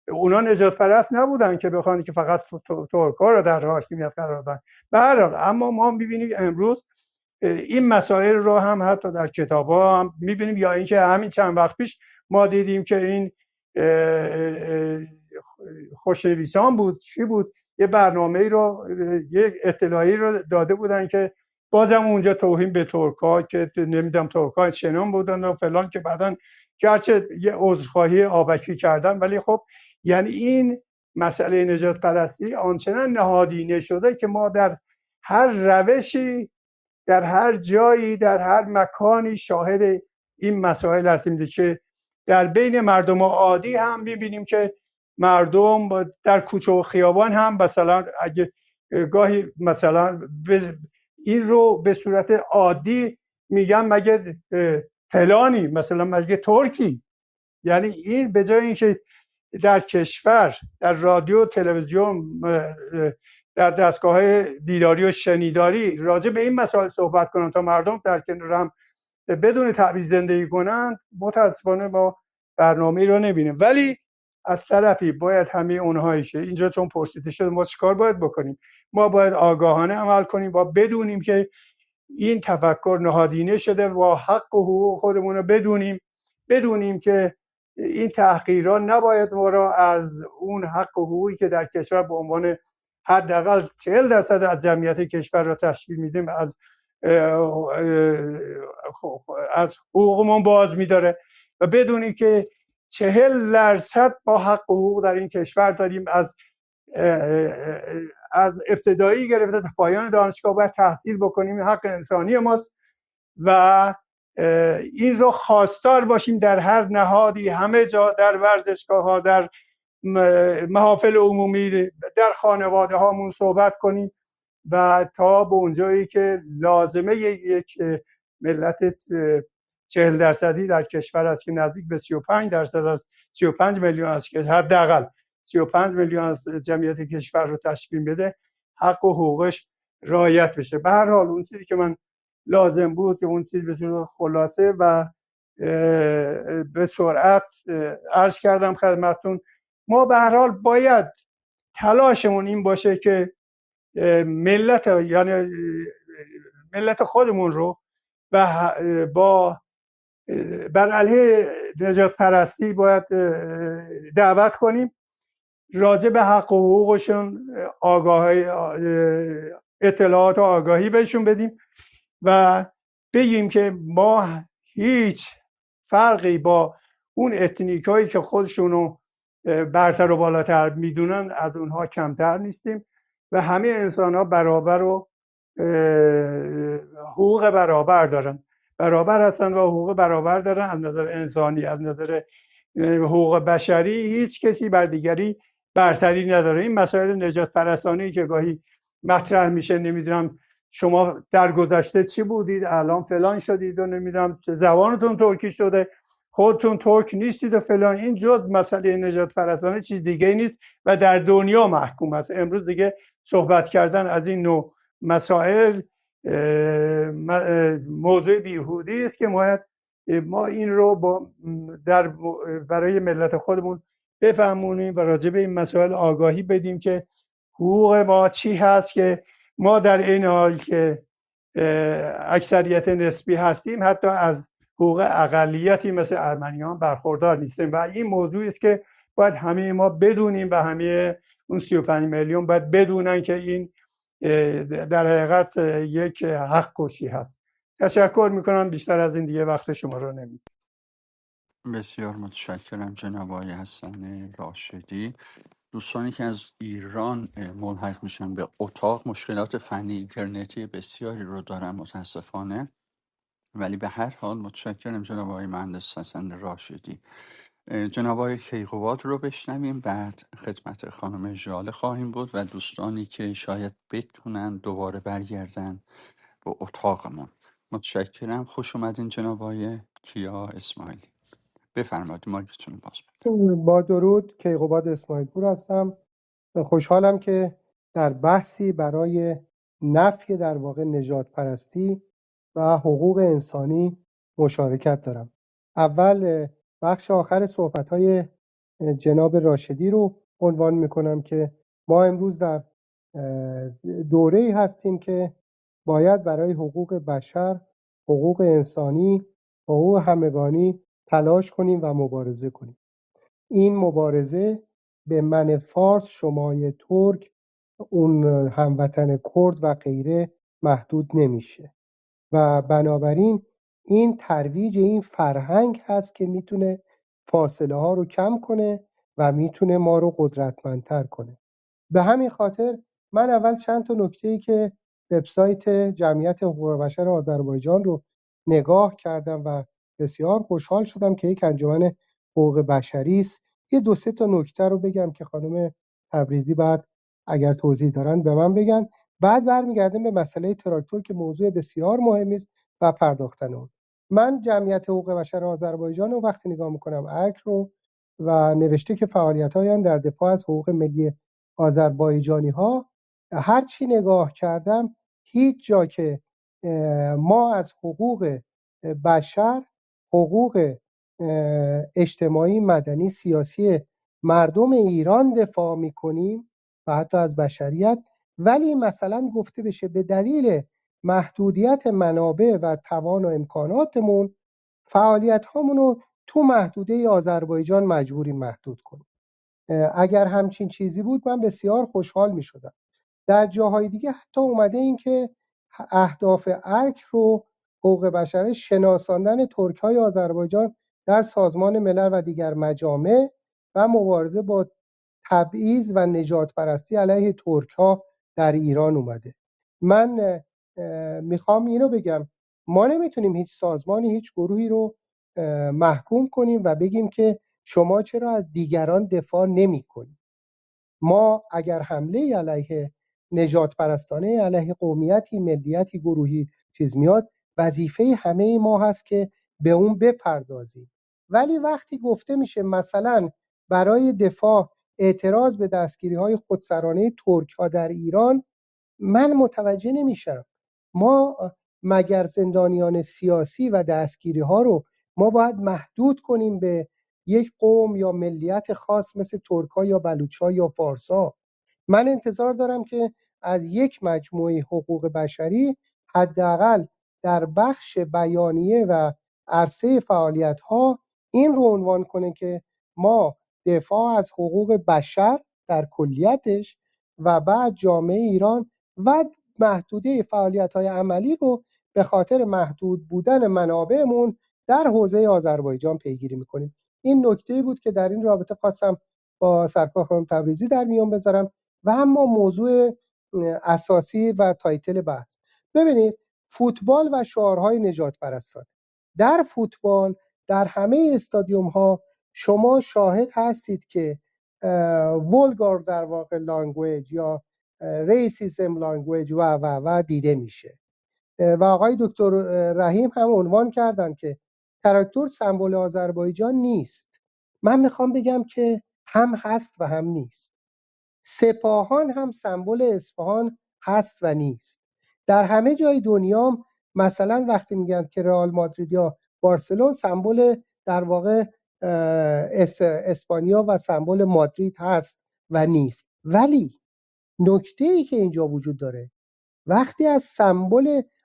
اونا نجات پرست نبودن که بخوان که فقط ترک‌ها رو در حاکمیت قرار بدن. به هر حال اما ما می‌بینیم امروز این مسائل رو هم حتی در کتاب‌ها هم می‌بینیم، یا اینکه همین چند وقت پیش ما دیدیم که این خوشنویسان بود چی بود یه برنامه‌ای رو، یک اطلاعی رو داده بودن که بازم اونجا توهین به ترک‌ها که نمیدونم ترک‌ها شنان بودن و فلان، که بعدن گرچه یه عذرخواهی آبکی کردن، ولی خب یعنی این مسئله نجات پرستی آنچنان نهادینه شده که ما در هر روشی، در هر جایی، در هر مکانی شاهد این مسائل هستیم که در بین مردم عادی هم می‌بینیم که مردم در کوچه و خیابان هم مثلا اگه گاهی مثلا این رو به صورت عادی میگن مگه فلانی، مثلا مگه ترکی. یعنی این به جای اینکه در کشور در رادیو تلویزیون در دستگاه دیداری و شنیداری راجع به این مسائل صحبت کنن تا مردم در کنار هم بدون تبعیض زندگی کنند، متاسفانه ما برنامه‌ای رو نبینیم. ولی از طرفی باید همه اونهایی که اینجا چون پرسیده شده ما چیکار باید بکنیم، ما باید آگاهانه عمل کنیم و بدونیم که این تفکر نهادینه شده و حق و حقوق خودمون رو بدونیم که این تحقیرات نباید ما را از اون حق و حقوقی که در کشور به عنوان حداقل 40% از جمعیت کشور را تشکیل میدیم از حقوقمون باز میداره، و بدونی که 40% با حق و حقوق در این کشور داریم. از ابتدایی گرفته تا پایان دانشگاه باید تحصیل بکنیم، حق انسانی ماست و این رو خواستار باشیم در هر نهادی، همه جا، در ورزشگاه ها، در محافل عمومی، در خانواده هامون صحبت کنیم و تا به اونجایی که لازمه یک ملت 40% در کشور است که نزدیک به 35% از 35 میلیون است که حداقل 35 میلیون از جمعیت کشور رو تشکیل بده، حق و حقوقش رعایت بشه. به هر حال اون چیزی که من لازم بود که اون چیز به صورت خلاصه و به سرعت عرض کردم خدمتتون. ما به هر حال باید تلاشمون این باشه که ملت، یعنی ملت خودمون رو با بر علیه نجات پرستی باید دعوت کنیم، راجع به حق و حقوقشون اطلاعات و آگاهی بهشون بدیم و بگیم که ما هیچ فرقی با اون اتنیک هایی که خودشونو برتر و بالاتر میدونن از اونها کمتر نیستیم و همه انسان ها برابر و حقوق برابر دارن، برابر هستن و حقوق برابر دارن. از نظر انسانی، از نظر حقوق بشری هیچ کسی بر دیگری برتری نداره. این مسائل نجات پرستانی که گاهی مطرح میشه، نمیدونم شما در گذشته چی بودید، الان فلان شدید و نمیدونم زبانتون ترکی شده، خودتون ترک نیستید و فلان، این جز مسئله نجات پرستانه چیز دیگه نیست و در دنیا محکوم است. امروز دیگه صحبت کردن از این نوع مسائل موضوع بیهودی است که ما این رو برای ملت خودمون بفهمونیم و راجع به این مسائل آگاهی بدیم که حقوق ما چی هست، که ما در این حال که اکثریت نسبی هستیم حتی از حقوق اقلیتی مثل ارمنیان برخوردار نیستیم و این موضوعی است که باید همه ما بدونیم و همه اون 35 میلیون باید بدونن که این در حقیقت یک حق کشی هست. تشکر میکنم، بیشتر از این دیگه وقت شما رو نمیگیرم. بسیار متشکرم جناب آقای حسن راشدی. دوستانی که از ایران ملحق میشن به اتاق مشکلات فنی اینترنتی بسیاری رو دارن متاسفانه، ولی به هر حال متشکرم جناب آقای مهندس حسن راشدی. جناب آقای کیقوباد رو بشنویم، بعد خدمت خانم ژاله خواهیم بود و دوستانی که شاید بتونن دوباره برگردن به اتاقمون. متشکرم. خوش اومدین جناب آقای کیا اسماعیلی. بفرمایید، مایکتون باز بده. با درود، کیقوباد اسماعیل پور هستم. خوشحالم که در بحثی برای نفی در واقع نژاد پرستی و حقوق انسانی مشارکت دارم. اول بخش آخر صحبت‌های جناب راشدی رو عنوان می‌کنم که ما امروز در دوره‌ای هستیم که باید برای حقوق بشر، حقوق انسانی، حقوق همگانی تلاش کنیم و مبارزه کنیم. این مبارزه به من فارس، شمای ترک، اون هموطن کرد و غیره محدود نمیشه و بنابراین این ترویج این فرهنگ هست که میتونه فاصله ها رو کم کنه و میتونه ما رو قدرتمندتر کنه. به همین خاطر من اول چند تا نکته‌ای که وبسایت جمعیت حقوق بشر آذربایجان رو نگاه کردم و بسیار خوشحال شدم که یک انجمن حقوق بشری است. یه دو سه تا نکته رو بگم که خانم تبریزی بعد اگر توضیح دارن به من بگن. بعد برمیگردیم به مسئله تراکتور که موضوع بسیار مهمی است و پرداختن اون. من جمعیت حقوق بشر آذربایجان رو وقتی نگاه میکنم ارک رو و نوشته که فعالیت‌هایم در دفاع از حقوق ملی آذربایجانی‌ها، هر چی نگاه کردم هیچ جا که ما از حقوق بشر، حقوق اجتماعی، مدنی، سیاسی مردم ایران دفاع می‌کنیم و حتی از بشریت، ولی مثلا گفته بشه به دلیل محدودیت منابع و توان و امکاناتمون فعالیت رو تو محدوده آذربایجان مجبوریم محدود کنیم. اگر همچین چیزی بود من بسیار خوشحال می شدم. در جاهای دیگه حتی اومده این که اهداف ارک رو حقوق بشر شناساندن ترک‌های آذربایجان در سازمان ملل و دیگر مجامع و مبارزه با تبعیض و نژاد پرستی علیه ترک‌ها در ایران اومده. من میخوام اینو بگم، ما نمیتونیم هیچ سازمانی، هیچ گروهی رو محکوم کنیم و بگیم که شما چرا از دیگران دفاع نمی‌کنید. ما اگر حمله علیه نژاد پرستانه، علیه قومیتی، ملیتی، گروهی چیز میاد، وظیفه همه ما هست که به اون بپردازیم. ولی وقتی گفته میشه مثلا برای دفاع اعتراض به دستگیری‌های خودسرانه ترک‌ها در ایران، من متوجه نمیشم. ما مگر زندانیان سیاسی و دستگیری ها رو ما باید محدود کنیم به یک قوم یا ملیت خاص مثل ترکا یا بلوچ‌ها یا فارس‌ها؟ من انتظار دارم که از یک مجموعه حقوق بشری حداقل در بخش بیانیه و عرصه فعالیت‌ها این رو عنوان کنه که ما دفاع از حقوق بشر در کلیتش و بعد جامعه ایران و محدوده فعالیت‌های عملی رو به خاطر محدود بودن منابعمون در حوزه آذربایجان پیگیری می‌کنیم. این نکته‌ای بود که در این رابطه خواستم با سرکار خانم تبریزی در میان بذارم. و اما موضوع اساسی و تایتل بحث، ببینید فوتبال و شعارهای نجات پرستانه. در فوتبال در همه استادیوم ها شما شاهد هستید که ولگار در واقع لانگویج یا ریسیسم لانگویج و دیده میشه و آقای دکتر رحیم هم عنوان کردن که تراکتور سمبل آذربایجان نیست. من میخوام بگم که هم هست و هم نیست. سپاهان هم سمبل اصفهان هست و نیست. در همه جای دنیا مثلا وقتی میگن که رئال مادرید یا بارسلون سمبل در واقع اسپانیا و سمبل مادرید هست و نیست. ولی نکته‌ای که اینجا وجود داره، وقتی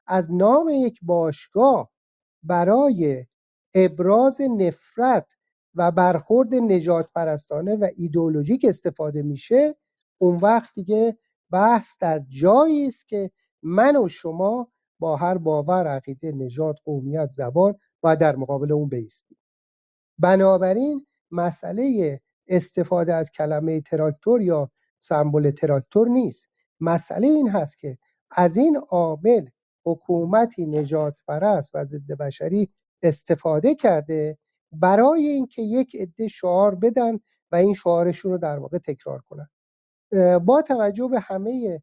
از نام یک باشگاه برای ابراز نفرت و برخورد نجات پرستانه و ایدئولوژیک استفاده میشه، اون وقت دیگه بحث در جایی است که من و شما با هر باور، عقیده، نژاد، قومیت، زبان باید در مقابل اون بایستیم. بنابراین مسئله استفاده از کلمه تراکتور یا سمبل تراکتور نیست. مسئله این هست که از این عامل حکومتی نجات پرست و ضد بشری استفاده کرده برای اینکه یک عده شعار بدن و این شعارشون رو در واقع تکرار کنن. با توجه به همه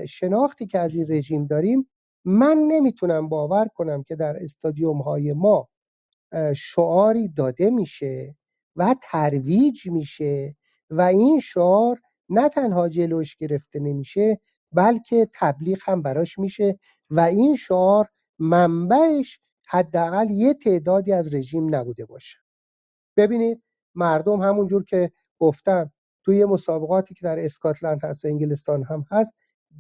شناختی که از این رژیم داریم، من نمیتونم باور کنم که در استادیوم های ما شعاری داده میشه و ترویج میشه و این شعار نه تنها جلوش گرفته نمیشه بلکه تبلیغ هم براش میشه و این شعار منبعش حداقل یه تعدادی از رژیم نبوده باشه. ببینید مردم همونجور که گفتم توی مسابقاتی که در اسکاتلند هست و انگلستان هم هست،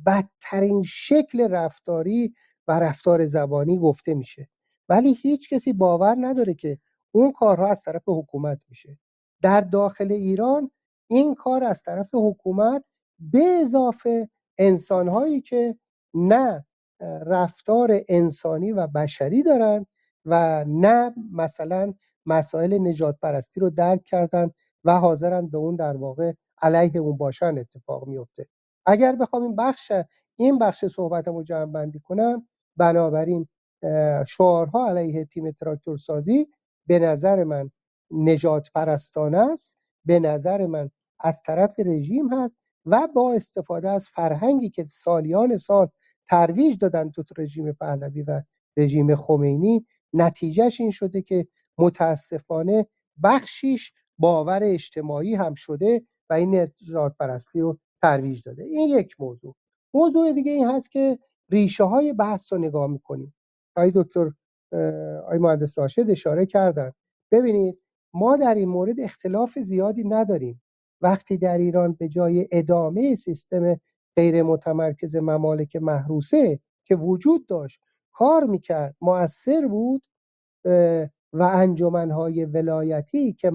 بدترین شکل رفتاری و رفتار زبانی گفته میشه، ولی هیچ کسی باور نداره که اون کارها از طرف حکومت میشه. در داخل ایران این کار از طرف حکومت به اضافه انسانهایی که نه رفتار انسانی و بشری دارن و نه مثلا مسائل نجات پرستی رو درک کردن و حاضرن به اون در واقع علیه اون باشن اتفاق میفته. اگر بخوام این بخش صحبتمو رو جمع بندی کنم، بنابراین شعارها علیه تیم تراکتور سازی به نظر من نجات پرستانه است، به نظر من از طرف رژیم هست و با استفاده از فرهنگی که سالیان سال ترویج دادن تو رژیم پهلوی و رژیم خمینی، نتیجهش این شده که متاسفانه بخشیش باور اجتماعی هم شده و این نجات پرستی رو ترویج داده. این یک موضوع. موضوع دیگه این هست که ریشه های بحث رو نگاه میکنیم. آقای دکتر آقای مهندس راشد اشاره کردن. ببینید ما در این مورد اختلاف زیادی نداریم. وقتی در ایران به جای ادامه سیستم غیر متمرکز ممالک محروسه که وجود داشت کار میکرد، مؤثر بود و انجمنهای ولایتی که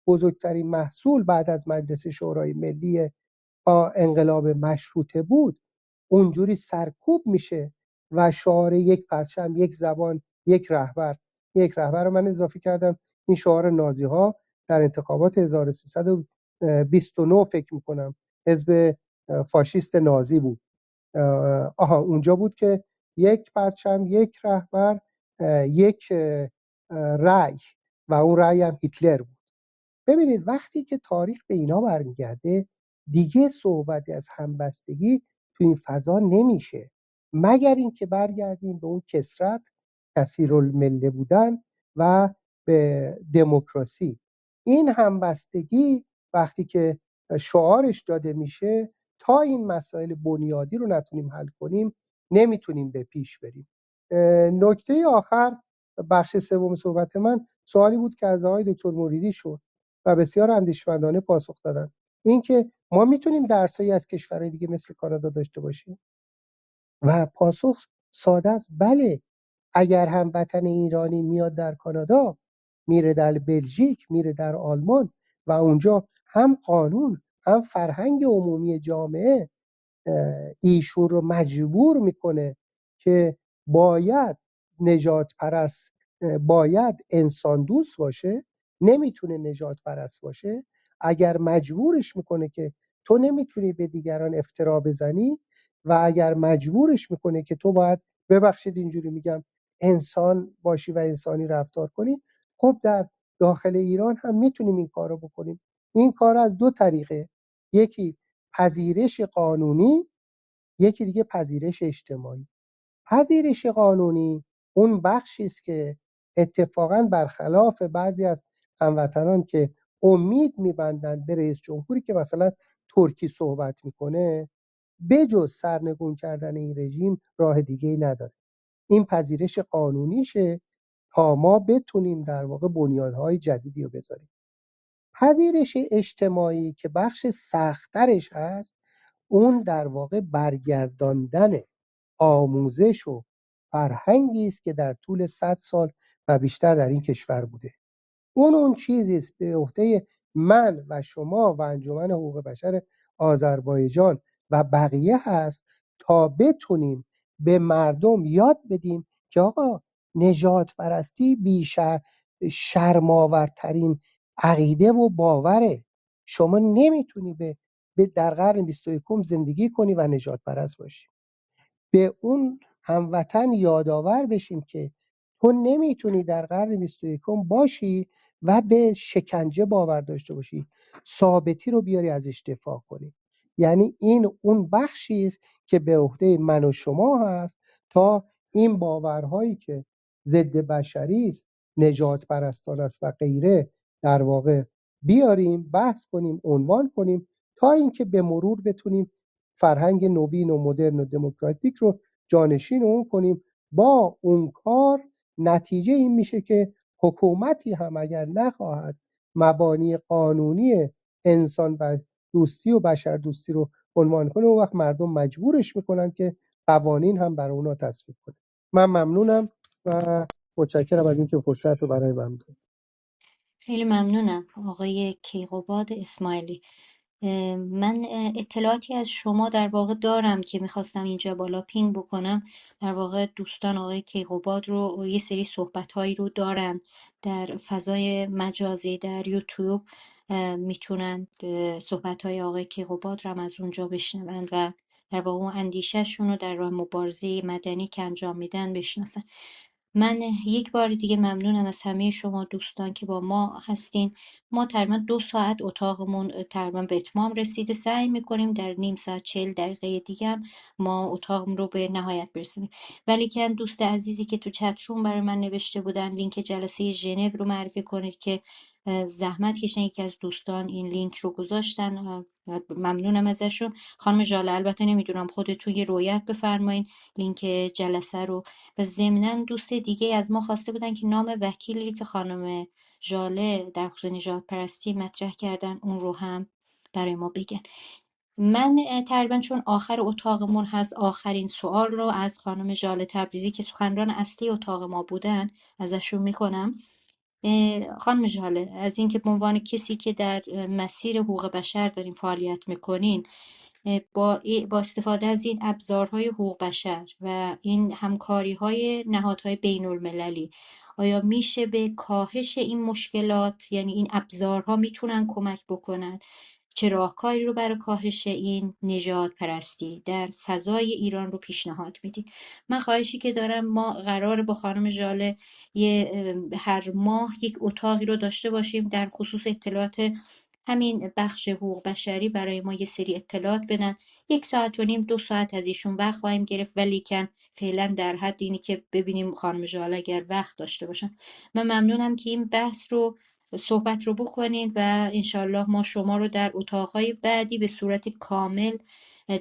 بزرگترین محصول بعد از مجلس شورای ملی انقلاب مشروطه بود، اونجوری سرکوب میشه و شعار یک پرچم، یک زبان، یک رهبر رو من اضافه کردم. این شعار نازی ها در انتخابات 1329 فکر میکنم حزب فاشیست نازی بود. اونجا بود که یک پرچم، یک رهبر، یک رأی و اون رأی هم هیتلر بود. ببینید وقتی که تاریخ به اینا برمیگرده دیگه صحبتی از همبستگی تو این فضا نمیشه، مگر اینکه برگردیم به اون کثرت، کثیرالمله بودن و به دموکراسی. این همبستگی وقتی که شعارش داده میشه تا این مسائل بنیادی رو نتونیم حل کنیم نمیتونیم به پیش بریم. نکته آخر، بخش سوم صحبت من سوالی بود که از آقای دکتر مریدی شد و بسیار اندیشمندانه پاسخ دادن. اینکه ما میتونیم درسایی از کشورهای دیگه مثل کانادا داشته باشیم و پاسخ ساده است: بله. اگر هموطن ایرانی میاد در کانادا، میره در بلژیک، میره در آلمان و اونجا هم قانون هم فرهنگ عمومی جامعه ایشون رو مجبور میکنه که باید نجات پرست، باید انسان دوست باشه، نمیتونه نجات پرست باشه. اگر مجبورش میکنه که تو نمیتونی به دیگران افترا بزنی و اگر مجبورش میکنه که تو باید، ببخشید اینجوری میگم، انسان باشی و انسانی رفتار کنی، خب در داخل ایران هم میتونیم این کار رو بکنیم. این کار از دو طریقه: یکی پذیرش قانونی، یکی دیگه پذیرش اجتماعی. پذیرش قانونی اون بخشی است که اتفاقاً برخلاف بعضی از هموطنان که امید می‌بندند به رئیس جمهوری که مثلا ترکی صحبت میکنه، بجز سرنگون کردن این رژیم راه دیگه‌ای نداره. این پذیرش قانونیشه تا ما بتونیم در واقع بنیانهای جدیدی رو بذاریم. پذیرش اجتماعی که بخش سخت‌ترش هست، اون در واقع برگرداندن آموزش و فرهنگی است که در طول 100 سال و بیشتر در این کشور بوده. اون چیزی است به عهده من و شما و انجمن حقوق بشر آذربایجان و بقیه هست تا بتونیم به مردم یاد بدیم که آقا، نژاد پرستی شرم‌آورترین عقیده و باوره. شما نمیتونی در قرن 21 زندگی کنی و نژاد پرست باشی. به اون هموطن یادآور بشیم که تو نمیتونی در قرن 21 باشی و به شکنجه باور داشته باشی، ثابتی رو بیاری ازش دفاع کنی. یعنی این اون بخشی است که به عهده من و شما هست تا این باورهایی که ضد بشری است، نجات پرستان است و غیره، در واقع بیاریم، بحث کنیم، عنوان کنیم تا اینکه به مرور بتونیم فرهنگ نوین و مدرن و دموکراتیک رو جانشین اون کنیم. با اون کار نتیجه این میشه که حکومتی هم اگر نخواهد مبانی قانونی انسان و دوستی و بشر دوستی رو عنوان کنه، اون وقت مردم مجبورش میکنن که قوانین هم برای اونا تصویب کنه. من ممنونم و متشکرم از اینکه فرصت رو برای من دادید. خیلی ممنونم آقای کیقوباد اسماعیلی. من اطلاعاتی از شما در واقع دارم که میخواستم اینجا بالا پینگ بکنم. در واقع دوستان آقای کیقوباد رو یه سری صحبتهایی رو دارن در فضای مجازی در یوتیوب، میتونن صحبتهای آقای کیقوباد رو هم از اونجا بشنون و در واقع اون اندیشهشون رو در راه مبارزه مدنی که انجام میدن بشناسن. من یک بار دیگه ممنونم از همه شما دوستان که با ما هستین. ما تقریبا 2 ساعت اتاقمون تقریبا به اتمام رسیده. سعی میکنیم در نیم ساعت 40 دقیقه دیگه هم ما اتاقمون رو به نهایت برسونیم. ولی که دوست عزیزی که تو چت روم برای من نوشته بودن لینک جلسه ژنو رو معرفی کنید که زحمت کشن، یکی از دوستان این لینک رو گذاشتن. ممنونم ازشون. خانم ژاله البته نمیدونم خودتون یه رویت بفرمایین لینک جلسه رو. و ضمناً دوست دیگه از ما خواسته بودن که نام وکیلی که خانم ژاله در خصوص نژاد پرستی مطرح کردن اون رو هم برای ما بگن. من تقریبا چون آخر اتاقمون هست آخرین سوال رو از خانم ژاله تبریزی که سخنران اصلی اتاق ما بودن ازشون میکنم. خانم ژاله، از اینکه به عنوان کسی که در مسیر حقوق بشر دارین فعالیت میکنین، با استفاده از این ابزارهای حقوق بشر و این همکاری‌های نهادهای بین‌المللی، آیا میشه به کاهش این مشکلات، یعنی این ابزارها میتونن کمک بکنن؟ چه راهکاری رو برای کاهش این نژاد پرستی در فضای ایران رو پیشنهاد میدید؟ من خواهشی که دارم، ما قراره با خانم ژاله هر ماه یک اتاقی رو داشته باشیم در خصوص اطلاعات همین بخش حقوق بشری، برای ما یه سری اطلاعات بدن. 1 ساعت و نیم 2 ساعت از ایشون وقت خواهیم گرفت، ولیکن فعلا در حد اینی که ببینیم خانم ژاله اگر وقت داشته باشن. من ممنونم که این بحث رو صحبت رو بکنید و انشالله ما شما رو در اتاقهای بعدی به صورت کامل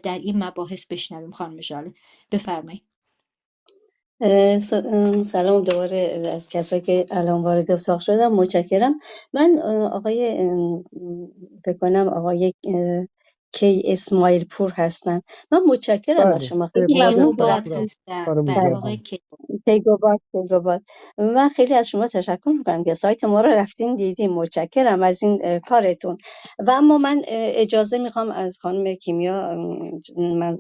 در این مباحث بشنویم. خانم ژاله بفرمایید. سلام دوباره از کسایی که الان وارد اتاق شدم، متشکرم. من فکر کنم آقای کی اسماعیل پور هستن. من متشکرم از بله، شما، خیلی کیقوباد ممنون. کیقوباد اسماعیلپور هست هستن، خانم بله ژاله. آقای کیقوباد. پیگوباد من خیلی از شما تشکر میکنم که سایت ما رو رفتین دیدین. متشکرم از این کارتون. و اما من اجازه میخوام از خانم کیمیا،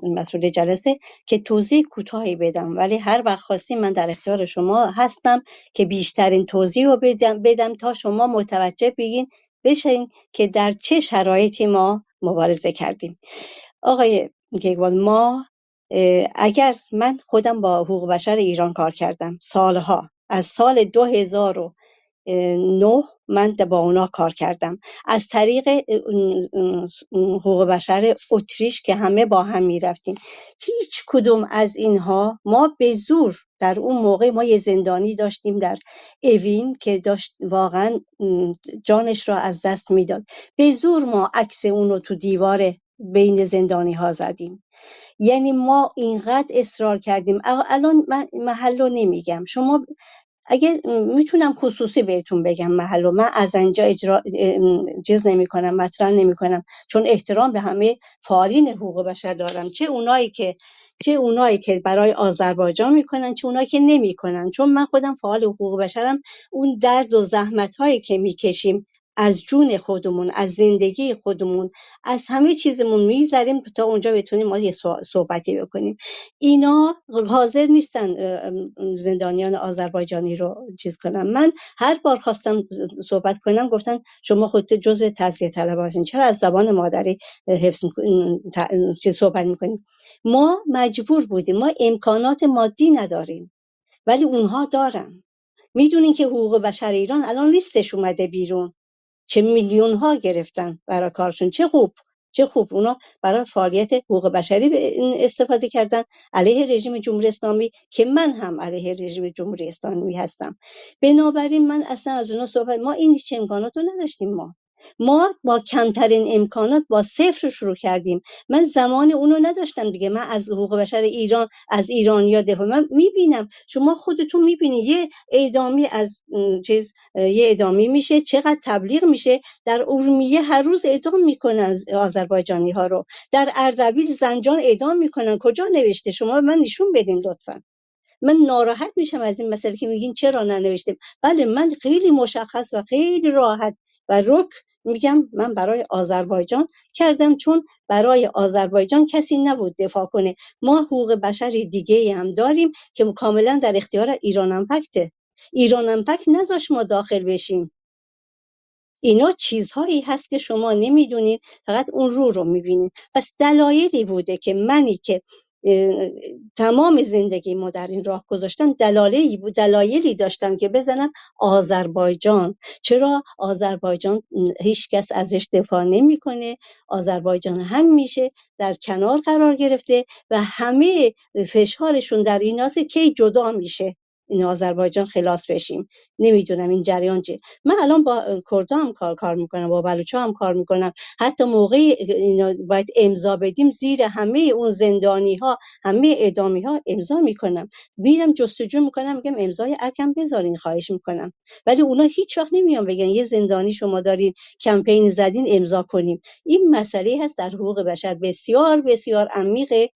مسئول جلسه، که توضیح کوتاهی بدم، ولی هر وقت خواستین من در اختیار شما هستم که بیشترین توضیح رو بدم تا شما متوجه بشین که در چه شرایطی ما مبارزه کردیم. آقای گیگوال، ما اگر من خودم با حقوق بشر ایران کار کردم سالها، از سال 2009 من با اونا کار کردم از طریق حقوق بشر اتریش که همه با هم می رفتیم. هیچ کدوم از اینها ما به زور، در اون موقع ما یه زندانی داشتیم در اوین که داشت واقعا جانش را از دست میداد، به زور ما عکس اون رو تو دیوار بین زندانی ها زدیم. یعنی ما اینقدر اصرار کردیم. الان من محل رو نمیگم، شما اگه میتونم خصوصی بهتون بگم محل رو، من از اینجا چیز نمی کنم، مطرح نمی کنم، چون احترام به همه فعالین حقوق بشر دارم، چه اونایی که برای آذربایجان میکنن، چه اونایی که نمیکنن. چون من خودم فعال حقوق بشرم. اون درد و زحمت هایی که میکشیم از جون خودمون، از زندگی خودمون، از همه چیزمون میذاریم تا اونجا بتونیم ما یه صحبتی بکنیم. اینا حاضر نیستن زندانیان آذربایجانی رو چیز کنم. من هر بار خواستم صحبت کنم گفتن شما خودت جزء تزیه طلب هستین، چرا از زبان مادری حفظ چیز صحبت میکنیم؟ ما مجبور بودیم، ما امکانات مادی نداریم ولی اونها دارن. میدونین که حقوق بشر ایران الان لیستش اومده بیرون، چه میلیون ها گرفتن برای کارشون. چه خوب، چه خوب. اونا برای فعالیت حقوق بشری استفاده کردن علیه رژیم جمهوری اسلامی، که من هم علیه رژیم جمهوری اسلامی هستم. بنابراین من اصلا از اونا صحبت، ما این هیچ امکانات رو نداشتیم. ما با کمترین امکانات با صفر شروع کردیم. من زمان اونو نداشتم دیگه. من از حقوق بشر ایران، از ایرانیا دفاع، من میبینم، شما خودتون میبینید یه اعدامی از یه اعدامی میشه، چقدر تبلیغ میشه. در ارومیه هر روز اعدام میکنن آذربایجانی ها رو، در اردبیل، زنجان اعدام میکنن. کجا نوشته؟ شما من نشون بدین لطفا. من ناراحت میشم از این مسئله که میگین چرا ننوشتیم. بله، من خیلی مشخص و خیلی راحت و رک میگم من برای آذربایجان کردم، چون برای آذربایجان کسی نبود دفاع کنه. ما حقوق بشری دیگه هم داریم که کاملا در اختیار ایران امپکته. ایران امپکت نذاش ما داخل بشیم. اینا چیزهایی هست که شما نمیدونید، فقط اون رو میبینید. پس دلایلی بوده که منی که تمام زندگی ما در این راه گذاشتم، دلایلی داشتم که بزنم آذربایجان. چرا آذربایجان هیچ کس ازش دفاع نمیکنه؟ آذربایجان هم میشه در کنار قرار گرفته و همه فشارشون در ایناست که جدا میشه این آذربایجان خلاص بشیم. نمیدونم این جریان چیه. من الان با کردا هم کار میکنم، با بلوچا هم کار میکنم. حتی موقعی اینا باید امضا بدیم، زیر همه اون زندانی ها، همه اعدامی ها امضا میکنم. میرم جستجو میکنم، میگم امضای ارکم بذارین خواهش میکنم. ولی اونا هیچ وقت نمیان بگن یه زندانی شما دارین کمپین زدین امضا کنیم. این مسئله هست در حقوق بشر بسیار بسیار عمیقه،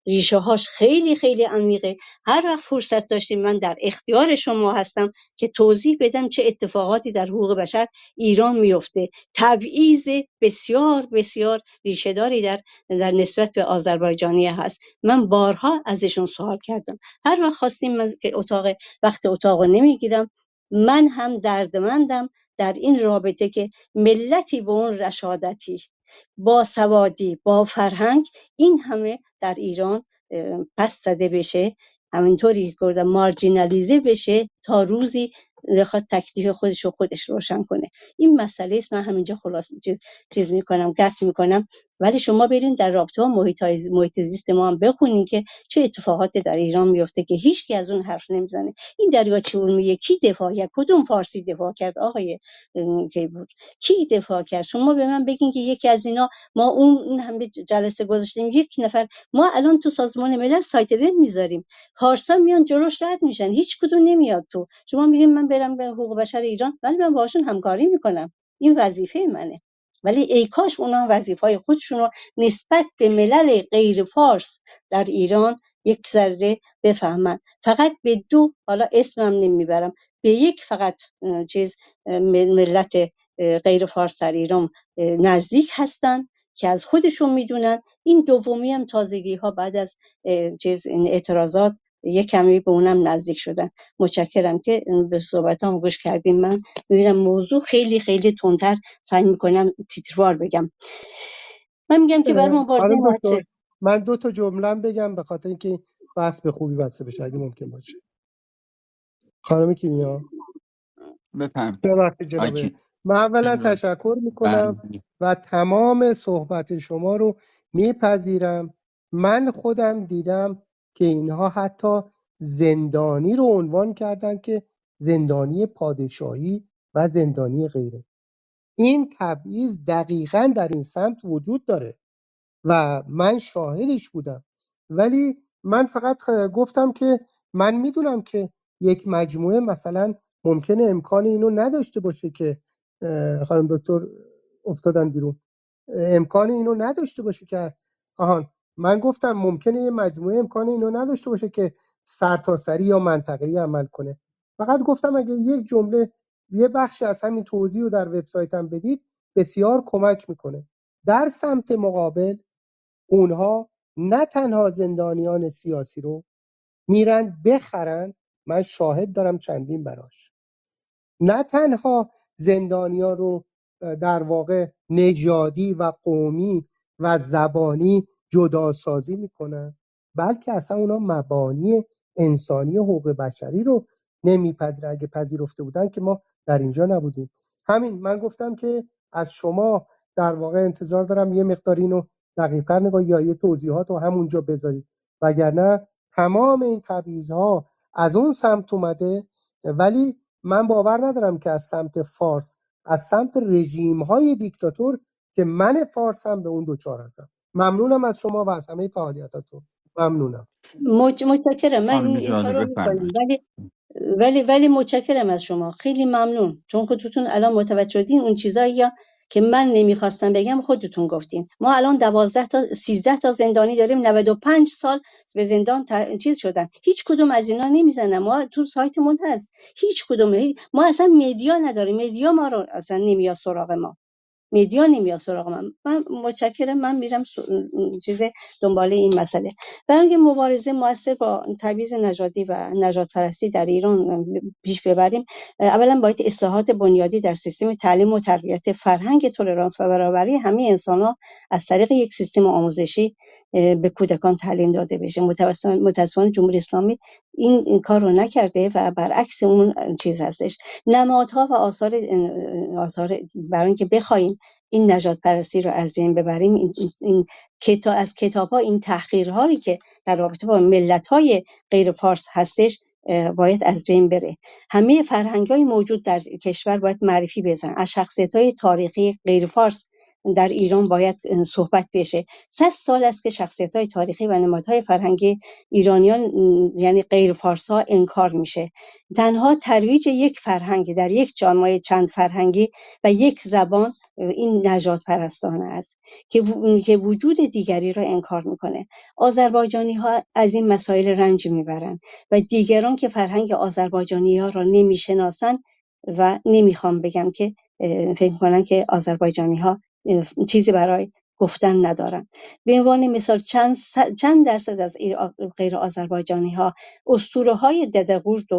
ریشه هاش خیلی خیلی عمیقه. هر وقت فرصت داشتیم من در اختیار شما هستم که توضیح بدم چه اتفاقاتی در حقوق بشر ایران میفته. تبعیض بسیار بسیار ریشه‌داری در نسبت به آذربایجانی هست. من بارها ازشون سوال کردم. هر وقت خواستیم من که وقت اتاق نمیگیرم، من هم دردمندم در این رابطه که ملتی به اون رشادتی، با سوادی، با فرهنگ، این همه در ایران پس زده بشه، همینطوری که گفتم مارجینالیزه بشه، تا روزی بخواد تکلیف خودش رو خودش روشن کنه. این مسئله است. من همینجا خلاص چیز میکنم، قطع میکنم. ولی شما برین در رابطه محیط زیست ما هم بخونین که چه اتفاقاتی در ایران میفته که هیچ کی از اون حرف نمیزنه. این دریاچه ارومیه کی دفاع کرد؟ کدوم فارسی دفاع کرد آقای کیبور؟ کی دفاع کرد؟ شما به من بگین که یکی از اینا، ما اون همه جلسه گذاشتیم، یک نفر، ما الان تو سازمان ملل سایت وب میذاریم، پارسا میان جلوش رد میشن، هیچ کدوم نمیاد تو. شما میگین من برم به حقوق بشر ایران، ولی من باهاشون همکاری میکنم، این وظیفه منه. ولی ای کاش اونا وظیفه‌های خودشون رو نسبت به ملل غیر فارس در ایران یک ذره بفهمن. فقط به دو، حالا اسمم نمیبرم، به یک فقط ملت غیر فارس در ایران نزدیک هستن که از خودشون میدونن. این دومی هم تازگی ها بعد از این اعتراضات یک کمی به اونم نزدیک شدن. متشکرم که به صحبتام گوش کردیم. من میبینم موضوع خیلی خیلی تندتر سعی میکنم تیتروار بگم. من میگم که برای مبارزه خانم دکتر، موثر، من 2 جمله بگم به خاطر اینکه بحث به خوبی بسته بشه اگه ممکن باشه. خانم کیمیا، بفهم. ببخشید جنابه، آکی. من اولا خیلی رو- تشکر میکنم بله. و تمام صحبت شما رو میپذیرم. من خودم دیدم که اینها حتی زندانی رو عنوان کردن که زندانی پادشاهی و زندانی غیره. این تبعیض دقیقاً در این سمت وجود داره و من شاهدش بودم. ولی من فقط گفتم که من میدونم که یک مجموعه مثلا ممکنه امکان اینو نداشته باشه که خانم دکتر افتادن بیرون، امکان اینو نداشته باشه که من گفتم ممکنه یه مجموعه امکان اینو نداشته باشه که سرتاسری یا منطقه‌ای عمل کنه. فقط گفتم اگه یک جمله، یه بخشی از همین توضیح رو در وبسایتم بدید بسیار کمک میکنه. در سمت مقابل اونها نه تنها زندانیان سیاسی رو میرن بخرن، من شاهد دارم چندین براش، نه تنها زندانیان رو در واقع نژادی و قومی و زبانی جداسازی میکنن، بلکه اصلا اونا مبانی انسانی و حقوق بشری رو نمیپذیرن. اگه پذیرفته بودن که ما در اینجا نبودیم. همین من گفتم که از شما در واقع انتظار دارم یه مقدار اینو دقیق‌تر نگاه یا یه توضیحات رو همونجا بذارید، وگرنه تمام این تبعیض‌ها از اون سمت اومده. ولی من باور ندارم که از سمت فارس، از سمت رژیم‌های دیکتاتور که من فارسم به اون دوچار هستم. ممنونم از شما و از همه فعالیتاتون. ممنونم. متشکرم. من خانم این کار جاله رو میکنم، بفرمایید. ولی متشکرم از شما، خیلی ممنون، چون خودتون الان متوجه شدین اون چیزایی که من نمیخواستم بگم خودتون گفتین. ما الان 12 تا 13 تا زندانی داریم، 95 سال به زندان چیز شدن، هیچ کدوم از اینا نمیزنن. ما تو سایتمون هست، هیچ کدوم ما اصلا مدیا نداریم، مدیا ما رو اصلا نمیاد سراغ ما، مدیا نمیاد سراغ من متشکرم. من میرم چیز دنباله این مسئله. برای اینکه مبارزه موثر با تبعیض نژادی و نژاد پرستی در ایران پیش ببریم، اولا باید اصلاحات بنیادی در سیستم تعلیم و تربیت، فرهنگ تولرانس و برابری همه انسان‌ها از طریق یک سیستم آموزشی به کودکان تعلیم داده بشه. متأسفانه جمهوری اسلامی این کار رو نکرده و برعکس اون چیز هستش. نمادها و آثار برای اینکه بخوایم این نژاد پرستی رو از بین ببریم، این از کتاب‌ها، این تحقیرهایی که در رابطه با ملت‌های غیر فارس هستش باید از بین بره. همه فرهنگ‌های موجود در کشور باید معرفی بزن. از شخصیت‌های تاریخی غیر فارس در ایران باید صحبت بشه. 100 سال است که شخصیت‌های تاریخی و نمادهای فرهنگی ایرانیان یعنی غیر فارس‌ها انکار میشه. تنها ترویج یک فرهنگ در یک جامعه چند فرهنگی و یک زبان این نژاد پرستانه است که وجود دیگری را انکار میکنه. آذربایجانی ها از این مسائل رنج میبرند و دیگران که فرهنگ آذربایجانی ها را نمیشناسند و نمیخوام بگم که فکر کنن که آذربایجانی ها چیزی برای گفتن ندارن. به عنوان مثال چند درصد از غیر آذربایجانی ها اسطوره های دده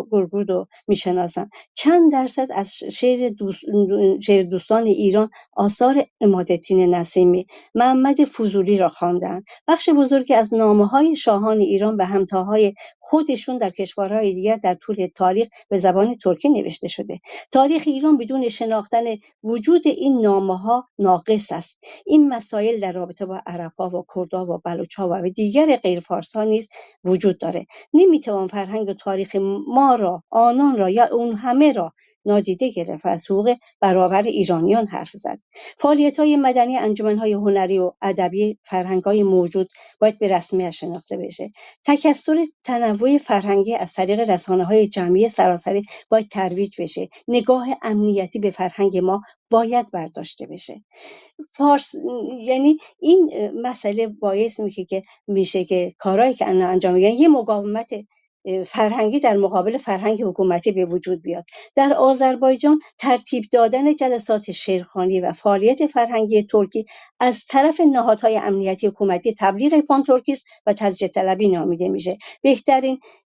گورگود رو میشناسن؟ چند درصد از شعر دوستان ایران آثار عمادالدین نسیمی، محمد فضولی را خواندند؟ بخش بزرگی از نامه‌های شاهان ایران به همتاهای خودشون در کشورهای دیگر در طول تاریخ به زبان ترکی نوشته شده. تاریخ ایران بدون شناختن وجود این نامه‌ها ناقص است. این مسائل در رابطه با عرب‌ها و کردها و بلوچ‌ها و دیگر غیر فارس‌ها نیز وجود داره. نمیتوان فرهنگ و تاریخ ما را، آنان را یا اون همه را نادیده گرفت و از حقوق برابر ایرانیان حرف زد. فعالیت‌های مدنی، انجمن‌های هنری و ادبی، فرهنگ‌های موجود باید به رسمیت شناخته بشه. تکثر تنوع فرهنگی از طریق رسانه‌های جمعی سراسری باید ترویج بشه. نگاه امنیتی به فرهنگ ما باید برداشته بشه. فارس، یعنی این مسئله باعث میشه که کارهایی که انجام میدن یه مقاومت فرهنگی در مقابل فرهنگ حکومتی به وجود بیاد. در آذربایجان ترتیب دادن جلسات شعرخوانی و فعالیت فرهنگی ترکی از طرف نهادهای امنیتی حکومتی تبلیغ پان ترکیست و تزیه طلبی نامیده میشه.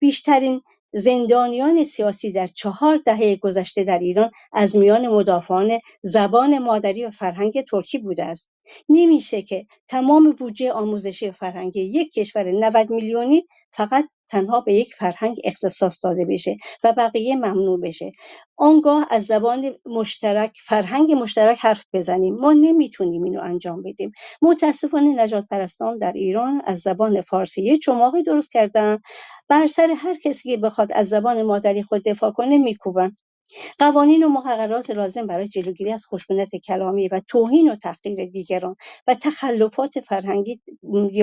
بیشترین زندانیان سیاسی در 4 دهه گذشته در ایران از میان مدافعان زبان مادری و فرهنگ ترکی بوده است. نمیشه که تمام بودجه آموزشی و فرهنگی یک کشور 90 میلیونی فقط تنها به یک فرهنگ اختصاص داده بشه و بقیه ممنوع بشه. آنگاه از زبان مشترک، فرهنگ مشترک حرف بزنیم. ما نمیتونیم اینو انجام بدیم. متاسفانه نجات پرستان در ایران از زبان فارسی یه چماقی درست کردن، بر سر هر کسی که بخواد از زبان مادری خود دفاع کنه میکوبن. قوانین و مقررات لازم برای جلوگیری از خشونت کلامی و توهین و تحقیر دیگران و تخلفات فرهنگی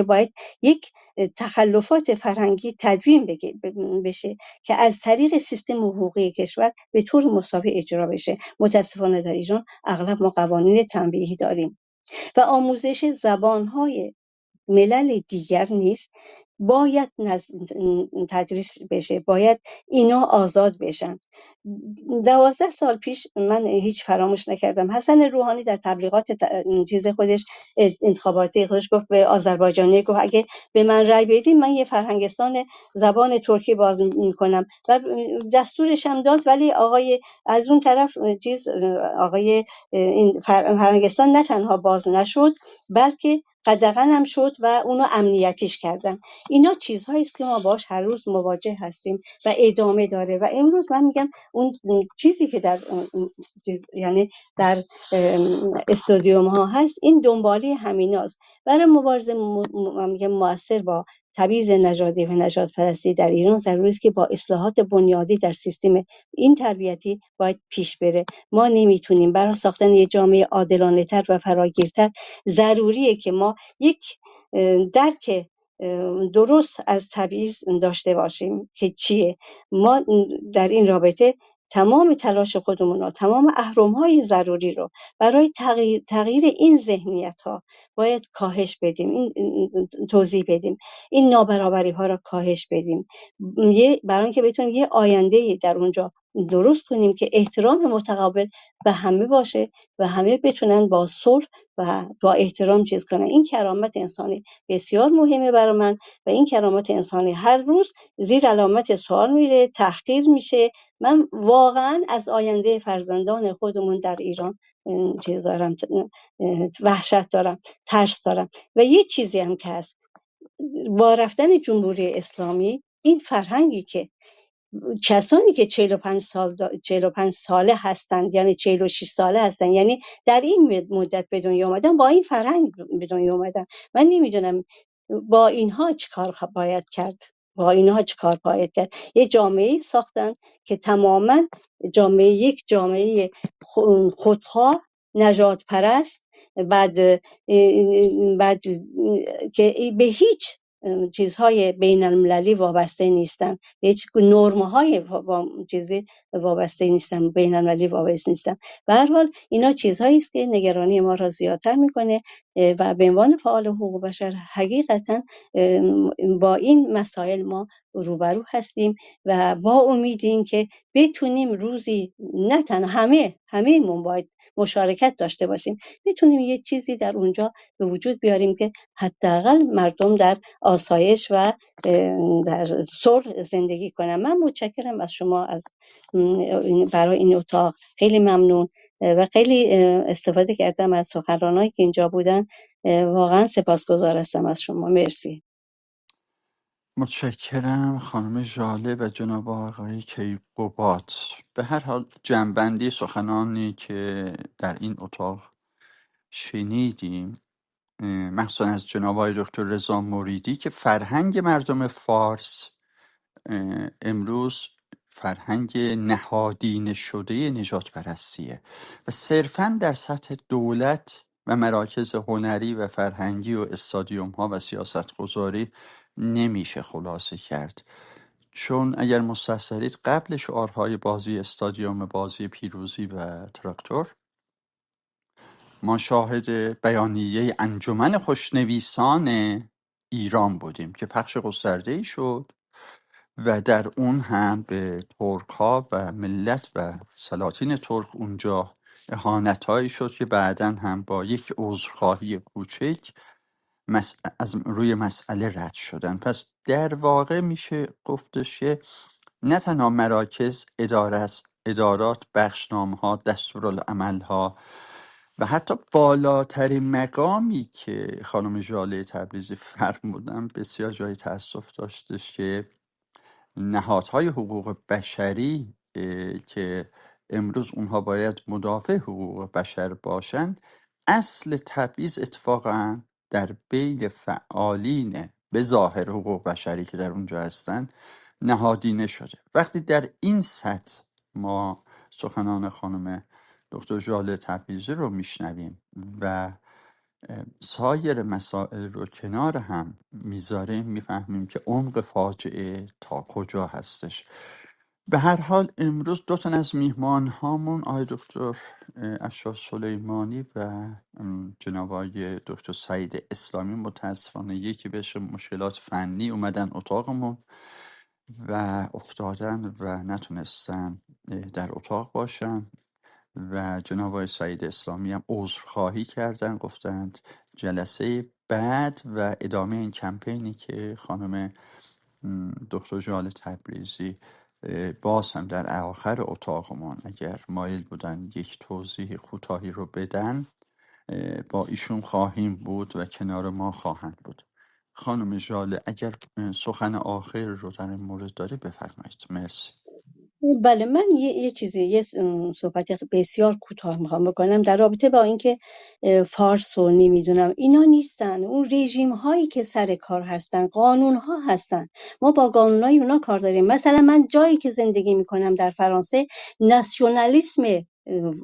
باید یک تخلفات فرهنگی تدوین بشه که از طریق سیستم حقوقی کشور به طور مساوی اجرا بشه. متاسفانه در ایران اغلب ما قوانین تنبیهی داریم و آموزش زبان‌های ملل دیگر نیست باید تدریس بشه، باید اینا آزاد بشن. 12 سال پیش من هیچ فراموش نکردم، حسن روحانی در تبلیغات چیز خودش، انتخاباتی خودش، گفت به آذربایجانی، گفت اگه به من رأی بدید من یه فرهنگستان زبان ترکی باز میکنم و دستورش هم داد. ولی آقای از اون طرف آقای این فرهنگستان نه تنها باز نشد بلکه قدغن هم شد و اونو امنیتیش کردن. اینا چیزهایی است که ما باش هر روز مواجه هستیم و ادامه داره و امروز من میگم اون چیزی که یعنی در استودیوم ها هست این دنبالی همیناست. برای مبارزه من میگم موثر با تبعیض نژادی و نژاد پرستی در ایران ضروری است که با اصلاحات بنیادی در سیستم این تربیتی باید پیش بره. ما نمیتونیم برای ساختن یک جامعه عادلانه تر و فراگیرتر ضروریه که ما یک درک درست از تبعیض داشته باشیم که چیه. ما در این رابطه تمام تلاش خودمون رو، تمام اهرم‌های ضروری رو برای تغییر این ذهنیت‌ها باید کاهش بدیم، این توضیح بدیم، این نابرابری‌ها رو کاهش بدیم، برای اینکه بتونیم یه آینده‌ای در اونجا درست کنیم که احترام متقابل به همه باشه و همه بتونن با صلح و با احترام چیز کنن. این کرامت انسانی بسیار مهمه برای من و این کرامت انسانی هر روز زیر علامت سوال میره، تحقیر میشه. من واقعا از آینده فرزندان خودمون در ایران چیز دارم، وحشت دارم، ترس دارم. و یه چیزی هم که هست، با رفتن جمهوری اسلامی این فرهنگی که کسانی که 45 ساله هستند، یعنی 46 ساله هستند، یعنی در این مدت به دنیا اومدن، با این فرهنگ به دنیا اومدن. من نمیدونم با اینها چه کار باید کرد. یه جامعه ساختن که تماما یک جامعه خودخواه، نژاد پرست، بعد که به هیچ چیزهای بین المللی وابسته نیستن، هیچ نرم‌های چیزی وابسته نیستن، بین المللی وابسته نیستن. به هر حال اینا چیزهایی است که نگرانی ما را زیادتر میکنه. و به عنوان فعال حقوق بشر حقیقتا با این مسائل ما روبرو هستیم و با امید این که بتونیم روزی، نه تنها همه‌مون باید مشارکت داشته باشیم، بتونیم یه چیزی در اونجا به وجود بیاریم که حداقل مردم در آسایش و در صلح زندگی کنن. من متشکرم از شما، از برای این اتاق خیلی ممنون و خیلی استفاده کردم از سخنرانایی که اینجا بودن. واقعا سپاسگزار هستم از شما. مرسی. متشکرم خانم ژاله و جناب آقای کیقوباد. به هر حال جنبندی سخنانی که در این اتاق شنیدیم، مخصوصا از جناب آقای دکتر رضا مریدی، که فرهنگ مردم فارس امروز فرهنگ نهادینه شده نجات پرستیه و صرفاً در سطح دولت و مراکز هنری و فرهنگی و استادیوم ها و سیاست گذاری نمیشه خلاصه کرد. چون اگر مستحضرید قبل شعارهای بازی استادیوم بازی پیروزی و تراکتور، ما شاهد بیانیه انجمن خوشنویسان ایران بودیم که پخش گسترده‌ای شد و در اون هم به ترک ها و ملت و سلاطین ترک اونجا اهانت‌هایی شد که بعداً هم با یک عذرخواهی کوچک از روی مسئله رد شدن. پس در واقع میشه گفتش که نه تنها مراکز، ادارات، بخشنامه‌ها، دستورالعمل‌ها و حتی بالاترین مقامی که خانم ژاله تبریزی فرمودن بسیار جای تأسف داشتش که نهادهای حقوق بشری که امروز اونها باید مدافع حقوق بشر باشند، اصل تبعیض اتفاقا در بین فعالین به ظاهر حقوق بشری که در اونجا هستند نهادینه شده. وقتی در این سطح ما سخنان خانم دکتر ژاله تبریزی رو میشنویم و سایر مسائل رو کنار هم میذاریم، میفهمیم که عمق فاجعه تا کجا هستش. به هر حال امروز دو تن از میهمان هامون، آقای دکتر افشار سلیمانی و جناب آقای دکتر سعید اسلامی، متاسفانه یکی بهش مشکلات فنی اومدن اتاقمون و افتادن و نتونستن در اتاق باشن و جناب آقای سعید اسلامی هم عذرخواهی کردن، گفتند جلسه بعد و ادامه این کمپینی که خانم دکتر ژاله تبریزی باز هم در آخر اتاقمان اگر مایل بودن یک توضیح کوتاهی رو بدن، با ایشون خواهیم بود و کنار ما خواهند بود. خانم ژاله اگر سخن آخر رو در این مورد داری بفرمایید. مرسی. بله، من یه چیزی، یه صحبت بسیار کوتاه میخوام بکنم در رابطه با اینکه فارس رو نمیدونم اینا نیستن، اون رژیم هایی که سر کار هستن، قانون ها هستن. ما با قانون های اونا کار داریم. مثلا من جایی که زندگی میکنم در فرانسه، ناسیونالیسم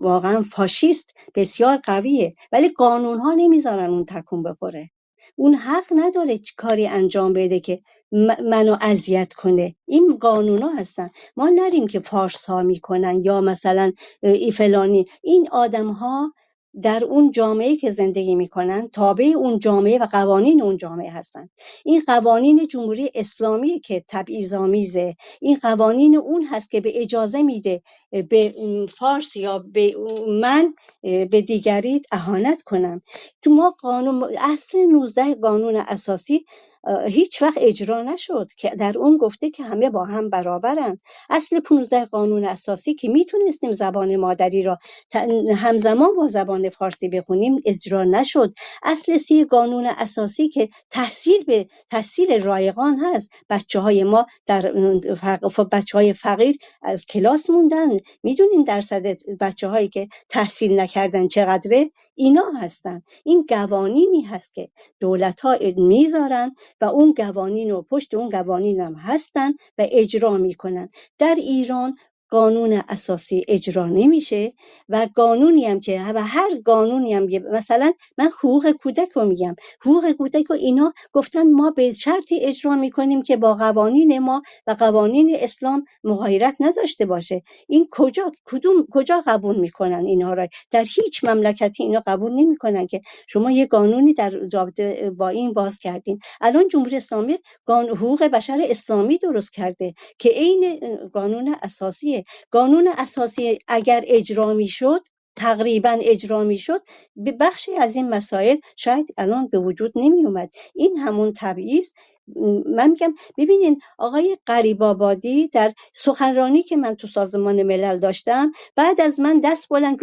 واقعا فاشیست بسیار قویه، ولی قانون ها نمیذارن اون تکون بخوره. اون حق نداره کاری انجام بده که منو اذیت کنه. این قانونا هستن. ما نریم که فارس ها میکنن یا مثلا ای فلانی. این آدم ها در اون جامعه که زندگی میکنن تابع اون جامعه و قوانین اون جامعه هستن. این قوانین جمهوری اسلامی که تبعیض‌آمیزه، این قوانین اون هست که به اجازه میده به فارس یا به من به دیگری اهانت کنم. تو ما قانون اصل 19 قانون اساسی هیچ وقت اجرا نشد که در اون گفته که همه با هم برابرن. اصل 15 قانون اساسی که میتونستیم زبان مادری را همزمان با زبان فارسی بخونیم اجرا نشد. اصل 30 قانون اساسی که تحصیل رایگان هست، بچه‌های ما در بچه‌های فقیر از کلاس موندن. میدونین درصد بچه‌هایی که تحصیل نکردن چقدره؟ اینا هستن. این قوانینی هست که دولت‌ها میذارن و اون قوانین و پشت اون قوانین هم هستن و اجرا میکنن. در ایران قانون اساسی اجرا نمیشه و قانونی هم که و هر قانونی هم مثلا من حقوق کودک رو میگم، حقوق کودک رو اینا گفتن ما به شرطی اجرا میکنیم که با قوانین ما و قوانین اسلام مغایرت نداشته باشه. این کجا قبول میکنن اینها را؟ در هیچ مملکتی اینا قبول نمیکنن که شما یه قانونی در رابطه با این باز کردین. الان جمهوری اسلامی حقوق بشر اسلامی درست کرده که عین قانون اساسیه. قانون اساسی اگر اجرا میشد، تقریبا اجرا میشد، به بخشی از این مسائل شاید الان به وجود نمی اومد. این همون تبعیض. من میگم ببینین آقای غریب آبادی در سخنرانی که من تو سازمان ملل داشتم، بعد از من دست بلند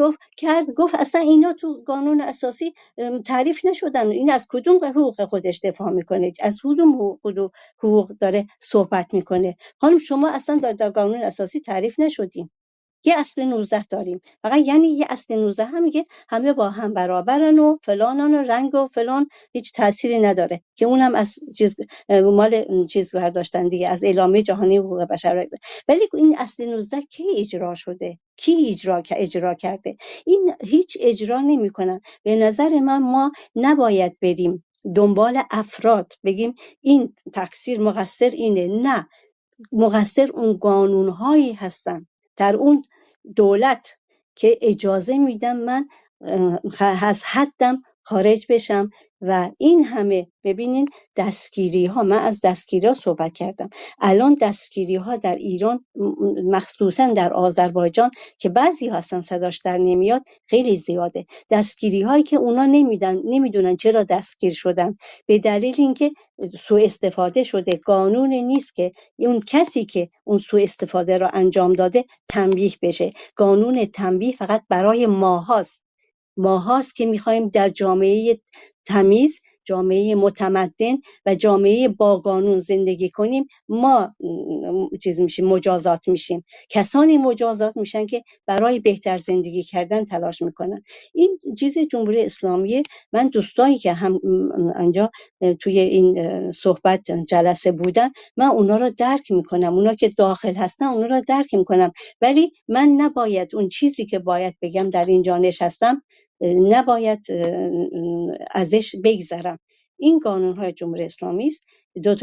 گفت اصلا اینا تو قانون اساسی تعریف نشدن، این از کدوم حقوق خودش دفاع میکنه، از کدوم حقوق داره صحبت میکنه؟ خانم شما اصلا در قانون اساسی تعریف نشدین. یه اصل 19 داریم، فقط یعنی یه اصل 19 هم میگه همه با هم برابرن و فلانن و رنگ و فلان هیچ تأثیری نداره، که اونم از مال چیز برداشتن دیگه، از اعلامیه جهانی حقوق بشر. ولی این اصل 19 کی اجرا شده؟ کی اجرا کرده؟ این هیچ اجرا نمیکنن. به نظر من ما نباید بریم دنبال افراد بگیم این تقصیر مقصر اینه، نه، مقصر اون قانون‌هایی هستن در اون دولت که اجازه میدم من از حدم خارج بشم. و این همه ببینین دستگیری ها، من از دستگیری ها صحبت کردم، الان دستگیری ها در ایران مخصوصا در آذربایجان که بعضی هستن صداش در نمیاد خیلی زیاده. دستگیری هایی که اونا نمیدونن چرا دستگیر شدن، به دلیل اینکه سوء استفاده شده. قانون نیست که اون کسی که اون سوء استفاده را انجام داده تنبیه بشه. قانون تنبیه فقط برای ماهاست که میخوایم در جامعه تمیز، جامعه متمدن و جامعه با قانون زندگی کنیم. ما مجازات میشیم، کسانی مجازات میشن که برای بهتر زندگی کردن تلاش میکنن. این چیز جمهوری اسلامی. من دوستایی که هم انجا توی این صحبت جلسه بودن، من اونا رو درک میکنم، اونا که داخل هستن اونا رو درک میکنم، ولی من نباید اون چیزی که باید بگم در اینجا نشستم نباید ازش بگذرم. این قانون‌های جمهوری اسلامی است. دو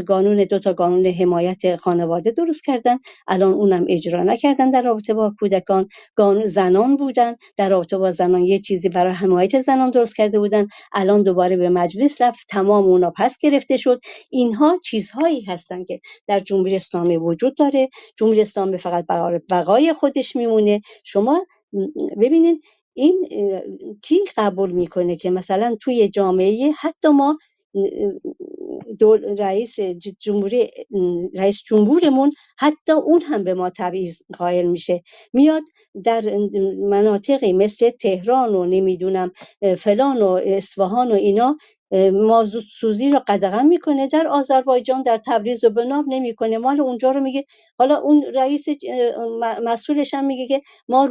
تا قانون حمایت خانواده درست کردن، الان اونم اجرا نکردن. در رابطه با کودکان قانون زنان بودن، در رابطه با زنان یه چیزی برای حمایت زنان درست کرده بودن، الان دوباره به مجلس رفت، تمام اونا پس گرفته شد. اینها چیزهایی هستن که در جمهوری اسلامی وجود داره. جمهوری اسلامی فقط برای بقای خودش میمونه. شما ببینین این کی قبول میکنه که مثلا توی جامعه حتی ما رئیس جمهورمون حتی اون هم به ما تبعیض قائل میشه، میاد در مناطقی مثل تهران و نمیدونم فلان و اصفهان و اینا موضوع سوزی رو قدغن میکنه، در آذربایجان در تبریز و بناب نمیکنه، مال اونجا رو میگه. حالا اون رئیس مسئولش هم میگه که ما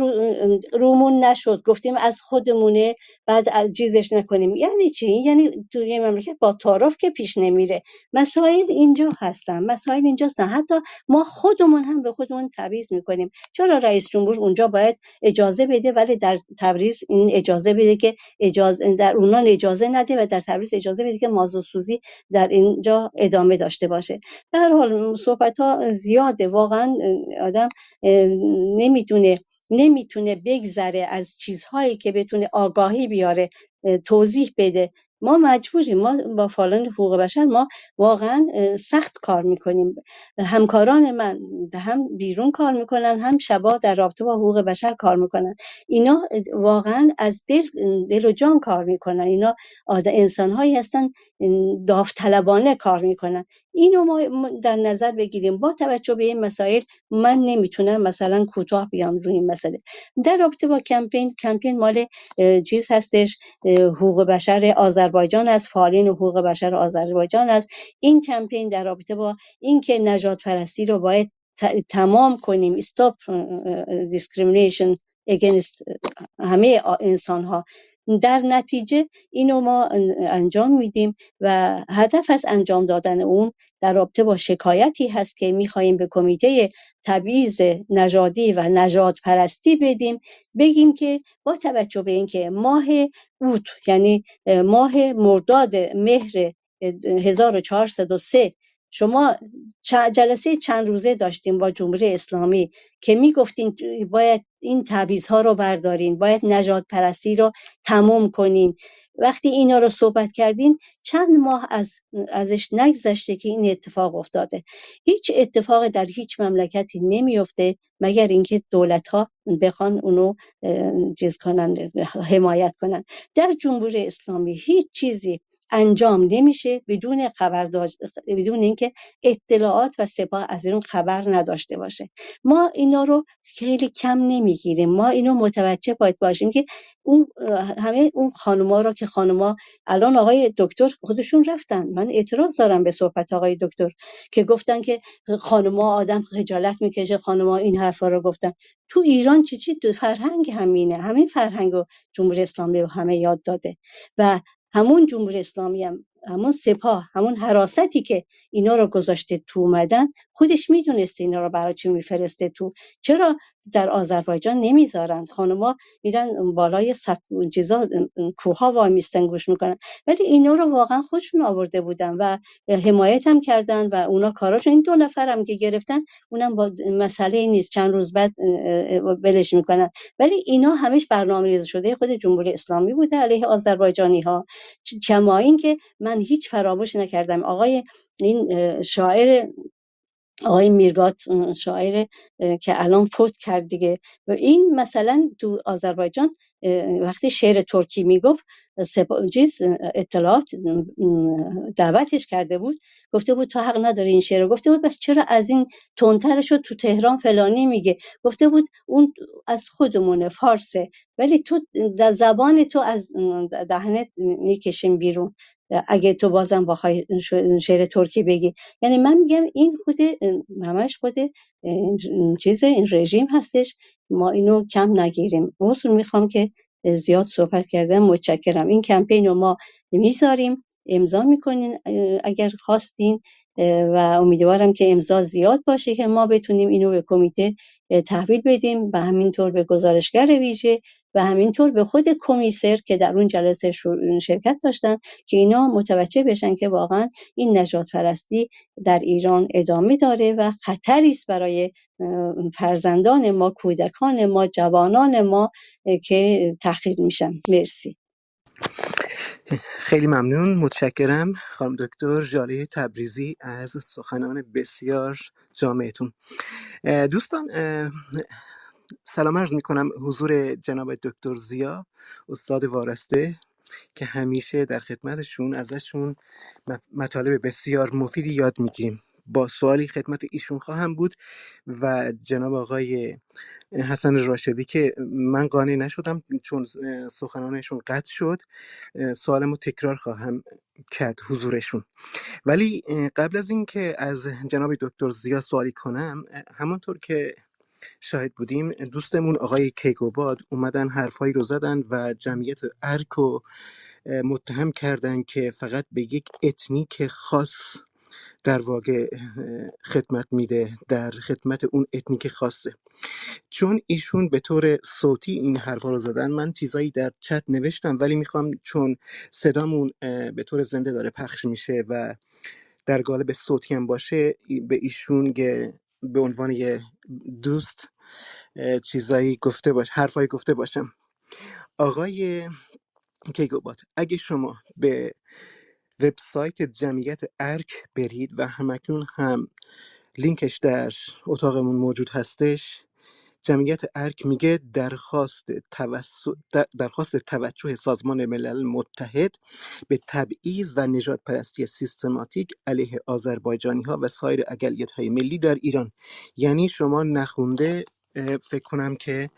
رومون نشد، گفتیم از خودمونه، بعد چیزش نکنیم. یعنی چی؟ یعنی تو یه مملکت با تعارف که پیش نمیره. مسائل اینجا هستن، مسائل اینجاستن. حتی ما خودمون هم به خودمون تبعیض میکنیم. چرا رئیس جمهور اونجا باید اجازه بده ولی در تبریز این اجازه بده که در اونان اجازه نده و در تبریز اجازه بده که مازوت سوزی در اینجا ادامه داشته باشه؟ در هر حال صحبت ها زیاده، واقعا آدم نمیتونه بگذره از چیزهایی که بتونه آگاهی بیاره، توضیح بده. ما مجبوریم، ما با فعالان حقوق بشر ما واقعا سخت کار میکنیم. همکاران من هم بیرون کار میکنن، هم شبا در رابطه با حقوق بشر کار میکنن. اینا واقعا از دل و جان کار میکنن. اینا انسانهایی هستن داوطلبانه کار میکنن. اینو ما در نظر بگیریم. با توجه به این مسائل من نمیتونم مثلا کوتاه بیام روی این مسئله. در رابطه با کمپین مال چیز هستش، حقوق بشر آذربایجان است، فعالین حقوق بشر آذربایجان است. این کمپین در رابطه با اینکه نژاد پرستی رو باید تمام کنیم، stop discrimination against همه انسان ها، در نتیجه اینو ما انجام میدیم و هدف از انجام دادن اون در رابطه با شکایتی هست که میخواییم به کمیته تبعیض نژادی و نژاد پرستی بدیم، بگیم که با توجه به اینکه ماه اوت یعنی ماه مرداد مهر 1403 شما جلسه چند روزه داشتیم با جمهوری اسلامی که میگفتین باید این تبعیض‌ها رو بردارین، باید نژاد پرستی رو تموم کنین. وقتی اینا رو صحبت کردین چند ماه ازش نگذشته که این اتفاق افتاده. هیچ اتفاق در هیچ مملکتی نمیفته مگر اینکه دولت‌ها بخوان اونو چیز کنن، حمایت کنن. در جمهوری اسلامی هیچ چیزی انجام نمیشه بدون اینکه اطلاعات و سپاه از اون خبر نداشته باشه. ما اینا رو خیلی کم نمیگیریم، ما اینو متوجه باید باشیم که اون همه اون خانوما رو که خانوما الان آقای دکتر خودشون رفتن، من اعتراض دارم به صحبت آقای دکتر که گفتن که خانوما آدم خجالت میکشه، خانوما این حرفا رو گفتن. تو ایران چی فرهنگ همینه، همین فرهنگو جمهوری اسلامی به همه یاد داده و همون جمهوری اسلامی هم همون سپاه همون حراستی که اینا رو گذاشته تو اومدن خودش میدونسته اینا رو برای چی میفرسته تو. چرا در آذربایجان نمیذارن خانوما میرن بالای چیزا کوها وای میستن گوش میکنن، ولی اینا رو واقعا خودشون آورده بودن و حمایت هم کردن و اونا کاراشون. این 2 نفرم که گرفتن اونم با مسئله نیست، چند روز بعد ولش میکنن، ولی اینا همش برنامه‌ریزی شده خود جمهوری اسلامی بوده علیه آذربایجانی ها. کما این که من هیچ فراموش نکردم آقای این شاعر آقای میرگات، شاعر که الان فوت کرد دیگه، و این مثلا تو آذربایجان وقتی شعر ترکی میگفت اطلاعات دعوتش کرده بود، گفته بود تو حق نداری این شعر رو، گفته بود بس چرا از این تندترش رو تو تهران فلانی میگه، گفته بود اون از خودمونه فارسه ولی تو در زبان تو از دهنت میکشیم بیرون اگه تو بازم بخوای شعر ترکی بگی. یعنی من میگم این خود همش خود این رژیم هستش، ما اینو کم نگیریم. عذر میخوام که زیاد صحبت کردم، متشکرم. این کمپین رو ما میذاریم، امضا میکنین اگر خواستین و امیدوارم که امضا زیاد باشه که ما بتونیم اینو به کمیته تحویل بدیم و همینطور به گزارشگر ویژه و همینطور به خود کمیسر که در اون جلسه شرکت داشتن که اینا متوجه بشن که واقعا این نژاد پرستی در ایران ادامه داره و خطری است برای فرزندان ما، کودکان ما، جوانان ما که تحقیر میشن. مرسی. خیلی ممنون، متشکرم خانم دکتر ژاله تبریزی از سخنان بسیار جامعتون. دوستان سلام عرض می کنم حضور جناب دکتر زیا استاد وارسته که همیشه در خدمتشون ازشون مطالب بسیار مفیدی یاد میگیریم. با سوالی خدمت ایشون خواهم بود و جناب آقای حسن راشدی که من قانع نشدم چون سخنانشون قطع شد، سوالمو تکرار خواهم کرد حضورشون. ولی قبل از این که از جناب دکتر زیا سوالی کنم، همانطور که شاهد بودیم دوستمون آقای کیکوباد اومدن حرفایی رو زدن و جمعیت ارک رو متهم کردن که فقط به یک اتنیک خاص در واقع خدمت میده، در خدمت اون اتنیک خاصه. چون ایشون به طور صوتی این حرفا رو زدن، من چیزایی در چت نوشتم ولی میخوام چون صدامون به طور زنده داره پخش میشه و در قالب صوتی هم باشه به ایشون به عنوان یه دوست چیزایی گفته باش، حرفایی گفته باشم. آقای کیگوباد، اگه شما به وبسایت جمعیت ارک برید و همکنون هم لینکش در اتاقمون موجود هستش، جمعیت ارک میگه درخواست توجه سازمان ملل متحد به تبعیض و نژاد پرستی سیستماتیک علیه آذربایجانی ها و سایر اقلیت های ملی در ایران. یعنی شما نخونده فکر کنم که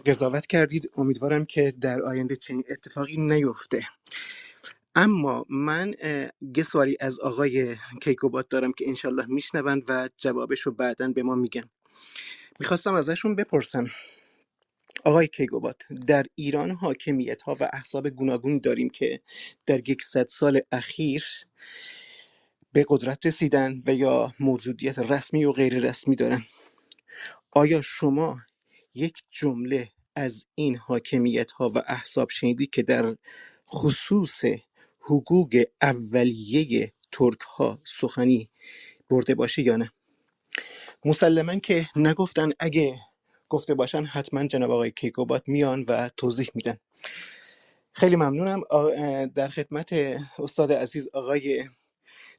قضاوت کردید. امیدوارم که در آینده چنین اتفاقی نیفته. اما من یه سوالی از آقای کیکوبات دارم که انشالله میشنون و جوابش رو بعداً به ما میگن. میخواستم ازشون بپرسم آقای کیگوباد، در ایران حاکمیت ها و احزاب گوناگون داریم که در 100 سال اخیر به قدرت رسیدن و یا موجودیت رسمی و غیر رسمی دارن. آیا شما یک جمله از این حاکمیت ها و احزاب شنیدی که در خصوص حقوق اولیه ترک ها سخنی برده باشه یا نه؟ مسلماً که نگفتن. اگه گفته باشن حتما جناب آقای کیگوباد میان و توضیح میدن. خیلی ممنونم. در خدمت استاد عزیز آقای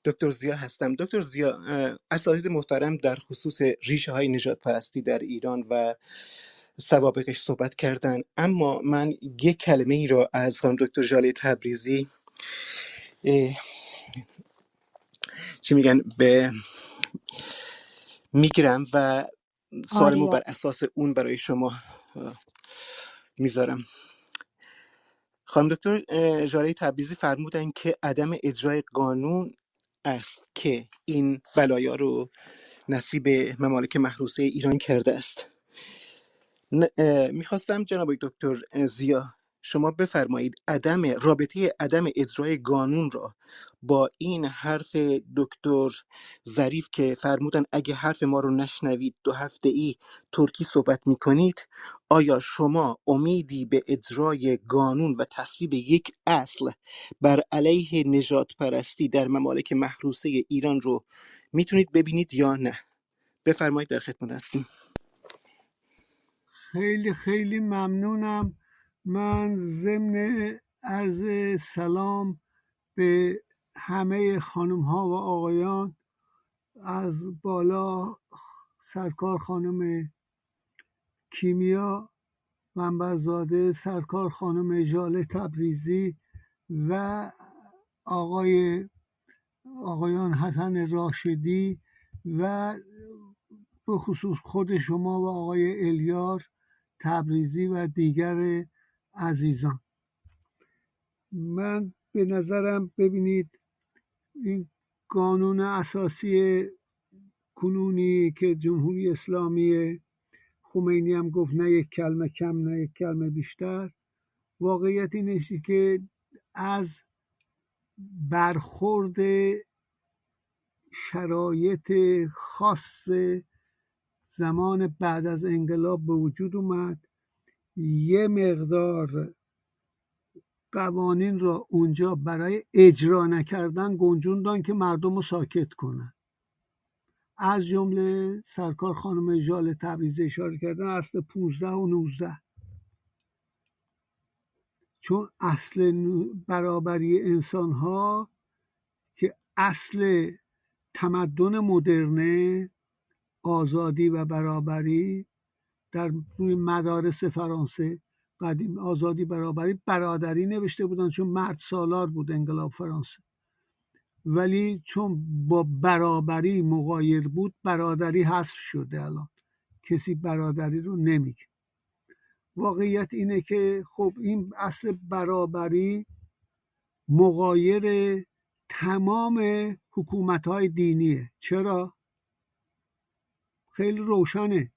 دکتر زیا هستم. دکتر زیا، اساتید محترم در خصوص ریشه های نژاد پرستی در ایران و سوابقش صحبت کردن، اما من یک کلمه ای را از خانم دکتر ژاله تبریزی چی میگن به میگیرم و سوالمو آریا. بر اساس اون برای شما میذارم. خانم دکتر ژاله تبریزی فرمودن که عدم اجرای قانون است که این بلایا رو نصیب ممالک محروسه ایران کرده است. میخواستم جناب دکتر زیا شما بفرمایید رابطه عدم اجرای قانون را با این حرف دکتر ظریف که فرمودن اگه حرف ما رو نشنوید 2 هفته ای ترکی صحبت میکنید، آیا شما امیدی به اجرای قانون و تصویب یک اصل بر علیه نژاد پرستی در ممالک محروسه ایران رو میتونید ببینید یا نه؟ بفرمایید، در خدمت هستیم. خیلی خیلی ممنونم. من ضمن عرض سلام به همه خانم ها و آقایان، از بالا سرکار خانم کیمیا منبرزاده، سرکار خانم ژاله تبریزی و آقایان حسن راشدی و به خصوص خود شما و آقای الیار تبریزی و دیگر عزیزان. من به نظرم ببینید این قانون اساسی کنونی که جمهوری اسلامی خمینی هم گفت نه یک کلمه کم نه یک کلمه بیشتر، واقعیت اینه که از برخورد شرایط خاص زمان بعد از انقلاب به وجود اومد. یه مقدار قوانین را اونجا برای اجرا نکردن گنجوندن که مردم رو ساکت کنن. از جمله سرکار خانم ژاله تبریزی اشاره کردن اصل 15 و 19، چون اصل برابری انسان ها که اصل تمدن مدرنه، آزادی و برابری، در روی مدارس فرانسه قدیم آزادی برادری نوشته بودن چون مرد سالار بود انقلاب فرانسه، ولی چون با برابری مغایر بود برادری حذف شده. الان کسی برادری رو نمیگه. واقعیت اینه که خب این اصل برابری مغایر تمام حکومت‌های دینیه. چرا؟ خیلی روشنه.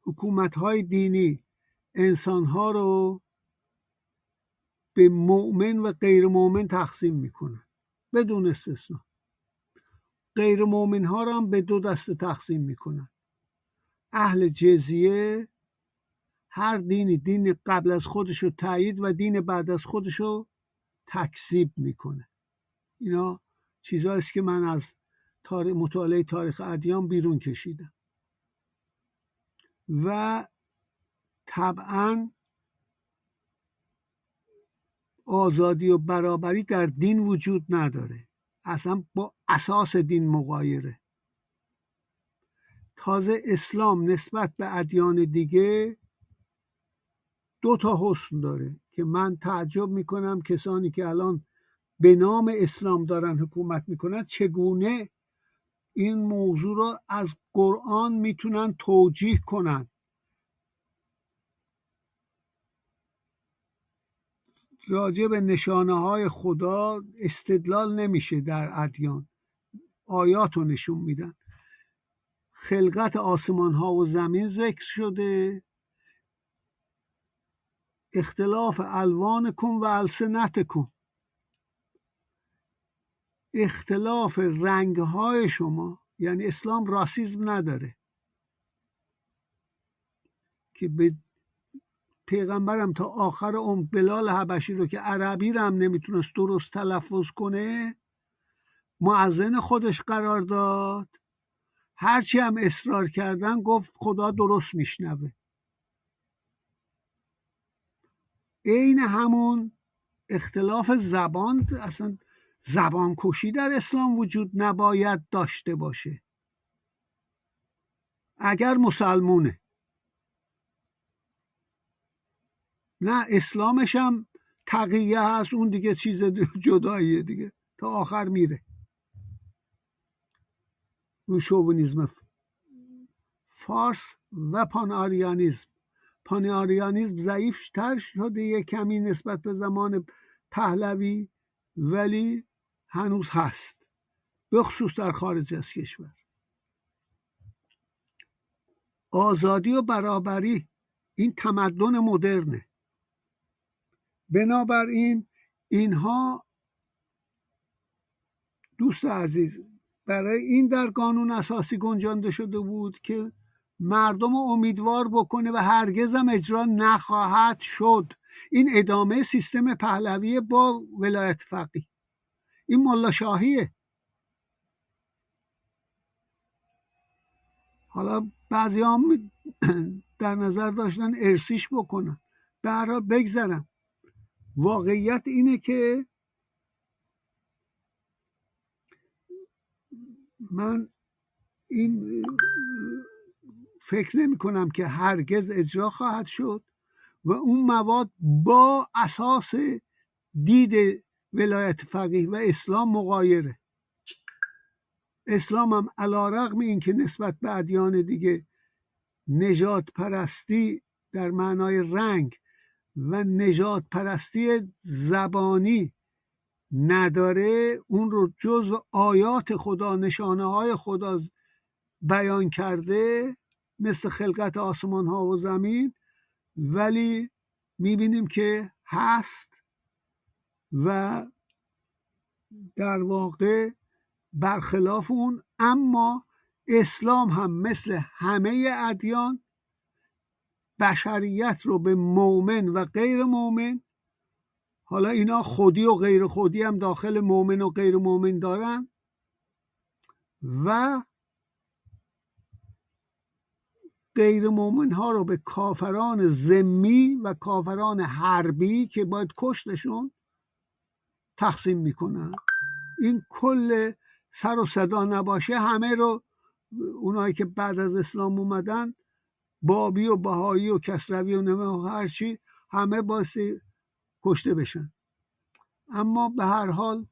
حکومت‌های دینی انسان‌ها رو به مؤمن و غیر مؤمن تقسیم میکنن بدون استثنا. غیر مؤمن ها رو هم به 2 دسته تقسیم میکنن. اهل جزیه، هر دینی دین قبل از خودش رو تایید و دین بعد از خودش رو تکذیب میکنه. اینا چیزهاییست که من از مطالعه تاریخ ادیان بیرون کشیدم. و طبعا آزادی و برابری در دین وجود نداره، اصلا با اساس دین مغایره. تازه اسلام نسبت به ادیان دیگه 2 تا حسن داره که من تعجب میکنم کسانی که الان به نام اسلام دارن حکومت میکنن چگونه این موضوع را از قرآن میتونن توجیه کنن. راجع به نشانه های خدا استدلال نمیشه در ادیان، آیات رو نشون میدن. خلقت آسمان ها و زمین ذکر شده، اختلاف الوانکم و السنتکم، اختلاف رنگهای شما. یعنی اسلام راسیسم نداره که به پیغمبرم تا آخر عمر بلال حبشی رو که عربی رو هم نمیتونست درست تلفظ کنه مؤذن خودش قرار داد، هرچی هم اصرار کردن گفت خدا درست میشنوه. عین همون اختلاف زبان، اصلا زبان کشی در اسلام وجود نباید داشته باشه اگر مسلمونه، نه اسلامش هم تقیه هست، اون دیگه چیز جداییه دیگه، تا آخر میره رو شوونیزم فارس و پان آریانیزم. پان آریانیزم ضعیف تر شده یه کمی نسبت به زمان پهلوی، ولی هنوز هست، به خصوص در خارج از کشور. آزادی و برابری این تمدن مدرنه. بنابراین اینها دوست عزیز برای این در قانون اساسی گنجانده شده بود که مردم رو امیدوار بکنه و هرگز هم اجرا نخواهد شد. این ادامه سیستم پهلوی با ولایت فقیه، این ملا شاهیه. حالا بعضی هم در نظر داشتن ارسیش بکنن، به هر حال بگذرم. واقعیت اینه که من این فکر نمی کنم که هرگز اجرا خواهد شد و اون مواد با اساس دید ولایت فقیه و اسلام مغایره. اسلام هم علی‌رغم این که نسبت به ادیان دیگه نژاد پرستی در معنای رنگ و نژاد پرستی زبانی نداره، اون رو جزو آیات خدا، نشانه های خدا بیان کرده، مثل خلقت آسمان ها و زمین، ولی میبینیم که هست و در واقع برخلاف اون. اما اسلام هم مثل همه ادیان بشریت رو به مؤمن و غیر مؤمن، حالا اینا خودی و غیر خودی هم داخل مؤمن و غیر مؤمن دارن، و غیر مؤمن ها رو به کافران ذمی و کافران حربی که باید کشتشون تقسیم میکنن. این کل سر و صدا نباشه همه رو، اونایی که بعد از اسلام اومدن، بابی و بهایی و کسروی و نمه و هرچی، همه بایستی کشته بشن. اما به هر حال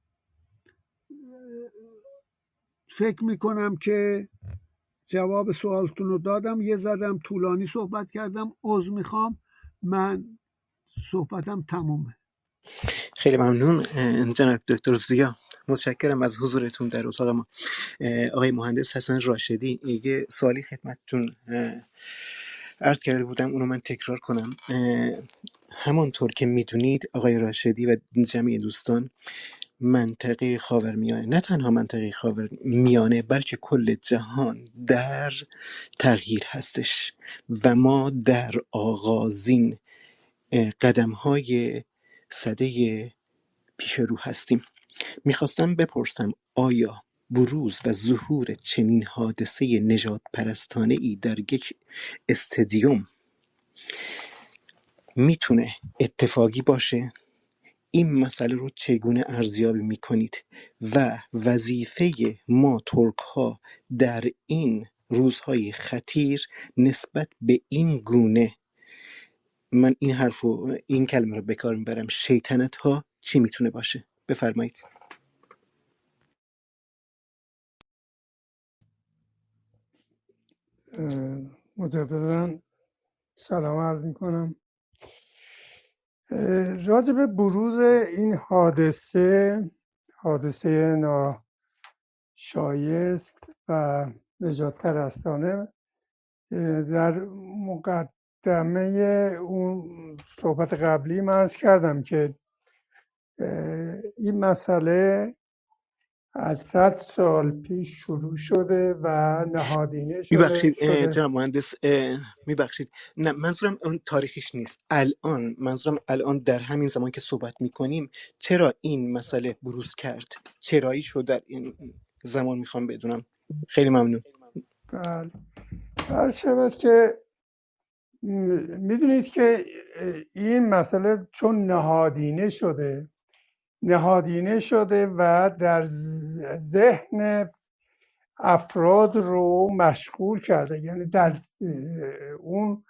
فکر میکنم که جواب سوالتون رو دادم. یه زدم طولانی صحبت کردم، عذر میخوام، من صحبتم تمومه. خیلی ممنون جناب دکتر زیا، متشکرم از حضورتون در اتاق ما. آقای مهندس حسن راشدی، یه سوالی خدمتتون عرض کرده بودم، اونو من تکرار کنم. همانطور که میدونید آقای راشدی و جمعی دوستان، منطقه خاورمیانه، نه تنها منطقه خاورمیانه بلکه کل جهان در تغییر هستش و ما در آغازین قدم‌های سده پیش رو هستیم. میخواستم بپرسم آیا بروز و ظهور چنین حادثه نژاد پرستانه ای در یک استادیوم میتونه اتفاقی باشه؟ این مسئله رو چگونه ارزیابی میکنید و وظیفه ما ترک ها در این روزهای خطیر نسبت به این گونه، من این کلمه رو به کار میبرم، شیطنت ها چی میتونه باشه؟ بفرمایید. مجددا سلام عرض میکنم. راجع به بروز این حادثه ناشایست و نجات پرستانه در دمه اون صحبت قبلی من عرض کردم که این مسئله از 100 سال پیش شروع شده و نهادینه میبخشید شده. جناب مهندس، میبخشید، نه منظورم اون تاریخش نیست، الان منظورم الان در همین زمان که صحبت میکنیم چرا این مسئله بروز کرد، چرایی شد در این زمان میخوام بدونم. خیلی ممنون. بله، هر شود که میدونید که این مسئله چون نهادینه شده و در ذهن افراد رو مشغول کرده، یعنی در اون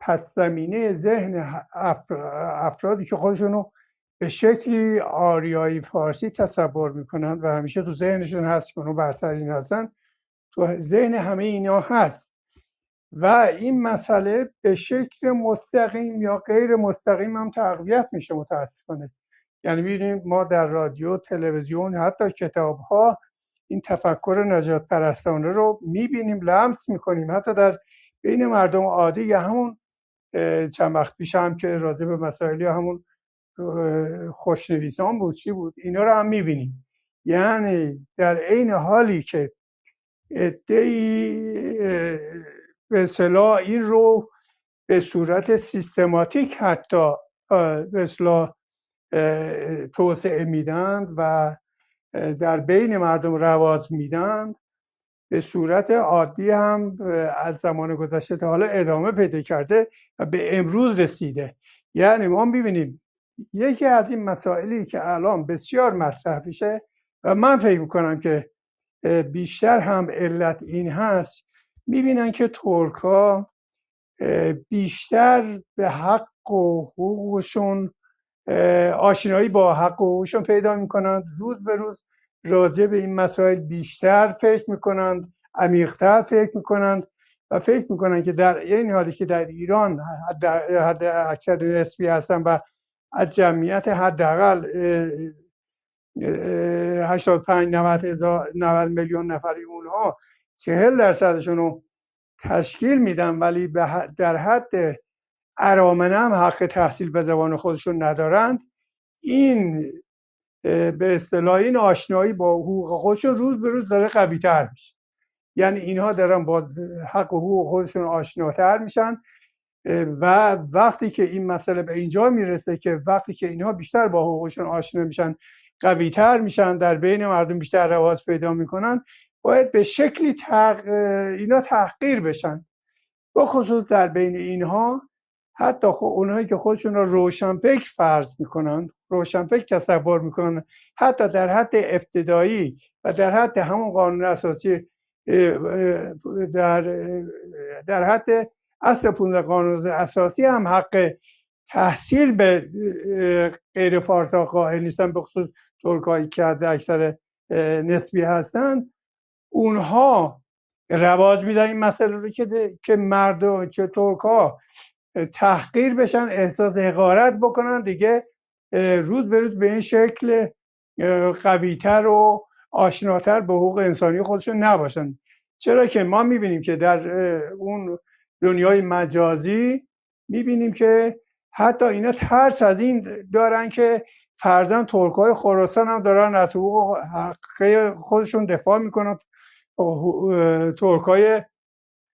پس زمینه ذهن افرادی که خودشونو به شکلی آریایی فارسی تصور میکنند و همیشه تو ذهنشون هست که اونو برترین هستن، تو ذهن همه اینا هست و این مسئله به شکل مستقیم یا غیر مستقیم هم تقویت میشه متاسفانه. یعنی می‌بینیم ما در رادیو، تلویزیون، حتی کتاب‌ها این تفکر نجات پرستانه رو می‌بینیم، لمس می‌کنیم، حتی در بین مردم عادی. یا همون چند وقت پیش هم که راجع به مسائلی همون خوشنویسان بود، چی بود، اینا رو هم می‌بینیم. یعنی در عین حالی که عده‌ای به اصطلاح این رو به صورت سیستماتیک حتی به اصطلاح توسعه میدند و در بین مردم رواج میدند، به صورت عادی هم از زمان گذشته تا حالا ادامه پیدا کرده و به امروز رسیده. یعنی ما میبینیم یکی از این مسائلی که الان بسیار مطرح میشه و من فکر میکنم که بیشتر هم علت این هست، میبینن که ترک‌ها بیشتر به حق و حقوقشون آشنایی با حق و حقوقشون پیدا میکنند، روز به روز راجع به این مسائل بیشتر فکر میکنند، عمیق‌تر فکر میکنند و فکر میکنند که در این حالی که در ایران حد اکثر نسبی هستن و از جمعیت حداقل 85-90 میلیون نفری اونها 40% رو تشکیل میدن، ولی در حد ارامنه هم حق تحصیل به زبان خودشون ندارند. این به اصطلاح این آشنایی با حقوق خودشون روز به روز داره قوی تر میشه. یعنی اینها دارن با حق و حقوق خودشون آشناتر میشن و وقتی که این مسئله به اینجا میرسه که وقتی که اینها بیشتر با حقوقشون آشنا میشن، قوی تر میشن، در بین مردم بیشتر رواج پیدا میکنن، باید به شکلی اینا تحقیر بشن. بخصوص در بین اینها حتی اونهایی که خودشون را روشنفکر فرض میکنند، روشنفکر تصور میکنند، حتی در حد ابتدایی و در حد همون قانون اساسی، در حد اصل 15 قانون اساسی هم حق تحصیل به غیر فارسا قائل نیستن، به خصوص ترکایی که حد اکثر نسبی هستن. اونها رواج میدن این مسئله رو که مردم، که ترک‌ها تحقیر بشن، احساس حقارت بکنن، دیگه روز به روز به این شکل قوی‌تر و آشناتر به حقوق انسانی خودشون نباشن. چرا که ما میبینیم که در اون دنیای مجازی میبینیم که حتی اینا ترس از این دارن که فرضاً ترک‌های خراسان هم دارن از حقوق حق خودشون دفاع میکنن، ترک‌های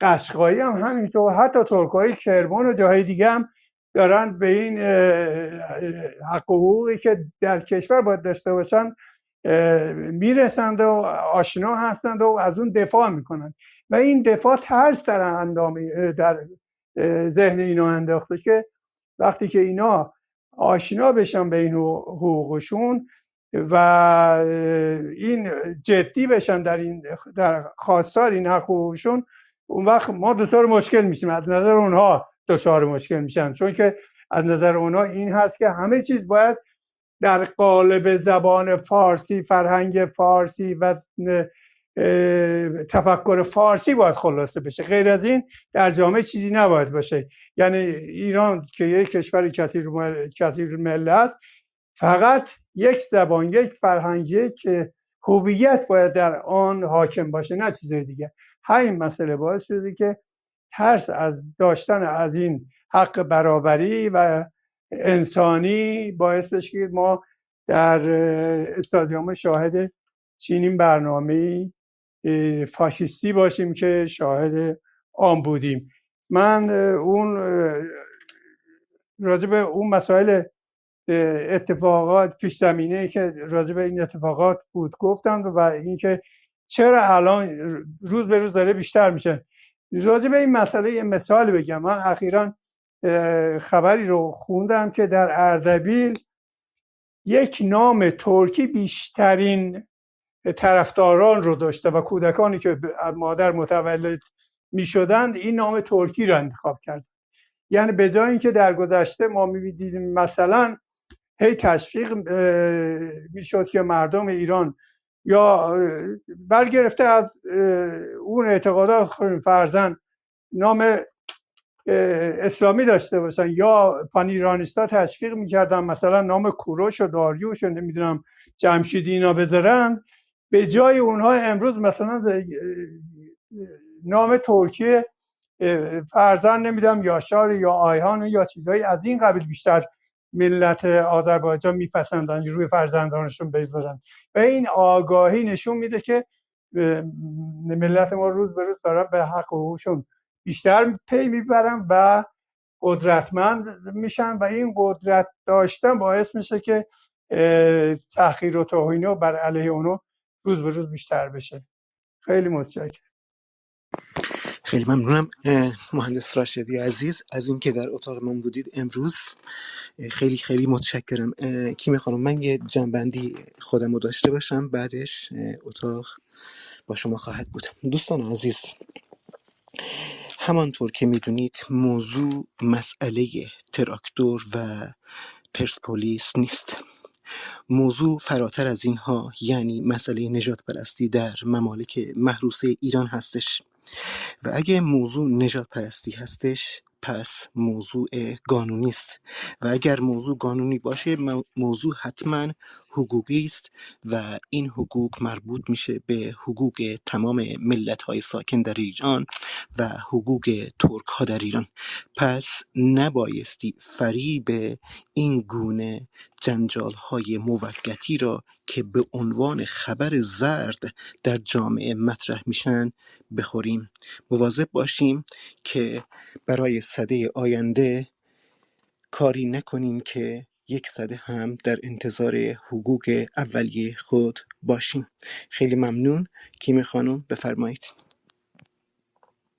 قشقایی هم همینطور، حتی ترک‌های کرمان و جاهای دیگه هم دارن به این حق و حقوقی که در کشور باید داشته باشن میرسند و آشنا هستند و از اون دفاع میکنن و این دفاع ترس در ذهن اینا انداخته که وقتی که اینا آشنا بشن به این حقوقشون و این جدی بشن در خواستار این حقوقشون، اون وقت ما دچار مشکل میشیم، از نظر اونها دچار مشکل میشن، چون که از نظر اونها این هست که همه چیز باید در قالب زبان فارسی، فرهنگ فارسی و تفکر فارسی باید خلاصه بشه، غیر از این در جامعه چیزی نباید باشه. یعنی ایران که یک کشور کثیر مله است، فقط یک زبان، یک فرهنگ، یک هویت باید در آن حاکم باشه، نه چیز دیگه. همین مسئله باعث شده که ترس از داشتن از این حق برابری و انسانی باعث بشه که ما در استادیوم شاهد چنین برنامه‌ای فاشیستی باشیم که شاهد آن بودیم. من اون راجع به اون مسائل اتفاقات پیش زمینه که راجع به این اتفاقات بود گفتم و اینکه چرا الان روز به روز داره بیشتر میشه. راجع به این مسئله یه مثال بگم. من اخیراً خبری رو خوندم که در اردبیل یک نام ترکی بیشترین طرفداران رو داشته و کودکانی که از مادر متولد می شدند این نام ترکی رو انتخاب کرد. یعنی به جای اینکه در گذشته ما می دیدیم مثلا هی تشویق می شد که مردم ایران یا برگرفته از اون اعتقادات فرزن نام اسلامی داشته باشن یا پانیرانیستا تشویق میکردن مثلا نام کوروش و داریوش و نمیدونم جمشیدی اینا بذارن، به جای اونها امروز مثلا نام ترکیه فرزن نمیدونم یاشار یا آیهان یا چیزایی از این قبیل بیشتر ملت آذربایجان میپسندن روی فرزندانشون بذارن و این آگاهی نشون میده که ملت ما روز به روز دارن به حق و حقوقشون بیشتر پی میبرن و قدرتمند میشن و این قدرت داشتن باعث میشه که تحقیر و توهین بر علیه اونو روز به روز بیشتر بشه. خیلی متشکرم. خیلی ممنونم مهندس راشدی عزیز از اینکه در اتاق من بودید امروز. خیلی خیلی متشکرم. کی میخوام من یه جنبندی خودم رو داشته باشم، بعدش اتاق با شما خواهد بود. دوستان عزیز، همانطور که میدونید موضوع مسئله تراکتور و پرسپولیس نیست. موضوع فراتر از اینها، یعنی مسئله نژاد پرستی در ممالک محروسه ایران هستش و اگه موضوع نژاد پرستی هستش پس موضوع قانونی است و اگر موضوع قانونی باشه موضوع حتما حقوقی است و این حقوق مربوط میشه به حقوق تمام ملت های ساکن در ایران و حقوق ترک ها در ایران. پس نبایستی فریب این گونه جنجال های موقتی را که به عنوان خبر زرد در جامعه مطرح میشن بخوریم. مواظب باشیم که برای سده آینده کاری نکنیم که یک سده هم در انتظار حقوق اولیه خود باشیم. خیلی ممنون. کیمی خانم بفرمایید.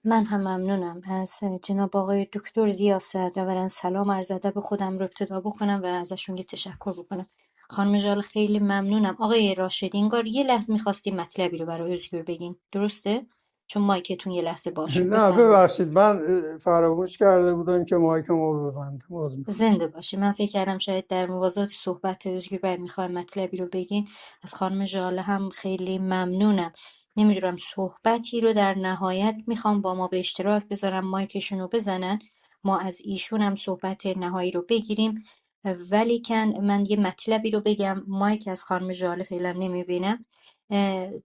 من هم ممنونم از جناب آقای دکتر ضیاست. اولا سلام عرض ادب خودم رو ابتدا بکنم و ازشون یه تشکر بکنم. خانم جال خیلی ممنونم. آقای راشدی انگار یه لحظه میخواستی مطلبی رو برای حضور بگین، درسته؟ چون مایکتون یه لحظه باز شد. نه بفرمایید. ببخشید، من فراموش کرده بودم که مایکم رو ببندم. عذر میخوام. زنده باشی. من فکر کردم شاید در موازات صحبت حضور میخوایم مطلبی رو بگین. از خانم ژاله هم خیلی ممنونم. نمیدونم صحبتی رو در نهایت میخوام با ما به اشتراک بذارم، مایکشون رو بزنن، ما از ایشون هم صحبت نهایی رو بگیریم. ولی کن من یه مطلبی رو بگم. مایک از خانم ژاله فعلا نمیبینم.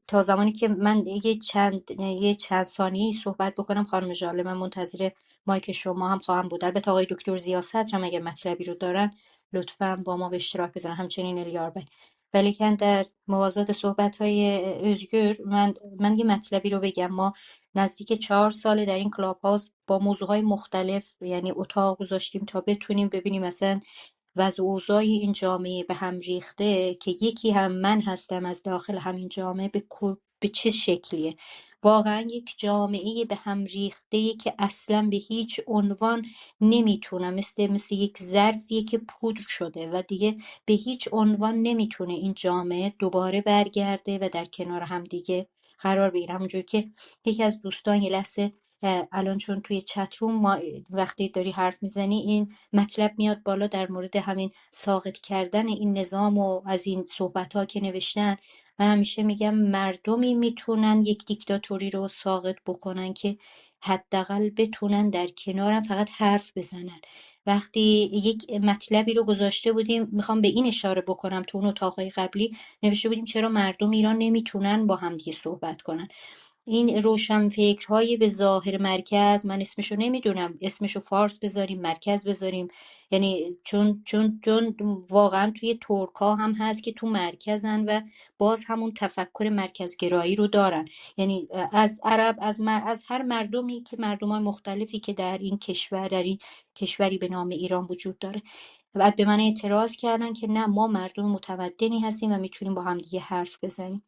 تا زمانی که من یه چند ثانیه صحبت بکنم خانم ژاله، من منتظر مایک شما هم خواهم بود. البته آقای دکتر ضیاست هم اگر مطلبی رو دارن لطفاً با ما به اشتراک بذارن، همچنین الیار بی. ولیکن در موازات صحبت های özgür من یه مطلبی رو بگم. ما نزدیک 4 ساله در این کلاب هاوس با موضوع های مختلف یعنی اتاق گذاشتیم تا بتونیم ببینیم مثلا وضع و اوضاع این جامعه به هم ریخته که یکی هم من هستم از داخل همین جامعه به چه شکلیه. واقعا یک جامعه به هم ریخته که اصلا به هیچ عنوان نمیتونه، مثل یک ظرفیه که پودر شده و دیگه به هیچ عنوان نمیتونه این جامعه دوباره برگرده و در کنار هم دیگه قرار بگیره. همونجور که یکی از دوستان یه لحظه الان چون توی چت روم ما وقتی داری حرف میزنی این مطلب میاد بالا در مورد همین ساقط کردن این نظام و از این صحبت ها که نوشتن. من همیشه میگم مردمی میتونن یک دیکتاتوری رو ساقط بکنن که حداقل بتونن در کنارم فقط حرف بزنن. وقتی یک مطلبی رو گذاشته بودیم، میخوام به این اشاره بکنم، تو اون اتاقای قبلی نوشته بودیم چرا مردم ایران نمیتونن با هم دیگه صحبت کنن. این روشنفکرهای به ظاهر مرکز، من اسمشو نمیدونم اسمشو فارس بذاریم مرکز بذاریم، یعنی چون واقعا توی ترکا هم هست که تو مرکزن و باز همون تفکر مرکزگرایی رو دارن. یعنی از عرب از هر مردمی که مردمای مختلفی که در این کشور، در این کشوری به نام ایران وجود داره، بعد به من اعتراض کردن که نه ما مردم متمدنی هستیم و میتونیم با هم دیگه حرف بزنیم.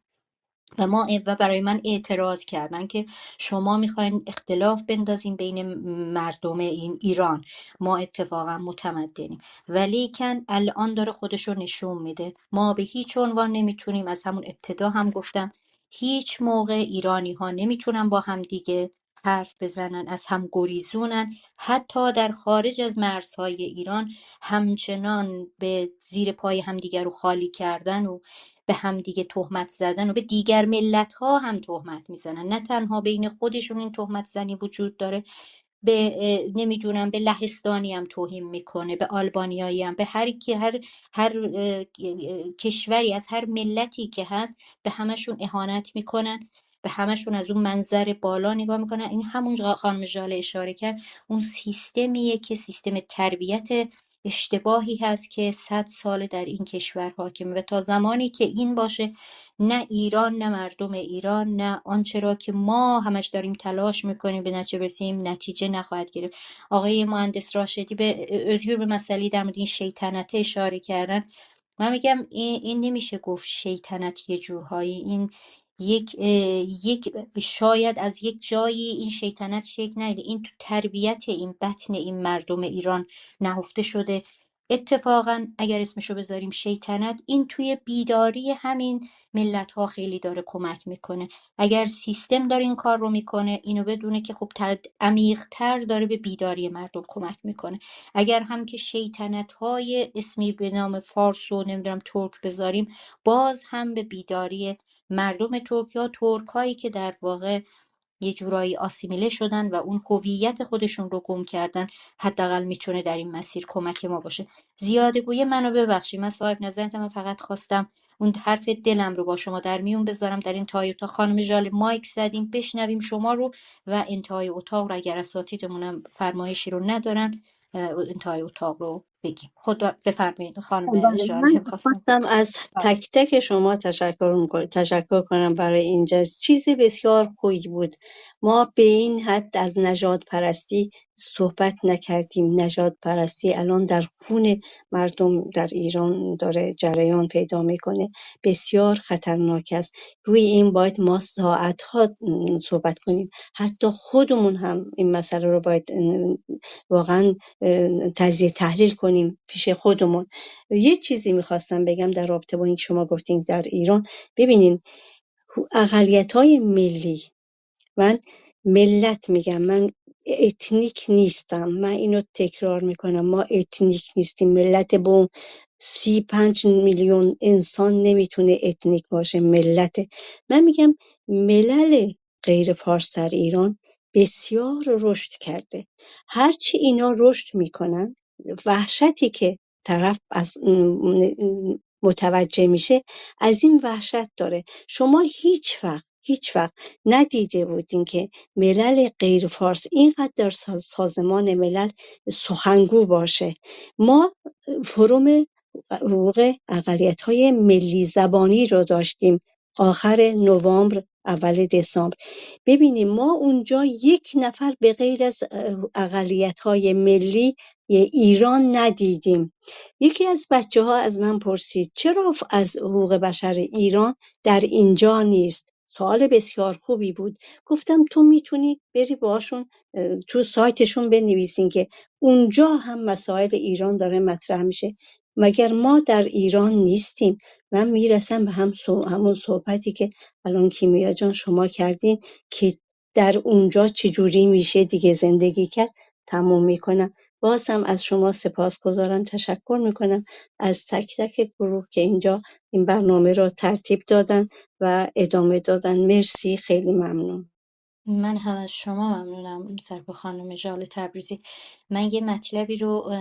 و برای من اعتراض کردن که شما میخواین اختلاف بندازین بین مردم این ایران، ما اتفاقا متمدنیم. ولیکن الان داره خودش رو نشون میده. ما به هیچ عنوان نمیتونیم، از همون ابتدا هم گفتم، هیچ موقع ایرانی ها نمیتونن با هم دیگه حرف بزنن، از هم گریزونن. حتی در خارج از مرزهای ایران همچنان به زیر پای همدیگر رو خالی کردن و به همدیگه تهمت زدن و به دیگر ملت ها هم تهمت میزنن. نه تنها بین خودشون این تهمت زنی وجود داره، به نمیدونم به لهستانی هم توهین میکنه، به آلبانیایی هم، به هر کشوری از هر ملتی که هست به همشون اهانت میکنن، به همشون از اون منظر بالا نگاه میکنن. این همون خانم ژاله اشاره کرد، اون سیستمیه که سیستم تربیت اشتباهی هست که 100 سال در این کشور حاکمه و تا زمانی که این باشه، نه ایران، نه مردم ایران، نه آنچه را که ما همش داریم تلاش میکنیم به نتیجه برسیم، نتیجه نخواهد گرفت. آقای مهندس راشدی به مسئله در مورد این شیطنت اشاره کردن. من میگم این نمیشه گفت شیطنت، یه جورهایی این یک شاید از یک جایی این شیطنت شکل نگیره، این تو تربیت این بطن این مردم ایران نهفته شده. اتفاقا اگر اسمشو بذاریم شیطنت، این توی بیداری همین ملت ها خیلی داره کمک میکنه. اگر سیستم داره این کار رو میکنه، اینو بدونه که خب عمیق‌تر داره به بیداری مردم کمک میکنه. اگر هم که شیطنت های اسمی به نام فارس و نمیدونم ترک بذاریم، باز هم به بیداری مردم ترک هایی که در واقع یه جورایی آسیمیله شدن و اون هویت خودشون رو گم کردن، حداقل میتونه در این مسیر کمک ما باشه. زیاده گویه منو ببخشید، من صاحب نظر نیستم، من فقط خواستم اون حرف دلم رو با شما در میون بذارم در انتهای اتاق. خانم ژاله مایک زدیم بشنویم شما رو و انتهای اتاق رو اگر اساتیدمونم فرمایشی رو ندارن انتهای اتاق رو بگیم. خدا بفرمایید خانم بله، من ژاله خواستم. خواستم از تک تک شما تشکر کنم برای اینجا. چیز بسیار خوبی بود. ما به این حد از نژاد پرستی صحبت نکردیم. نژاد پرستی الان در خون مردم در ایران داره جریان پیدا میکنه. بسیار خطرناک است. روی این باید ما ساعتها صحبت کنیم. حتی خودمون هم این مسئله رو باید واقعا تجزیه تحلیل کنیم پیش خودمون. یه چیزی میخواستم بگم در رابطه با این که شما گفتین در ایران. ببینین اقلیت‌های ملی، من ملت میگم، من اتنیک نیستم، من اینو تکرار میکنم، ما اتنیک نیستیم. ملت با اون 35 میلیون انسان نمیتونه اتنیک باشه. من میگم ملل غیر فارس در ایران بسیار رشد کرده. هرچی اینا رشد میکنن، وحشتی که طرف از متوجه میشه از این وحشت داره. شما هیچ وقت ندیده بودین که ملل غیر فارس اینقدر در سازمان ملل سخنگو باشه. ما فروم حقوق اقلیت‌های ملی زبانی رو داشتیم آخر نوامبر اول دسامبر. ببینیم ما اونجا یک نفر به غیر از اقلیت‌های ملی ایران ندیدیم. یکی از بچه‌ها از من پرسید چرا از حقوق بشر ایران در اینجا نیست؟ سوال بسیار خوبی بود. گفتم تو میتونی بری باشون تو سایتشون بنویسین که اونجا هم مسائل ایران داره مطرح میشه. مگر ما در ایران نیستیم؟ من میرسم به همون صحبتی که الان کیمیا جان شما کردین که در اونجا چجوری میشه دیگه زندگی کرد. تموم میکنم. باز هم از شما سپاسگزارم، تشکر میکنم از تک تک گروه که اینجا این برنامه را ترتیب دادن و ادامه دادن. مرسی، خیلی ممنون. من هم از شما ممنونم سرکار خانم ژاله تبریزی. من یه مطلبی رو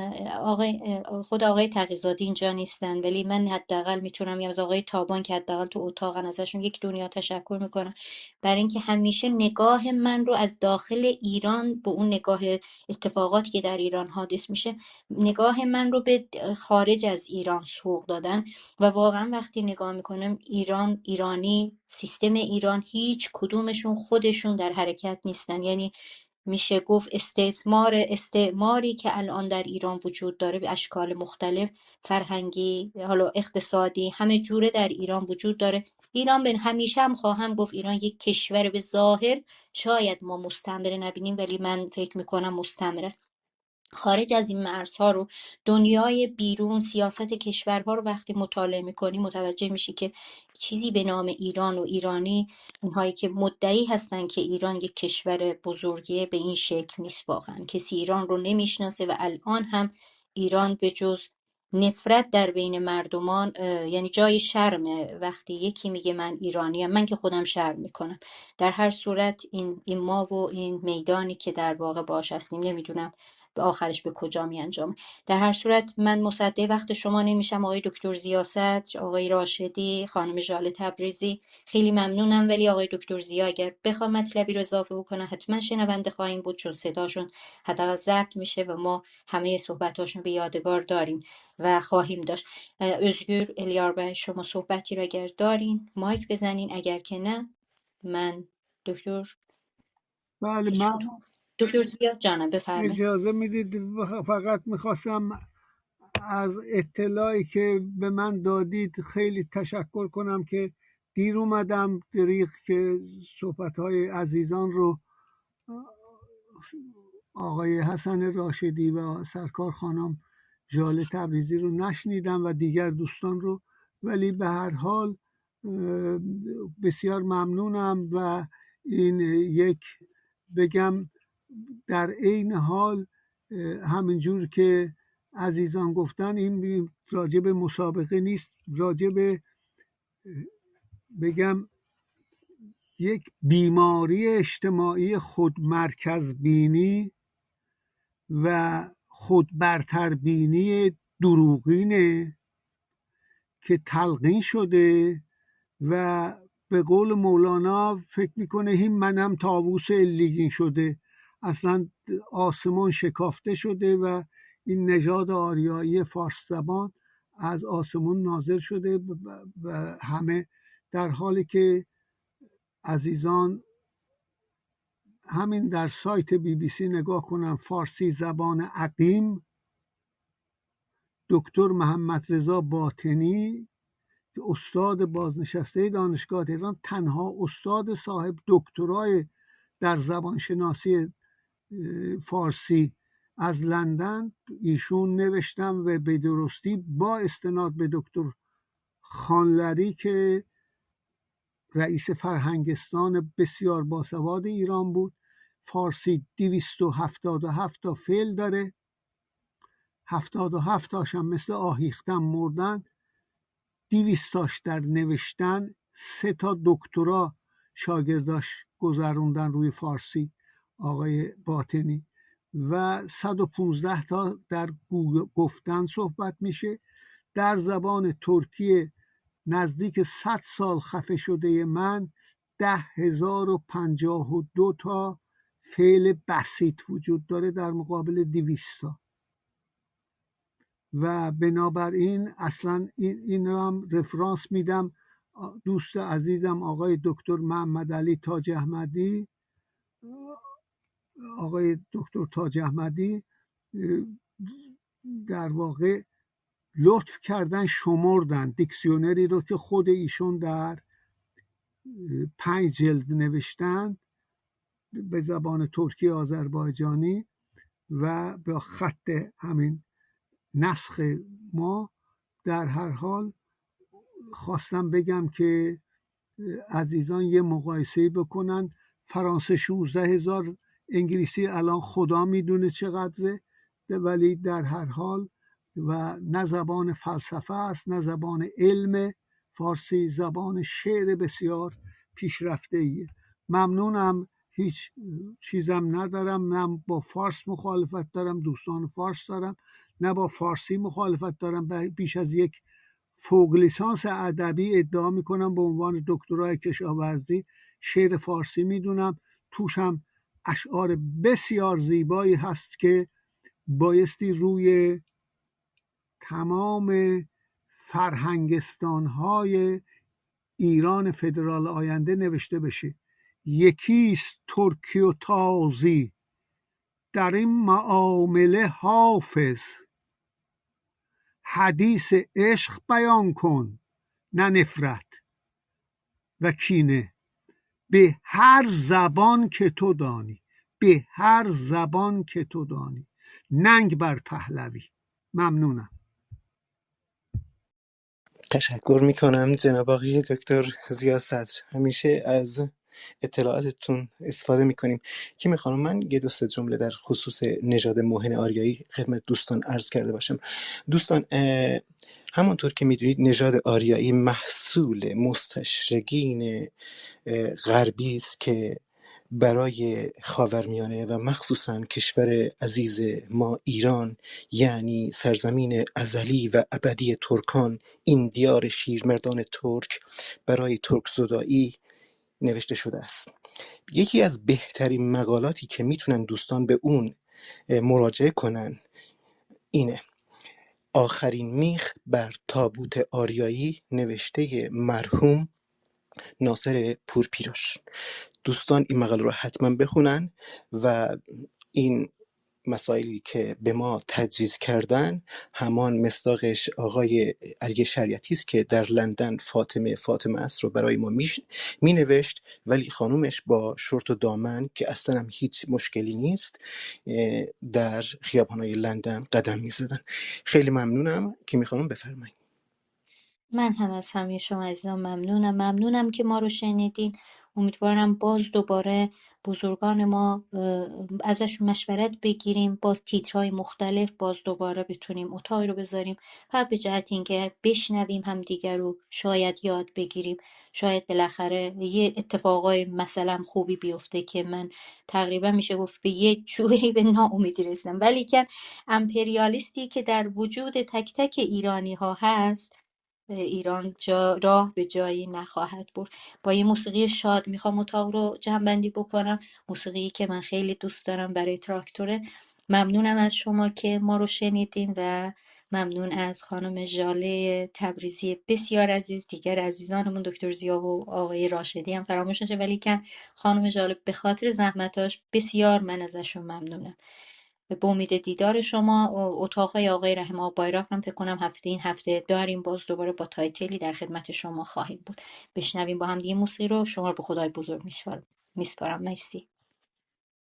خود آقای تقی‌زاده اینجا نیستن، ولی من حداقل میتونم یا از آقای تابان که حداقل تو اتاقن ازشون یک دنیا تشکر میکنم برای اینکه همیشه نگاه من رو از داخل ایران به اون نگاه اتفاقاتی که در ایران حادث میشه، نگاه من رو به خارج از ایران سوق دادن. و واقعا وقتی نگاه میکنم ایران، ایرانی، سیستم ایران، هیچ کدومشون خودشون در حرکت نیستن. یعنی میشه گفت استعماری که الان در ایران وجود داره به اشکال مختلف، فرهنگی، حالا اقتصادی، همه جوره در ایران وجود داره. ایران به همیشه هم خواهم گفت ایران یک کشور به ظاهر شاید ما مستعمره نبینیم، ولی من فکر میکنم مستعمره است. خارج از این مرزها رو، دنیای بیرون، سیاست کشورها رو وقتی مطالعه میکنی متوجه میشی که چیزی به نام ایران و ایرانی، اونهایی که مدعی هستن که ایران یک کشور بزرگیه، به این شکل نیست. واقعا کسی ایران رو نمیشناسه و الان هم ایران به جز نفرت در بین مردمان یعنی جای شرمه وقتی یکی میگه من ایرانیم. من که خودم شرم میکنم. در هر صورت این ما و این میدانی که در واقع باش هستیم، نمیدونم به آخرش به کجا می انجام. در هر صورت من مصدق وقت شما نمیشم. آقای دکتر زیاست، آقای راشدی، خانم ژاله تبریزی، خیلی ممنونم. ولی آقای دکتر زیا اگر بخوام مطلبی رو اضافه بکنه حتما شنونده خواهیم بود، چون صداشون حداقل ضبط میشه و ما همه صحبتاشون به یادگار داریم و خواهیم داشت. özgür الیاربای، شما صحبتی رو اگر دارین مایک بزنین، اگر که نه من دکتر بله، هیچ من کدوم. دکتر زیا جانم بفرمایید. اجازه میدید فقط میخواستم از اطلاعی که به من دادید خیلی تشکر کنم که دیر اومدم دریغ که صحبت‌های عزیزان رو، آقای حسن راشدی و سرکار خانم ژاله تبریزی رو نشنیدم و دیگر دوستان رو، ولی به هر حال بسیار ممنونم و این یک بگم در عین حال همینجور که عزیزان گفتن این راجع به مسابقه نیست، راجع به بگم یک بیماری اجتماعی خودمرکز بینی و خودبرتربینی دروغینه که تلقین شده و به قول مولانا فکر میکنه هین منم طاووس علیین شده. اصلا آسمان شکافته شده و این نژاد آریایی فارس زبان از آسمان نازل شده و همه، در حالی که عزیزان همین در سایت BBC نگاه کنن، فارسی زبان عقیم، دکتر محمد رضا باطنی که استاد بازنشسته دانشگاه تهران، تنها استاد صاحب دکترای در زبانشناسی فارسی از لندن، ایشون نوشتم و به درستی با استناد به دکتر خانلری که رئیس فرهنگستان بسیار باسواد ایران بود، فارسی 277 تا فعل داره، 77 تاشم مثل آهیختن مردن، 200 تاش در نوشتن، 3 تا دکترا شاگرداش گذروندن روی فارسی آقای باطنی و 115 تا در گفتن صحبت میشه. در زبان ترکی نزدیک 100 سال خفه شده من 10,052 تا فعل بسیط وجود داره در مقابل 200 تا و بنابراین اصلا این رو هم رفرانس میدم. دوست عزیزم آقای دکتر محمد علی تاج احمدی، آقای دکتر تاج احمدی در واقع لطف کردن شمردن دیکسیونری رو که خود ایشون در 5 جلد نوشتن به زبان ترکی آذربایجانی و به خط همین نسخ ما. در هر حال خواستم بگم که عزیزان یه مقایسه بکنن، فرانسه 16,000، انگلیسی الان خدا میدونه چقدره، ولی در هر حال و نه زبان فلسفه است نه زبان علم، فارسی زبان شعر بسیار پیشرفته ایه. ممنونم هیچ چیزم ندارم، نه با فارس مخالفت دارم، دوستان فارس دارم، نه با فارسی مخالفت دارم. بیش از یک فوق لیسانس ادبی ادعا میکنم به عنوان دکترای کشاورزی. شعر فارسی میدونم، توش هم اشعار بسیار زیبایی هست که بایستی روی تمام فرهنگستان‌های ایران فدرال آینده نوشته بشه. یکیست ترکی و تازی، در این معامله حافظ. حدیث عشق بیان کن، نه نفرت و کینه، به هر زبان که تو دانی، به هر زبان که تو دانی. ننگ بر پهلوی. ممنونم. تشکر میکنم جناب آقای دکتر ضیا صدر، همیشه از اطلاعاتتون استفاده میکنیم. که میخوام من یه دو سه جمله در خصوص نژاد موهن آریایی خدمت دوستان عرض کرده باشم. دوستان، همانطور که میدونید نژاد آریایی محصول مستشرقین غربی است که برای خاورمیانه و مخصوصا کشور عزیز ما ایران، یعنی سرزمین ازلی و ابدی ترکان، این دیار شیرمردان ترک، برای ترک زدایی نوشته شده است. یکی از بهترین مقالاتی که میتونن دوستان به اون مراجعه کنن اینه: آخرین میخ بر تابوت آریایی، نوشته مرحوم ناصر پورپیراش. دوستان این مقاله رو حتما بخونن و این مسائلی که به ما تجهیز کردن همان مصداقش آقای علی شریعتی است که در لندن فاطمه است رو برای ما می نوشت، ولی خانومش با شورت و دامن که اصلا هم هیچ مشکلی نیست در خیابان‌های لندن قدم می زدن. خیلی ممنونم. که می خانم بفرمایید. من هم از همه شما عزیزان ممنونم که ما رو شنیدین. امیدوارم باز دوباره بزرگان ما ازشون مشورت بگیریم، باز تیترهای مختلف باز دوباره بتونیم اتاقی رو بذاریم فقط به جهت اینکه بشنویم هم دیگر رو، شاید یاد بگیریم، شاید بالاخره یه اتفاقای مثلا خوبی بیفته که من تقریبا میشه گفت به یه جوری به ناامیدی رسیدم. ولی که امپریالیستی که در وجود تک تک ایرانی ها هست، ایران راه به جایی نخواهد برد. با یه موسیقی شاد میخوام اتاق رو جمع‌بندی بکنم، موسیقی که من خیلی دوست دارم برای تراکتوره. ممنونم از شما که ما رو شنیدین و ممنون از خانم ژاله تبریزی بسیار عزیز. دیگر عزیزانمون دکتر ضیا و آقای راشدی هم فراموش نشه، ولی کن خانم ژاله به خاطر زحمتاش بسیار من ازشون ممنونم. به امید دیدار شما. اتاقای آقای رحم آبایراق هم فکر کنم این هفته داریم، باز دوباره با تایتلی در خدمت شما خواهیم بود. بشنویم با هم دیگه موسیقی رو. شما رو به خدای بزرگ میسپارم. مرسی.